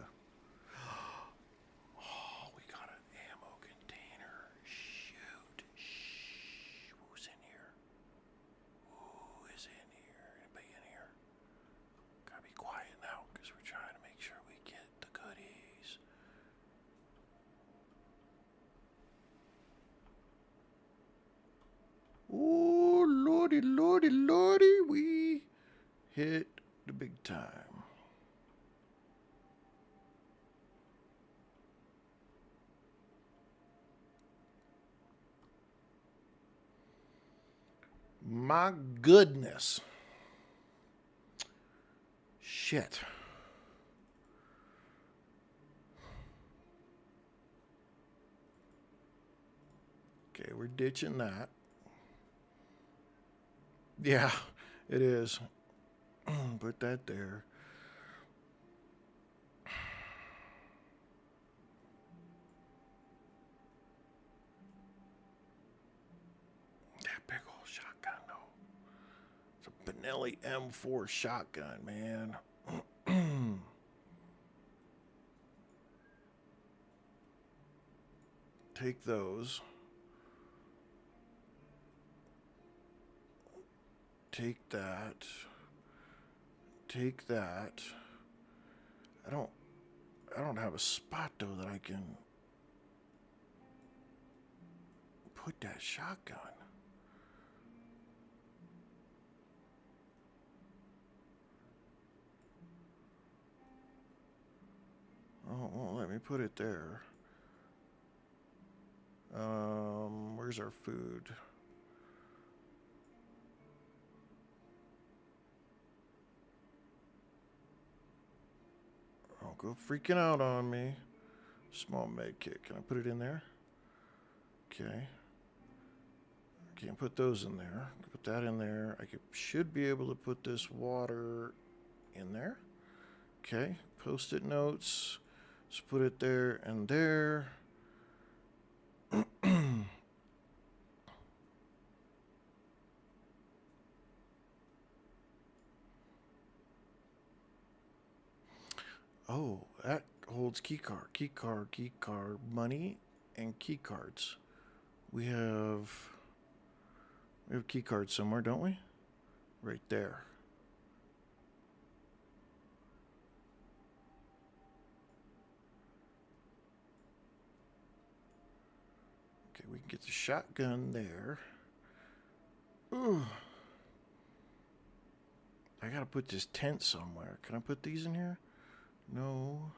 Oh, we got an ammo container. Shoot. Shh. Who's in here? Who is in here? Anybody in here? Gotta be quiet now, because we're trying to make sure we get the goodies. Oh, lordy, lordy, lordy, we hit the big time. My goodness. Shit. Okay, we're ditching that. Yeah, it is. Put that there. That big old shotgun, though. It's a Benelli M4 shotgun, man. Take those. Take that. Take that. I don't have a spot though that I can put that shotgun. Oh, it won't let me put it there. Where's our food? Oh, go freaking out on me. Small med kit. Can I put it in there? Okay. Can't put those in there. Put that in there. Should be able to put this water in there. Okay. Post-it notes. Let's put it there and there. Oh, that holds key card, money, and key cards. We have key cards somewhere, don't we? Right there. Okay, we can get the shotgun there. Ooh. I gotta put this tent somewhere. Can I put these in here? No.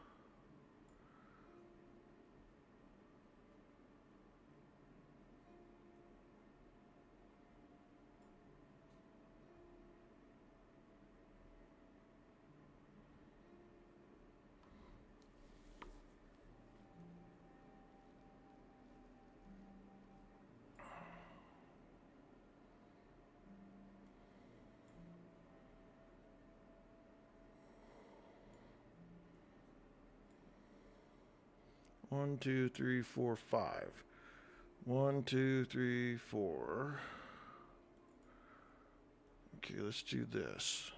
One, two, three, four, five. 1, 2, 3, 4. Okay, let's do this.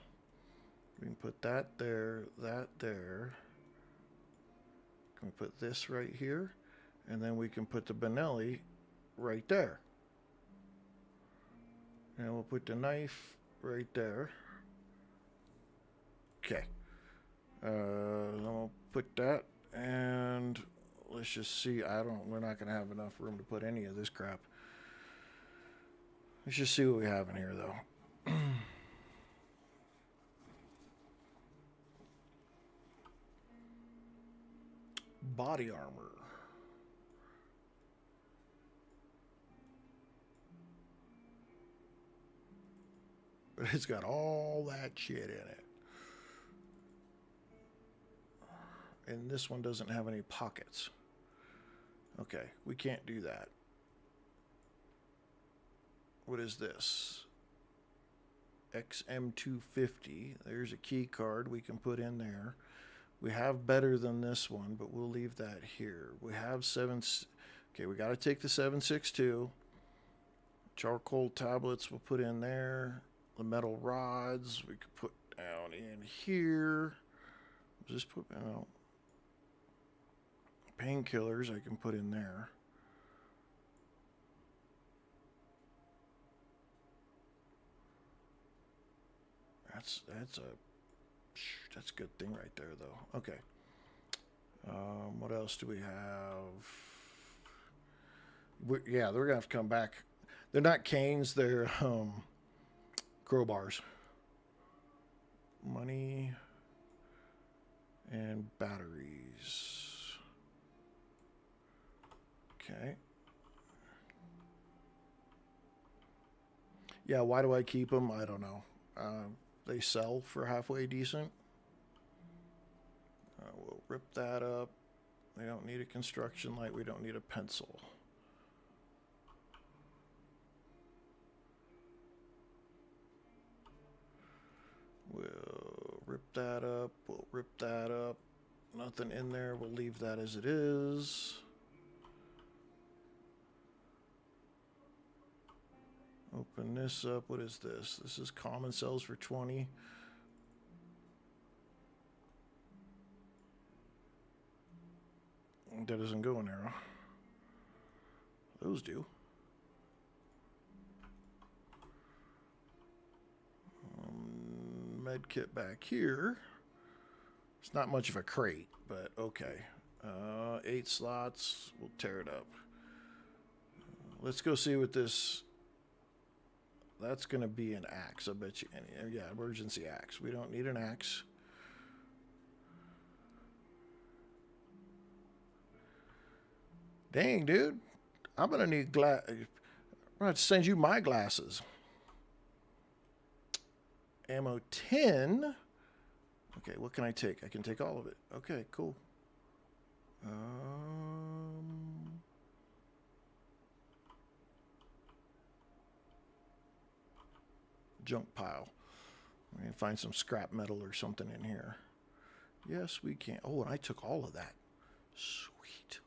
We can put that there, that there. Can we put this right here? And then we can put the Benelli right there. And we'll put the knife right there. Okay. Then we'll put that, and let's just see. We're not going to have enough room to put any of this crap. Let's just see what we have in here, though. Body armor. But it's got all that shit in it. And this one doesn't have any pockets. Okay, we can't do that. What is this? XM250. There's a key card we can put in there. We have better than this one, but we'll leave that here. We have okay, we got to take the 762. Charcoal tablets we'll put in there. The metal rods we could put down in here. Just put, painkillers I can put in there. That's a good thing right there, though. Okay. What else do we have? Yeah, they're gonna have to come back. They're not canes. They're crowbars. Money and batteries. Okay. Yeah, why do I keep them? I don't know. They sell for halfway decent. We'll rip that up. We don't need a construction light. We don't need a pencil. We'll rip that up. We'll rip that up. Nothing in there. We'll leave that as it is. Open this up. What is this? This is common cells for 20. That doesn't go in there. Those do. Med kit back here. It's not much of a crate, but okay. 8 slots. We'll tear it up. Let's go see what this... That's going to be an axe, I bet you. Yeah, emergency axe. We don't need an axe. Dang, dude. I'm going to need I'm going to have to send you my glasses. Ammo 10. Okay, what can I take? I can take all of it. Okay, cool. Junk pile. We can find some scrap metal or something in here. Yes, we can. Oh, and I took all of that. Sweet.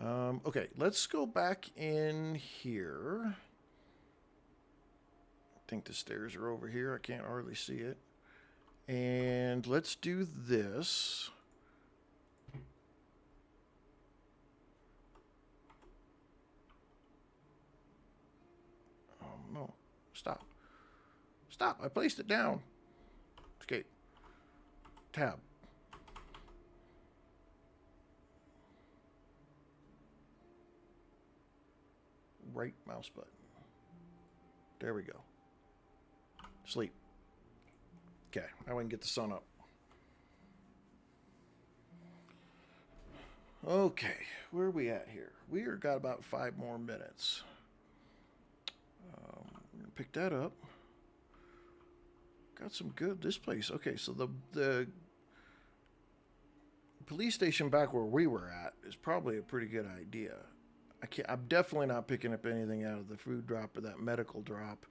Okay, let's go back in here. I think the stairs are over here. I can't hardly see it. And let's do this. Oh, no. Stop. Stop. I placed it down. Escape. Tab. Right mouse button. There we go. Sleep. Okay, now we can get the sun up. Okay, where are we at here? We are got about 5 more minutes. We're gonna pick that up. Got some good. This place. Okay, so the police station back where we were at is probably a pretty good idea. I'm definitely not picking up anything out of the food drop or that medical drop.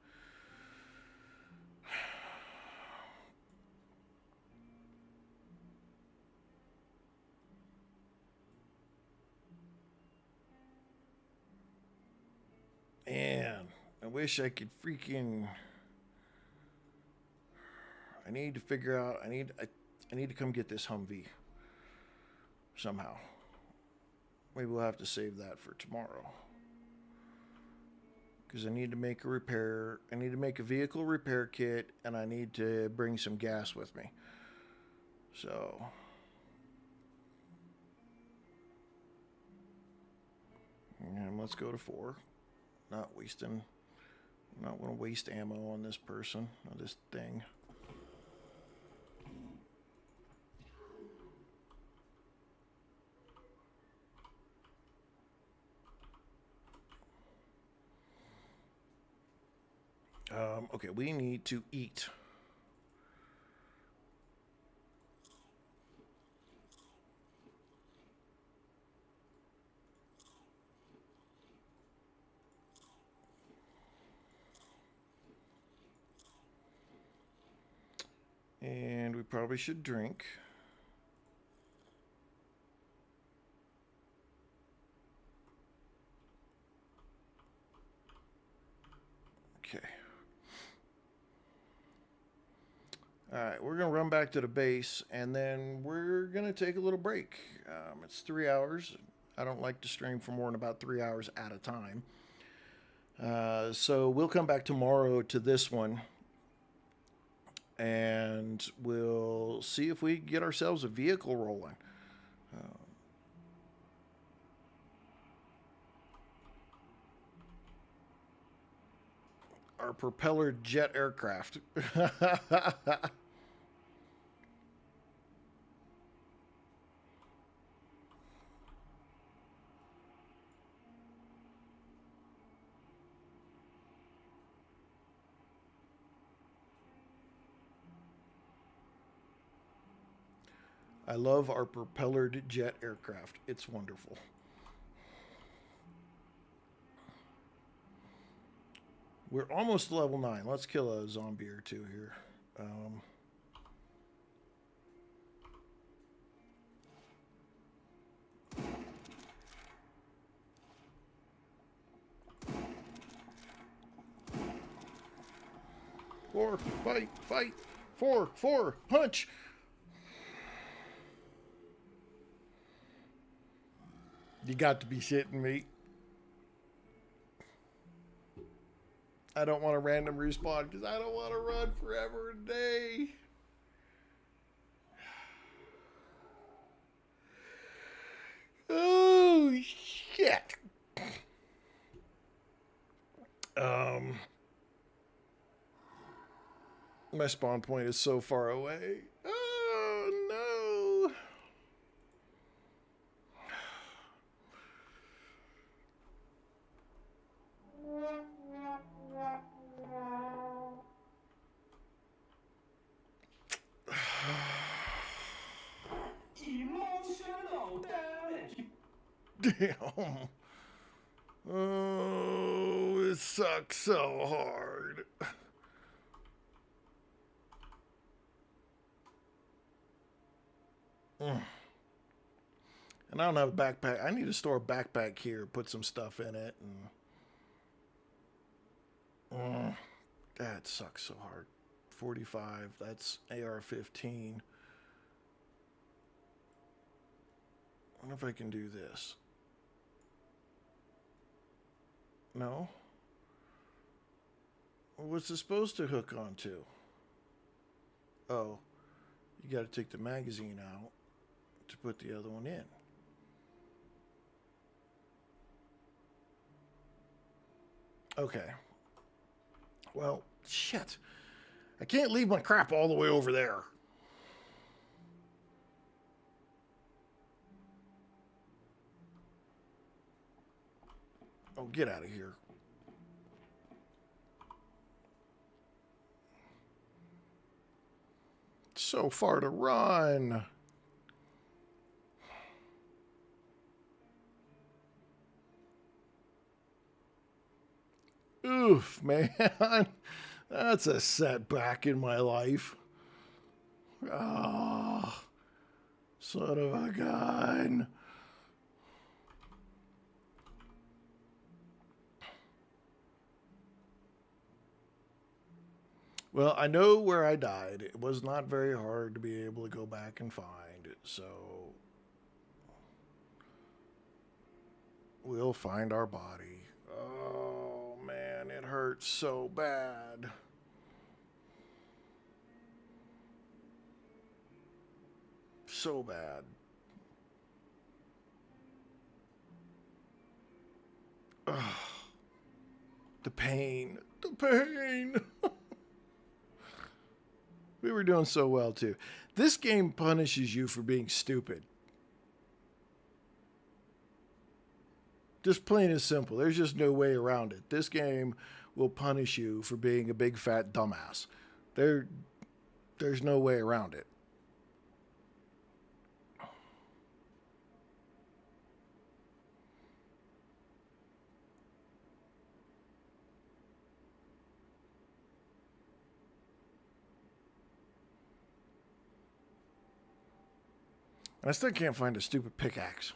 Man, I wish I could freaking... I need to figure out... I need to come get this Humvee. Somehow. Maybe we'll have to save that for tomorrow. Because I need to make a repair. I need to make a vehicle repair kit. And I need to bring some gas with me. So... and let's go to 4. Not wasting... not want to waste ammo on this person. On this thing. Okay, we need to eat. probably should drink. Okay. Alright, we're going to run back to the base, and then we're going to take a little break. It's 3 hours. I don't like to stream for more than about 3 hours at a time. So we'll come back tomorrow to this one, and we'll see if we can get ourselves a vehicle rolling. Our propeller jet aircraft. I love our propellered jet aircraft. It's wonderful. We're almost level 9. Let's kill a zombie or two here. Four, fight. Four, punch. You got to be shitting me. I don't want a random respawn because I don't want to run forever and a day. Oh, shit. My spawn point is so far away. Oh, no. Emotional damage. Damn. Oh, it sucks so hard. And I don't have a backpack. I need to store a backpack here, put some stuff in it. And that sucks so hard. 45, that's AR-15. I wonder if I can do this. No? What's it supposed to hook onto? Oh, you got to take the magazine out to put the other one in. Okay. Well, shit. I can't leave my crap all the way over there. Oh, get out of here. So far to run. Oof, man. That's a setback in my life. Ah, son of a gun. Well, I know where I died. It was not very hard to be able to go back and find it, so we'll find our body. Oh, man, it hurts so bad. So bad. Ugh. The pain. The pain. We were doing so well, too. This game punishes you for being stupid. Just plain and simple. There's just no way around it. This game will punish you for being a big fat dumbass. There's no way around it. I still can't find a stupid pickaxe.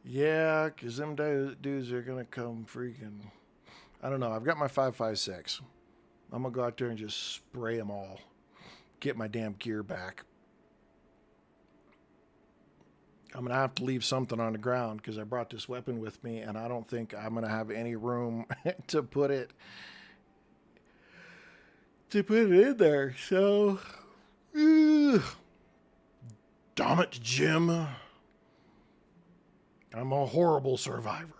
Yeah, because them dudes are going to come freaking... I don't know. I've got my 5.56. I'm going to go out there and just spray them all. Get my damn gear back. I'm going to have to leave something on the ground because I brought this weapon with me and I don't think I'm going to have any room to put it in there. So, damn it, Jim. I'm a horrible survivor.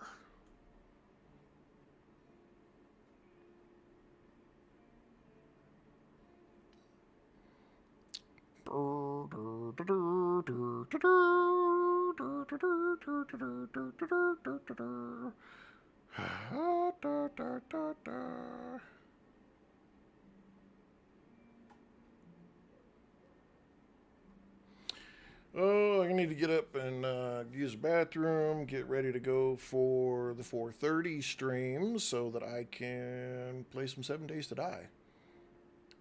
Oh, I need to get up and use the bathroom, get ready to go for the 4:30 stream so that I can play some 7 Days to Die.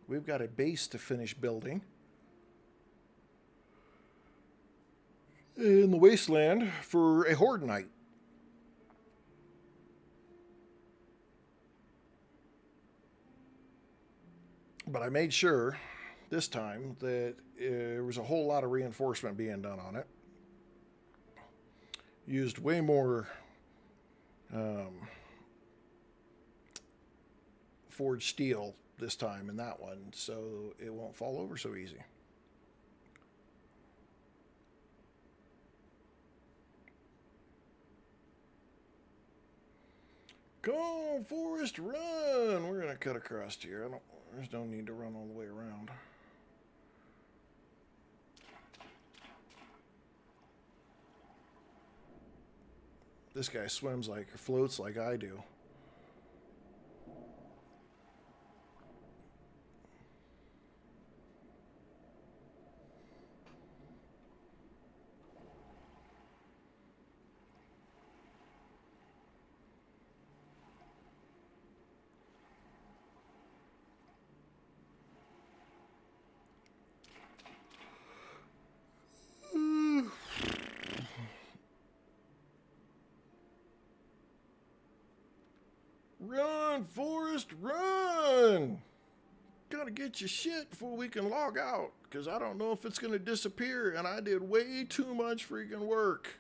We've got a base to finish building in the wasteland for a horde night. But I made sure this time that there was a whole lot of reinforcement being done on it. Used way more forged steel this time in that one, so it won't fall over so easy. Come on, Forrest, run! We're gonna cut across here. There's no need to run all the way around. This guy swims like, or floats like I do. Run, Forrest, run! Gotta get your shit before we can log out, because I don't know if it's gonna disappear, and I did way too much freaking work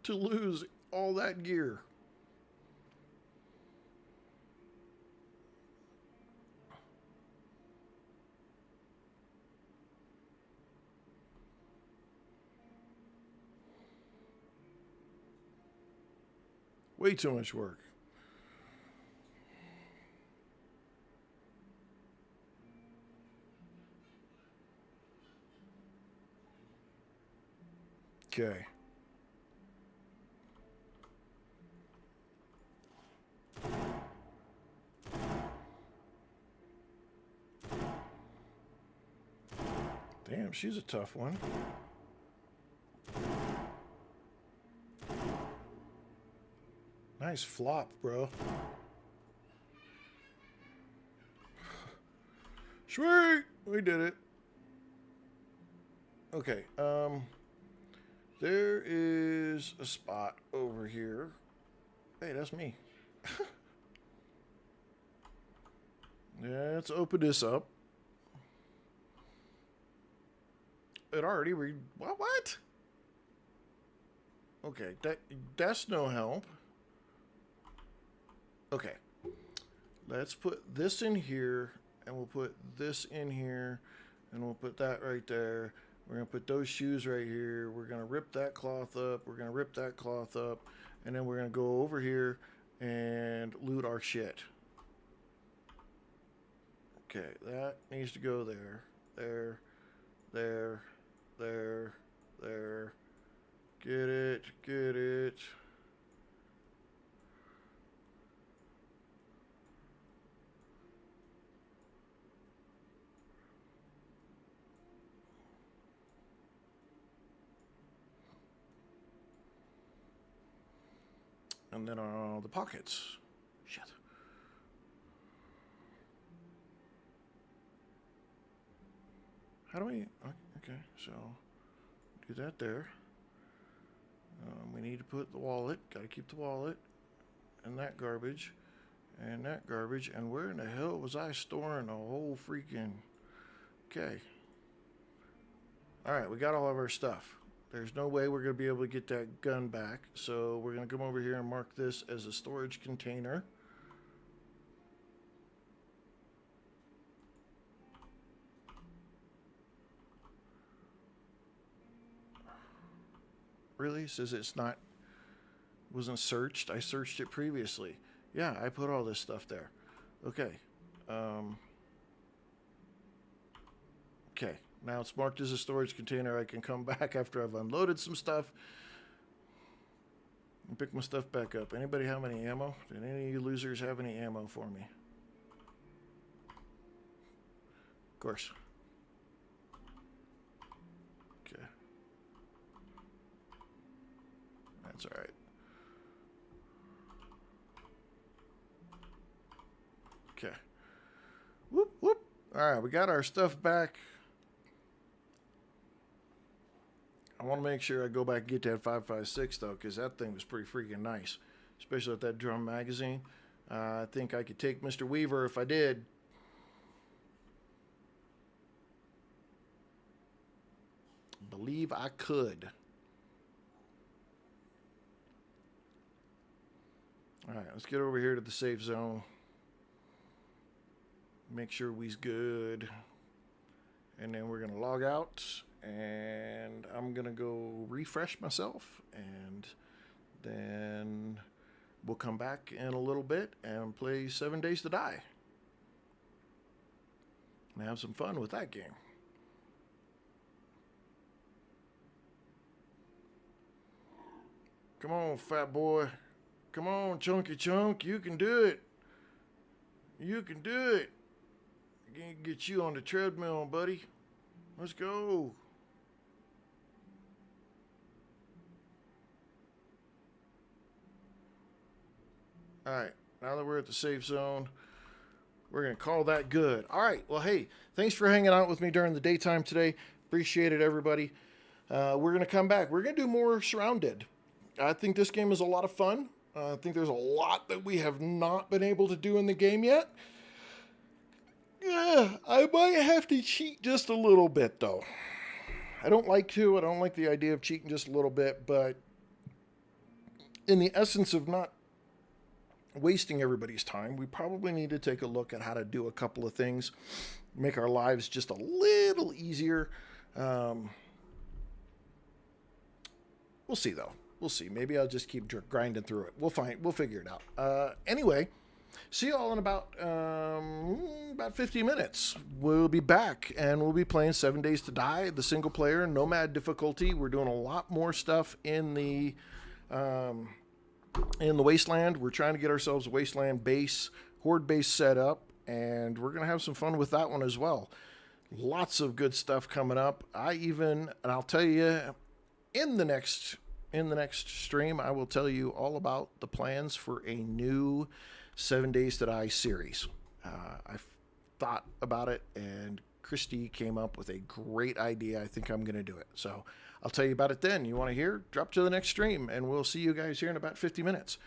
to lose all that gear. Way too much work. Okay. Damn, she's a tough one. Nice flop, bro. Sweet! We did it. Okay, there is a spot over here. Hey, that's me. Yeah, let's open this up. It already what? Okay, that's no help. Okay. Let's put this in here, and we'll put this in here, and we'll put that right there. We're going to put those shoes right here. We're going to rip that cloth up. We're going to rip that cloth up, and then we're going to go over here and loot our shit. Okay, that needs to go there. There. There. There. There. Get it. Get it. And then the pockets. Shit. How do we... Okay, so do that there. We need to put the wallet. Got to keep the wallet. And that garbage. And that garbage. And where in the hell was I storing the whole freaking... Okay. Alright, we got all of our stuff. There's no way we're going to be able to get that gun back. So we're going to come over here and mark this as a storage container. Really? It says it's not... wasn't searched. I searched it previously. Yeah, I put all this stuff there. Okay. Okay. Now it's marked as a storage container. I can come back after I've unloaded some stuff and pick my stuff back up. Anybody have any ammo? Did any of you losers have any ammo for me? Of course. Okay. That's all right. Okay. Whoop, whoop. All right, we got our stuff back. I want to make sure I go back and get that 5.56 though, because that thing was pretty freaking nice, especially with that drum magazine. I think I could take Mr. Weaver if I did. Believe I could. All right, let's get over here to the safe zone. Make sure we's good. And then we're going to log out. And I'm going to go refresh myself. And then we'll come back in a little bit and play 7 Days to Die. And have some fun with that game. Come on, fat boy. Come on, chunky chunk. You can do it. You can do it. I can get you on the treadmill, buddy. Let's go. All right. Now that we're at the safe zone, we're going to call that good. All right. Well, hey, thanks for hanging out with me during the daytime today. Appreciate it, everybody. We're going to come back. We're going to do more SurrounDead. I think this game is a lot of fun. I think there's a lot that we have not been able to do in the game yet. Yeah, I might have to cheat just a little bit, though. I don't like to. I don't like the idea of cheating just a little bit, but in the essence of not wasting everybody's time, we probably need to take a look at how to do a couple of things, make our lives just a little easier. We'll see, though. We'll see. Maybe I'll just keep grinding through it. We'll figure it out. Anyway, see you all in about 50 minutes. We'll be back, and we'll be playing 7 Days to Die, the single player, Nomad difficulty. We're doing a lot more stuff in the Wasteland. We're trying to get ourselves a Wasteland base, Horde base set up, and we're going to have some fun with that one as well. Lots of good stuff coming up. And I'll tell you, in the next stream, I will tell you all about the plans for a new 7 Days to Die series. I've thought about it, and Christy came up with a great idea. I think I'm going to do it. So I'll tell you about it then. You want to hear? Drop to the next stream, and we'll see you guys here in about 50 minutes.